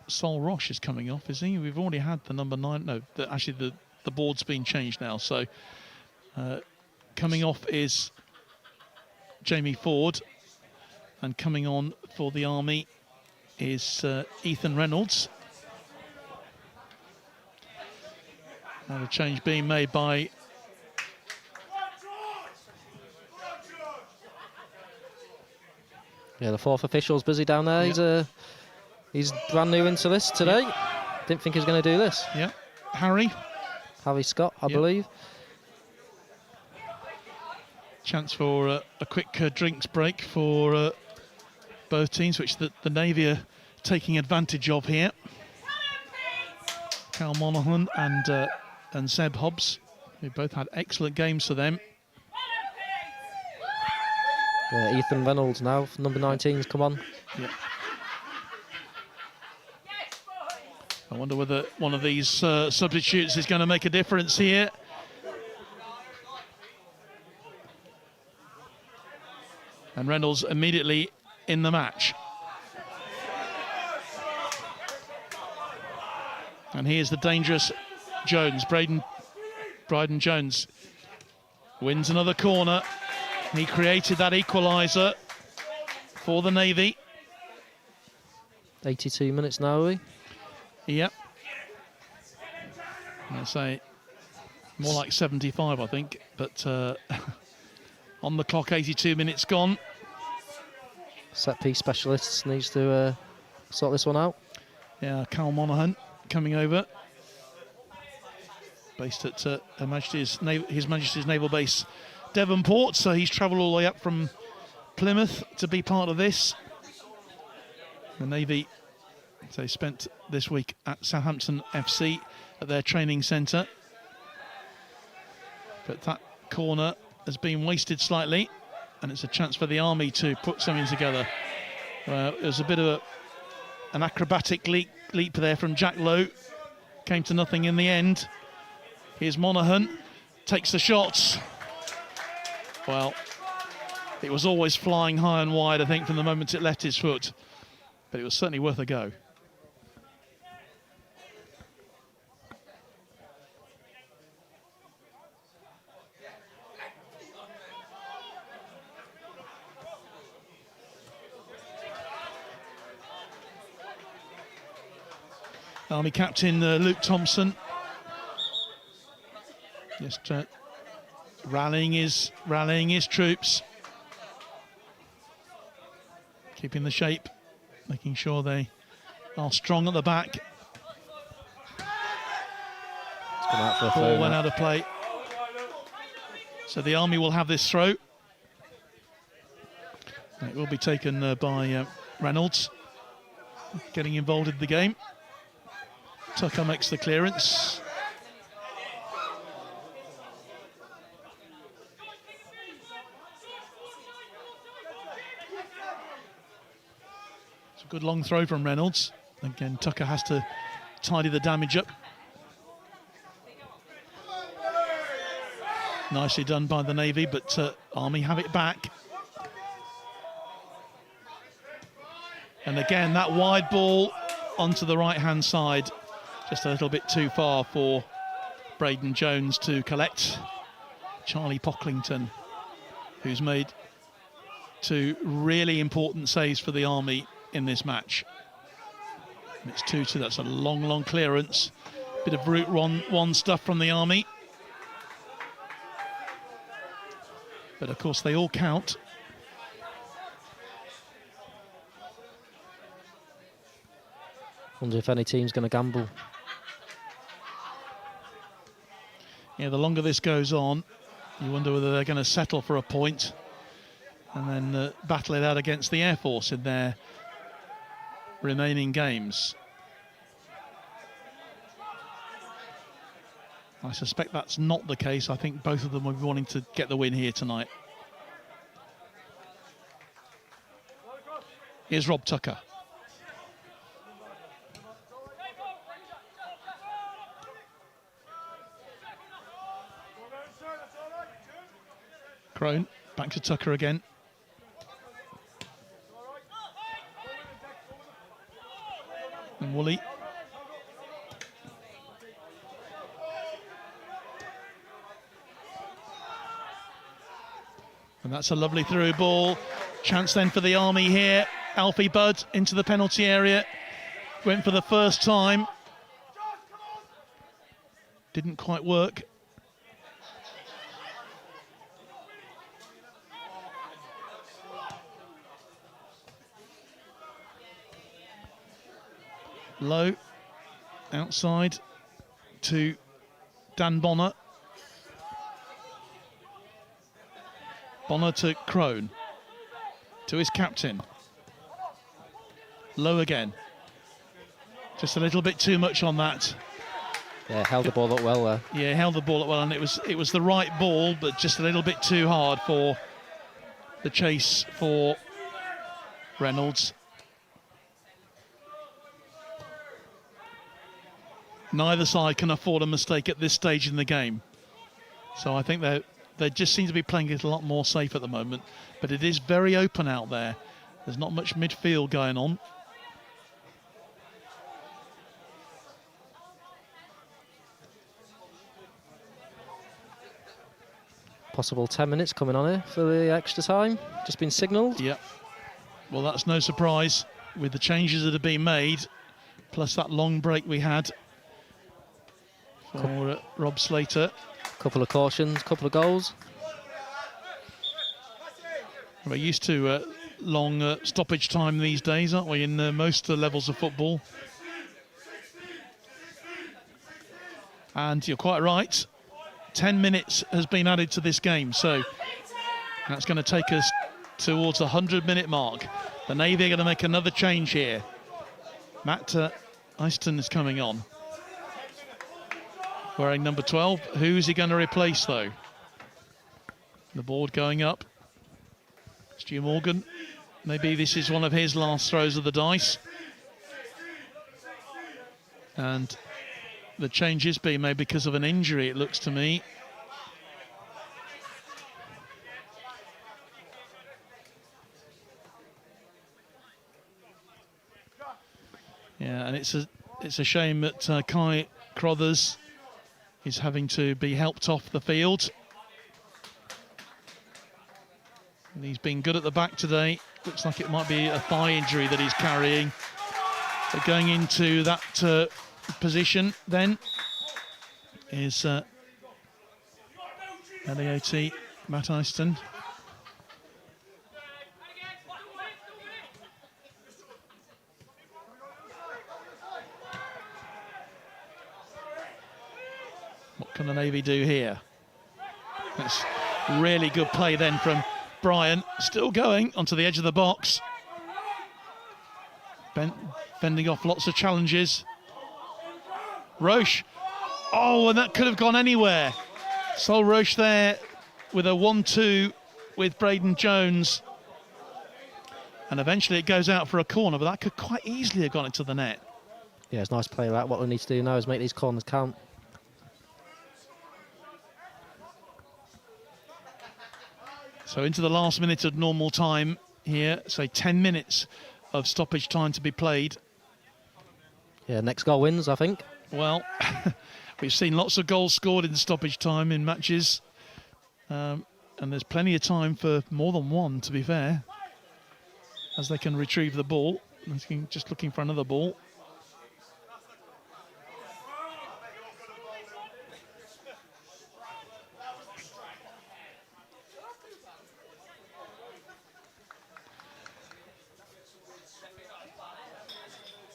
Sol Roche is coming off, is he? We've already had the number 9. No, actually the board's been changed now. So coming off is Jamie Ford. And coming on for the Army is Ethan Reynolds. And a change being made by the 4th official's busy down there. Yeah. He's brand new into this today. Didn't think he was going to do this. Yeah, Harry Scott, I believe. Chance for a quick drinks break for both teams, which the Navy are taking advantage of here. Cal Monaghan and Seb Hobbs, who both had excellent games for them. Ethan Reynolds now, number 19's come on. Yeah. I wonder whether one of these substitutes is going to make a difference here. And Reynolds immediately in the match. And here's the dangerous Jones. Bryden Jones wins another corner. He created that equaliser for the Navy. 82 minutes now, are we? Yep. I'll say more like 75, I think. But On the clock, 82 minutes gone. Set piece specialists needs to sort this one out. Yeah, Carl Monaghan coming over. Based at His Majesty's Naval Base, Devonport. So he's travelled all the way up from Plymouth to be part of this. The Navy, they spent this week at Southampton FC at their training centre. But that corner has been wasted slightly, and it's a chance for the Army to put something together. It was a bit of an acrobatic leap there from Jack Lowe. Came to nothing in the end. Here's Monaghan, takes the shots. Well, it was always flying high and wide, I think, from the moment it left his foot. But it was certainly worth a go. Army captain Luke Thompson just rallying his troops, keeping the shape, making sure they are strong at the back. Ball went out of play, so the Army will have this throw. It will be taken by Reynolds, getting involved in the game. Tucker makes the clearance. It's a good long throw from Reynolds. Again, Tucker has to tidy the damage up. Nicely done by the Navy, but Army have it back. And again, that wide ball onto the right-hand side. Just a little bit too far for Braden Jones to collect. Charlie Pocklington, who's made 2 really important saves for the Army in this match. And it's 2-2, that's a long clearance. Bit of route one stuff from the Army. But of course they all count. Wonder if any team's going to gamble. Yeah, the longer this goes on, you wonder whether they're going to settle for a point and then battle it out against the Air Force in their remaining games. I suspect that's not the case. I think both of them will be wanting to get the win here tonight. Here's Rob Tucker. Crone, back to Tucker again. And Woolley. And that's a lovely through ball. Chance then for the Army here. Alfie Budd into the penalty area. Went for the first time. Didn't quite work. Low, outside to Dan Bonner. Bonner to Crone, to his captain. Low again. Just a little bit too much on that. Yeah, held the ball up well there. Yeah, held the ball up well, and it was the right ball, but just a little bit too hard for the chase for Reynolds. Neither side can afford a mistake at this stage in the game. So I think they just seem to be playing it a lot more safe at the moment. But it is very open out there. There's not much midfield going on. Possible 10 minutes coming on here for the extra time. Just been signalled. Yep. Well, that's no surprise with the changes that have been made, plus that long break we had for Rob Slater. Couple of cautions, couple of goals. We're used to long stoppage time these days, aren't we, in most levels of football? And you're quite right, 10 minutes has been added to this game, so that's going to take us towards the 100-minute mark. The Navy are going to make another change here. Matt Easton is coming on, wearing number 12. Who's he going to replace, though? The board going up. Stu Morgan. Maybe this is one of his last throws of the dice. And the change is being made because of an injury, it looks to me. Yeah, and it's a shame that Kai Crothers is having to be helped off the field. And he's been good at the back today. Looks like it might be a thigh injury that he's carrying. But going into that position then is LEOT Matt Easton. What can the Navy do here? That's really good play then from Brian, still going onto the edge of the box. Fending off lots of challenges. Roche. Oh, and that could have gone anywhere. Sol Roche there with a 1-2 with Braden Jones. And eventually it goes out for a corner, but that could quite easily have gone into the net. Yeah, it's a nice play that. What we need to do now is make these corners count. So into the last minute of normal time here, say 10 minutes of stoppage time to be played. Yeah, next goal wins, I think. Well, we've seen lots of goals scored in stoppage time in matches. And there's plenty of time for more than one, to be fair, as they can retrieve the ball. Just looking for another ball.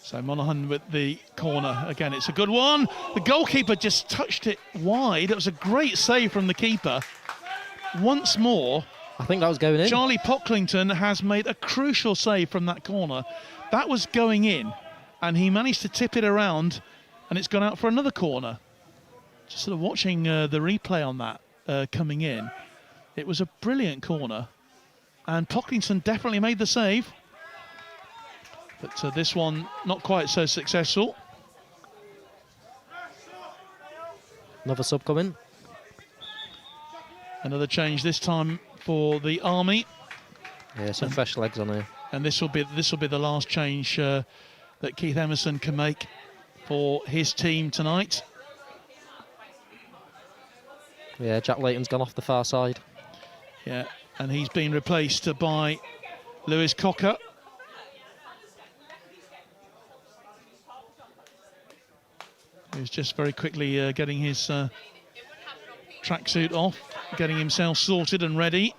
So Monaghan with the corner. Again, it's a good one. The goalkeeper just touched it wide. It was a great save from the keeper. Once more, I think that was going in. Charlie Pocklington has made a crucial save from that corner. That was going in, and he managed to tip it around, and it's gone out for another corner. Just sort of watching the replay on that coming in. It was a brilliant corner, and Pocklington definitely made the save. But this one, not quite so successful. Another sub coming. Another change this time for the Army. Yeah, some fresh legs on here. And this will be the last change that Keith Emerson can make for his team tonight. Yeah, Jack Layton's gone off the far side. Yeah, and he's been replaced by Lewis Cocker. Who's just very quickly getting his tracksuit off, getting himself sorted and ready.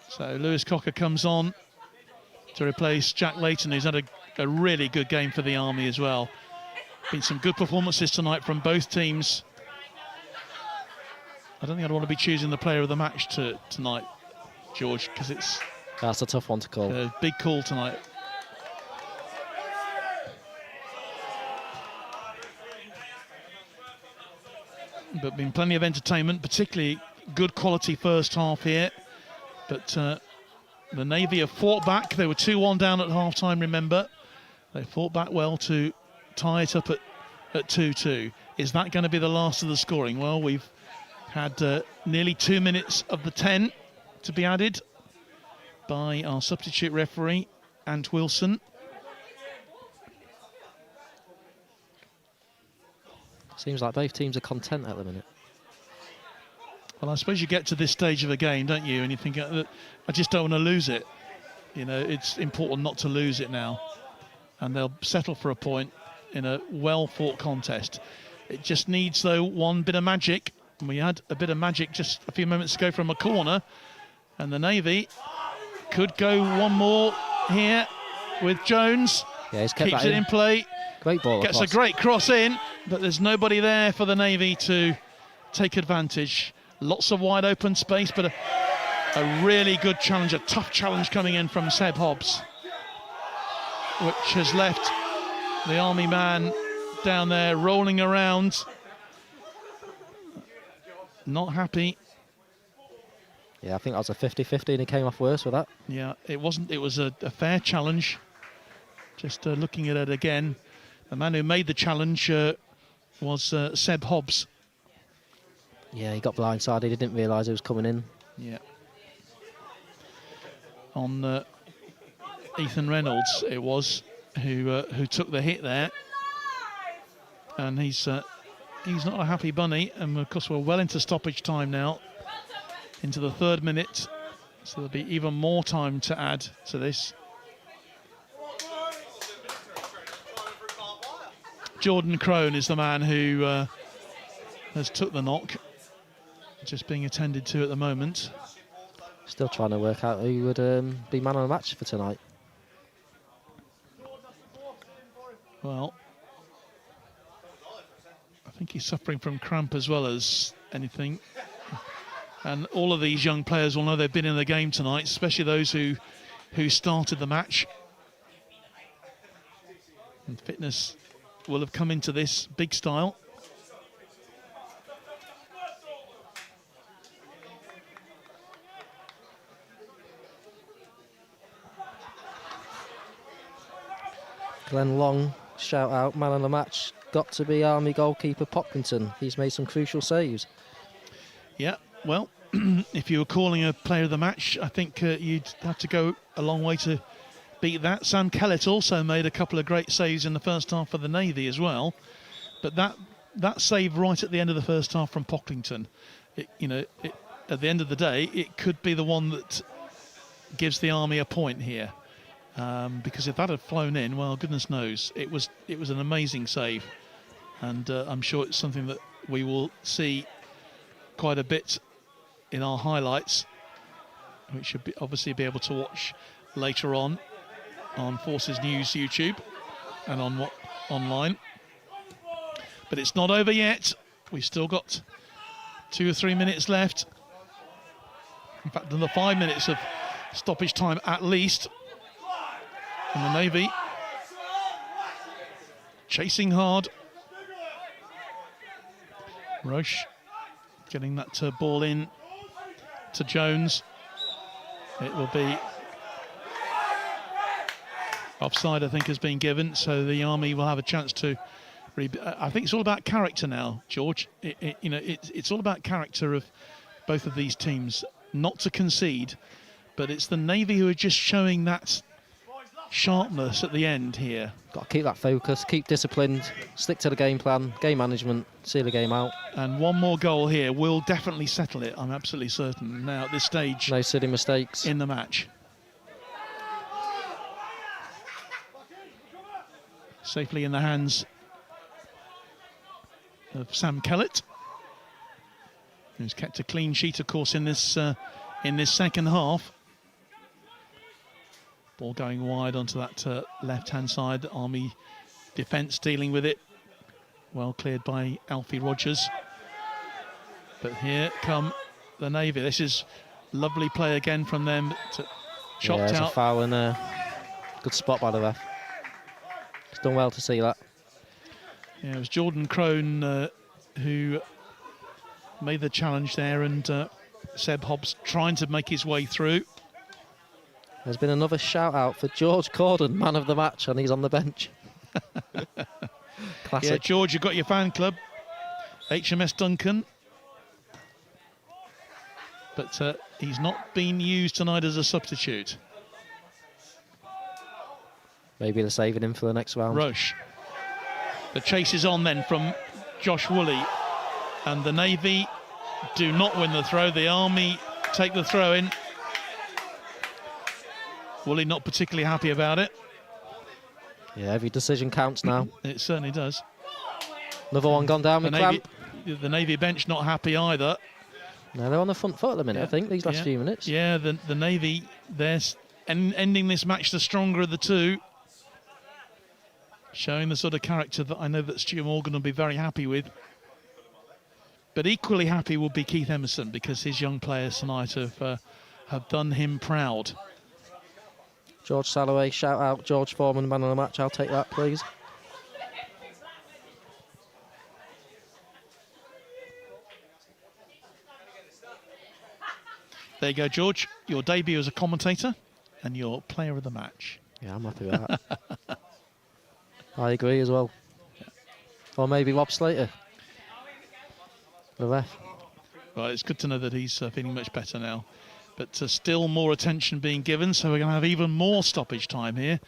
So Lewis Cocker comes on to replace Jack Layton, who's had a really good game for the Army as well. Been some good performances tonight from both teams. I don't think I'd want to be choosing the player of the match tonight, George, because that's a tough one to call. A big call tonight. But been plenty of entertainment, particularly good quality first half here. But the Navy have fought back. They were 2-1 down at half-time, remember. They fought back well to tie it up at 2-2. Is that going to be the last of the scoring? Well, we've had nearly 2 minutes of the 10 to be added by our substitute referee, Ant Wilson. Seems like both teams are content at the minute. Well, I suppose you get to this stage of a game, don't you? And you think, I just don't want to lose it. You know, it's important not to lose it now. And they'll settle for a point in a well-fought contest. It just needs, though, one bit of magic. And we had a bit of magic just a few moments ago from a corner, and the Navy could go one more here with Jones. Yeah, he's kept keeps that it in play. Great ball. Gets across. a great cross in, but there's nobody there for the Navy to take advantage. Lots of wide open space, but a really good challenge, a tough challenge coming in from Seb Hobbs, which has left the Army man down there rolling around. Not happy. Yeah, I think that was a 50-50 and he came off worse with that. Yeah, it wasn't. It was a fair challenge. Just looking at it again, the man who made the challenge was Seb Hobbs. Yeah, he got blindsided. He didn't realise he was coming in. Yeah. On Ethan Reynolds, it was who took the hit there, and he's not a happy bunny. And of course, we're well into stoppage time now, into the 3rd minute, so there'll be even more time to add to this. Jordan Crone is the man who has took the knock, just being attended to at the moment. Still trying to work out who would be man of the match for tonight. Well, I think he's suffering from cramp as well as anything. And all of these young players will know they've been in the game tonight, especially those who started the match. And fitness will have come into this big style. Glenn Long, shout out, man of the match, got to be Army goalkeeper Pocklington. He's made some crucial saves. Yeah, well, if you were calling a player of the match, I think you'd have to go a long way to beat that. Sam Kellett also made a couple of great saves in the first half for the Navy as well. But that save right at the end of the first half from Pocklington, at the end of the day, it could be the one that gives the Army a point here. Because if that had flown in, well, goodness knows, it was an amazing save, and I'm sure it's something that we will see quite a bit in our highlights, which should obviously be able to watch later on Forces News YouTube and online. But it's not over yet. We've still got 2 or 3 minutes left. In fact, another 5 minutes of stoppage time at least. And the Navy chasing hard. Roche getting that ball in to Jones. It will be offside, I think, has been given, so the Army will have a chance to. I think it's all about character now, George. It's all about character of both of these teams, not to concede, but it's the Navy who are just showing that sharpness at the end here. Got to keep that focus, keep disciplined, stick to the game plan, game management, see the game out. And one more goal here will definitely settle it, I'm absolutely certain, now at this stage. No silly mistakes in the match. Safely in the hands of Sam Kellett, who's kept a clean sheet, of course, in this second half. Ball going wide onto that left-hand side. Army defence dealing with it. Well cleared by Alfie Rogers. But here come the Navy. This is lovely play again from them. Chopped out. A foul in there. Good spot by the ref. It's done well to see that. Yeah, it was Jordan Crone who made the challenge there, and Seb Hobbs trying to make his way through. There's been another shout out for George Corden, man of the match, and he's on the bench. Classic. Yeah, George, you've got your fan club, HMS Duncan. But he's not been used tonight as a substitute. Maybe they're saving him for the next round. Roche. The chase is on then from Josh Woolley. And the Navy do not win the throw. The Army take the throw in. Woolley not particularly happy about it. Yeah, every decision counts now. It certainly does. Another one gone down with cramp. The Navy bench not happy either. No, they're on the front foot at the minute, I think, these last few minutes. Yeah, the Navy, they're ending this match the stronger of the two. Showing the sort of character that I know that Stu Morgan will be very happy with. But equally happy will be Keith Emerson, because his young players tonight have done him proud. George Salloway, shout out George Foreman, man of the match. I'll take that, please. There you go, George. Your debut as a commentator and your player of the match. Yeah, I'm happy with that. I agree as well. Or maybe Rob Slater, the ref. Well, it's good to know that he's feeling much better now. But still more attention being given, so we're going to have even more stoppage time here.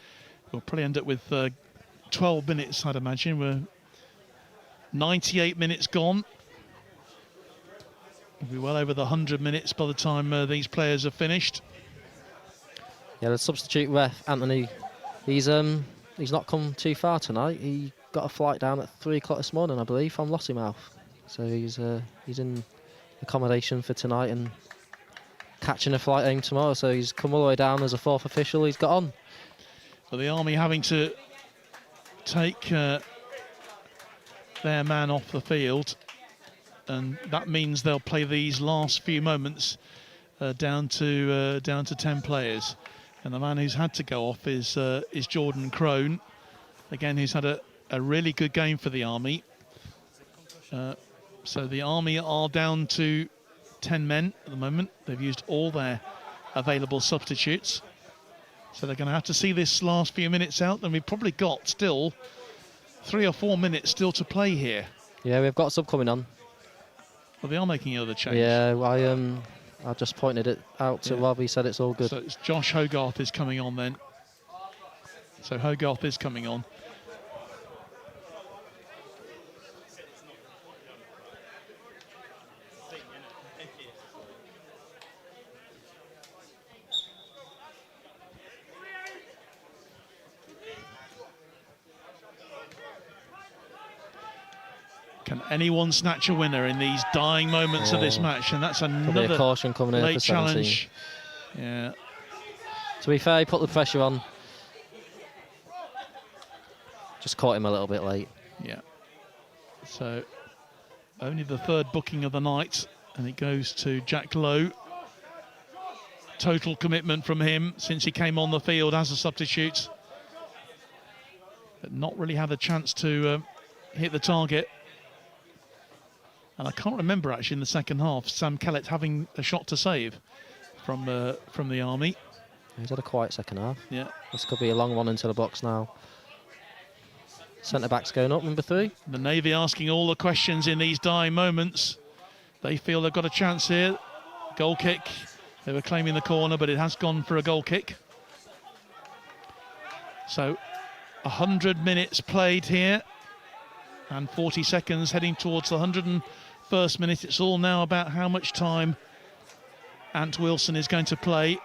We'll probably end up with 12 minutes, I'd imagine. We're 98 minutes gone. We'll be well over the 100 minutes by the time these players are finished. Yeah, the substitute ref, Anthony, he's not come too far tonight. He got a flight down at 3 o'clock this morning, I believe, from Lossiemouth. So he's in accommodation for tonight and catching a flight home tomorrow. So he's come all the way down as a 4th official. He's got on. Well, the Army having to take their man off the field, and that means they'll play these last few moments down to 10 players. And the man who's had to go off is Jordan Crone, again, who's had a really good game for the Army. So the Army are down to 10 men at the moment. They've used all their available substitutes. So they're going to have to see this last few minutes out. And we've probably got still 3 or 4 minutes still to play here. Yeah, we've got sub coming on. Well, they are making another change. Yeah, I just pointed it out to Rob. He said it's all good. So it's Josh Hogarth is coming on then. So Hogarth is coming on. Can anyone snatch a winner in these dying moments of this match? And that's another caution coming in late for 17. challenge. Yeah. To be fair, he put the pressure on. Just caught him a little bit late. Yeah. So only the 3rd booking of the night, and it goes to Jack Lowe. Total commitment from him since he came on the field as a substitute. But not really had a chance to hit the target. And I can't remember actually in the second half Sam Kellett having a shot to save from the Army. He's had a quiet second half. Yeah. This could be a long one into the box now. Centre-back's going up, number 3. The Navy asking all the questions in these dying moments. They feel they've got a chance here. Goal kick. They were claiming the corner, but it has gone for a goal kick. So 100 minutes played here and 40 seconds heading towards the 101st minute. It's all now about how much time Ant Wilson is going to play.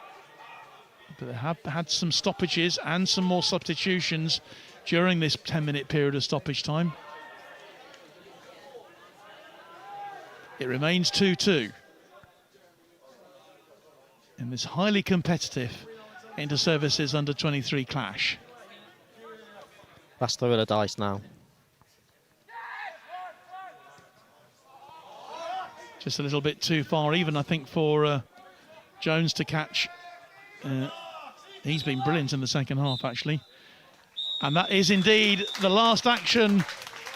But they have had some stoppages and some more substitutions during this 10-minute period of stoppage time. It remains 2-2 in this highly competitive inter-services under-23 clash. Last throw of the dice now. Just a little bit too far even, I think, for Jones to catch. He's been brilliant in the second half, actually. And that is indeed the last action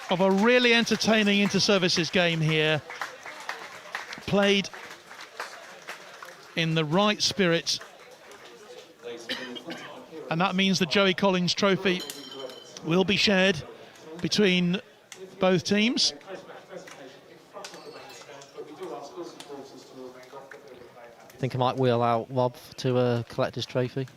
of a really entertaining inter-services game here. Played in the right spirit. And that means the Joey Collins Trophy will be shared between both teams. I think I might wheel out Rob to collect his trophy.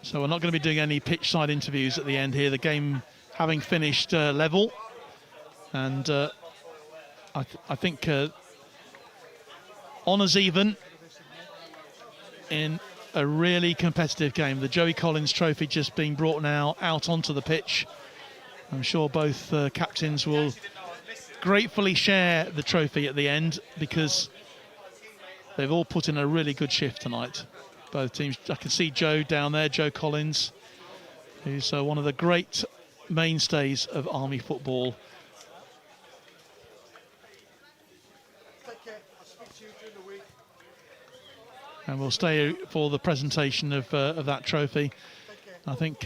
So we're not going to be doing any pitch side interviews at the end here. The game having finished level. And I think honours even in a really competitive game. The Joey Collins Trophy just being brought now out onto the pitch. I'm sure both captains will gratefully share the trophy at the end, because they've all put in a really good shift tonight. Both teams. I can see Joe down there, Joe Collins, who's one of the great mainstays of Army football. And we'll stay for the presentation of that trophy. I think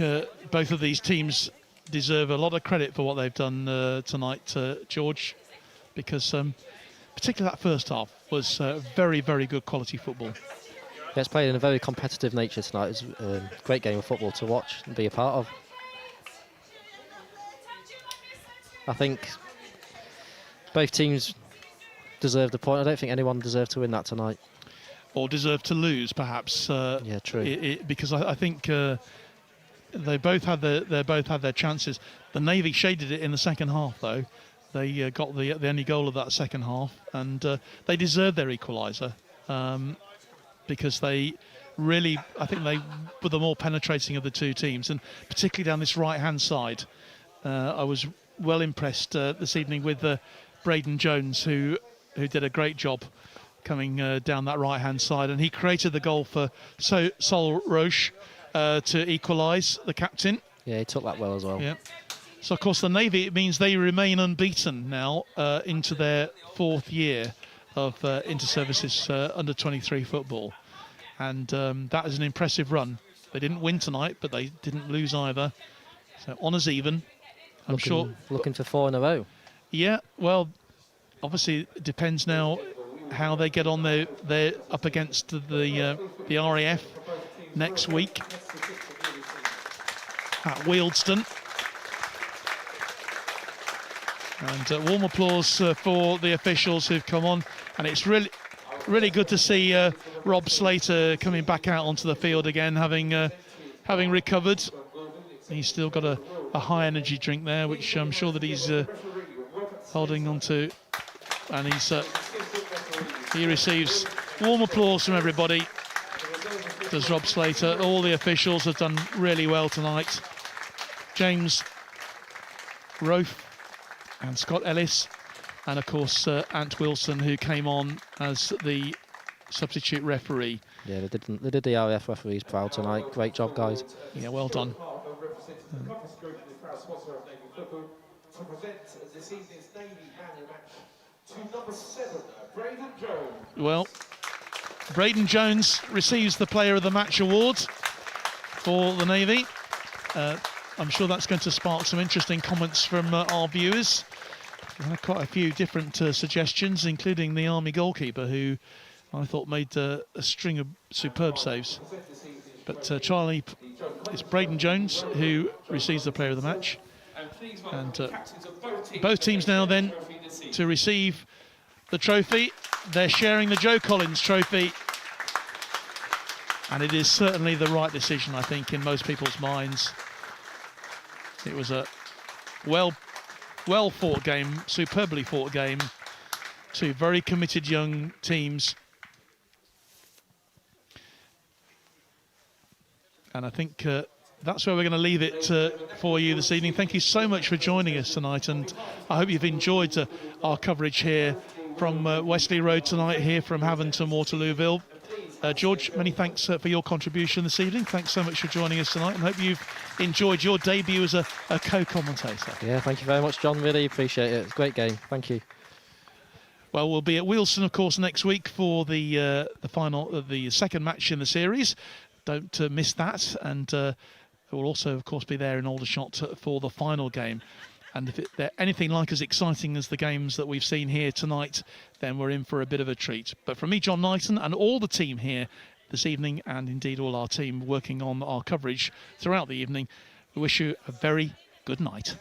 both of these teams deserve a lot of credit for what they've done tonight, George, because particularly that first half was very, very good quality football. Yeah, it's played in a very competitive nature tonight. It's a great game of football to watch and be a part of. I think both teams deserved a point. I don't think anyone deserved to win that tonight. Or deserved to lose, perhaps. Yeah, true. Because I think they both had their chances. The Navy shaded it in the second half, though. They got the only goal of that second half, and they deserved their equaliser because they really, I think they were the more penetrating of the two teams, and particularly down this right-hand side. I was well impressed this evening with Braden Jones, who did a great job coming down that right-hand side, and he created the goal for Sol Roche to equalise, the captain. Yeah, he took that well as well. Yeah. So, of course, the Navy, it means they remain unbeaten now into their 4th year of inter-services under-23 football. And that is an impressive run. They didn't win tonight, but they didn't lose either. So, honours even. I'm sure. Looking for 4 in a row. Yeah, well, obviously, it depends now how they get on. They're up against the RAF next week at Wealdstone. And warm applause for the officials who've come on. And it's really good to see Rob Slater coming back out onto the field again, having recovered. He's still got a high energy drink there, which I'm sure that he's holding on to. And he receives warm applause from everybody. Does Rob Slater. All the officials have done really well tonight. James Rofe and Scott Ellis, and of course Ant Wilson, who came on as the substitute referee. Yeah, they did the RAF referees proud tonight. Great job, guys. Yeah, well done. Well, Braden Jones receives the Player of the Match award for the Navy. I'm sure that's going to spark some interesting comments from our viewers. We had quite a few different suggestions, including the Army goalkeeper, who I thought made a string of superb saves. But Charlie, it's Braden Jones who receives the Player of the Match. And both teams now then to receive the trophy. They're sharing the Joe Collins trophy. And it is certainly the right decision, I think, in most people's minds. It was a well fought game, superbly fought game. Two very committed young teams. And I think that's where we're going to leave it for you this evening. Thank you so much for joining us tonight, and I hope you've enjoyed our coverage here from Wesley Road tonight, here from Havant and Waterlooville. George, many thanks for your contribution this evening. Thanks so much for joining us tonight, and hope you've enjoyed your debut as a co-commentator. Yeah, thank you very much, John. Really appreciate it. It's a great game. Thank you. Well, we'll be at Wealdstone, of course, next week for the final, the second match in the series. Don't miss that, and we'll also, of course, be there in Aldershot for the final game. And if they're anything like as exciting as the games that we've seen here tonight, then we're in for a bit of a treat. But from me, John Knighton, and all the team here this evening, and indeed all our team working on our coverage throughout the evening, we wish you a very good night.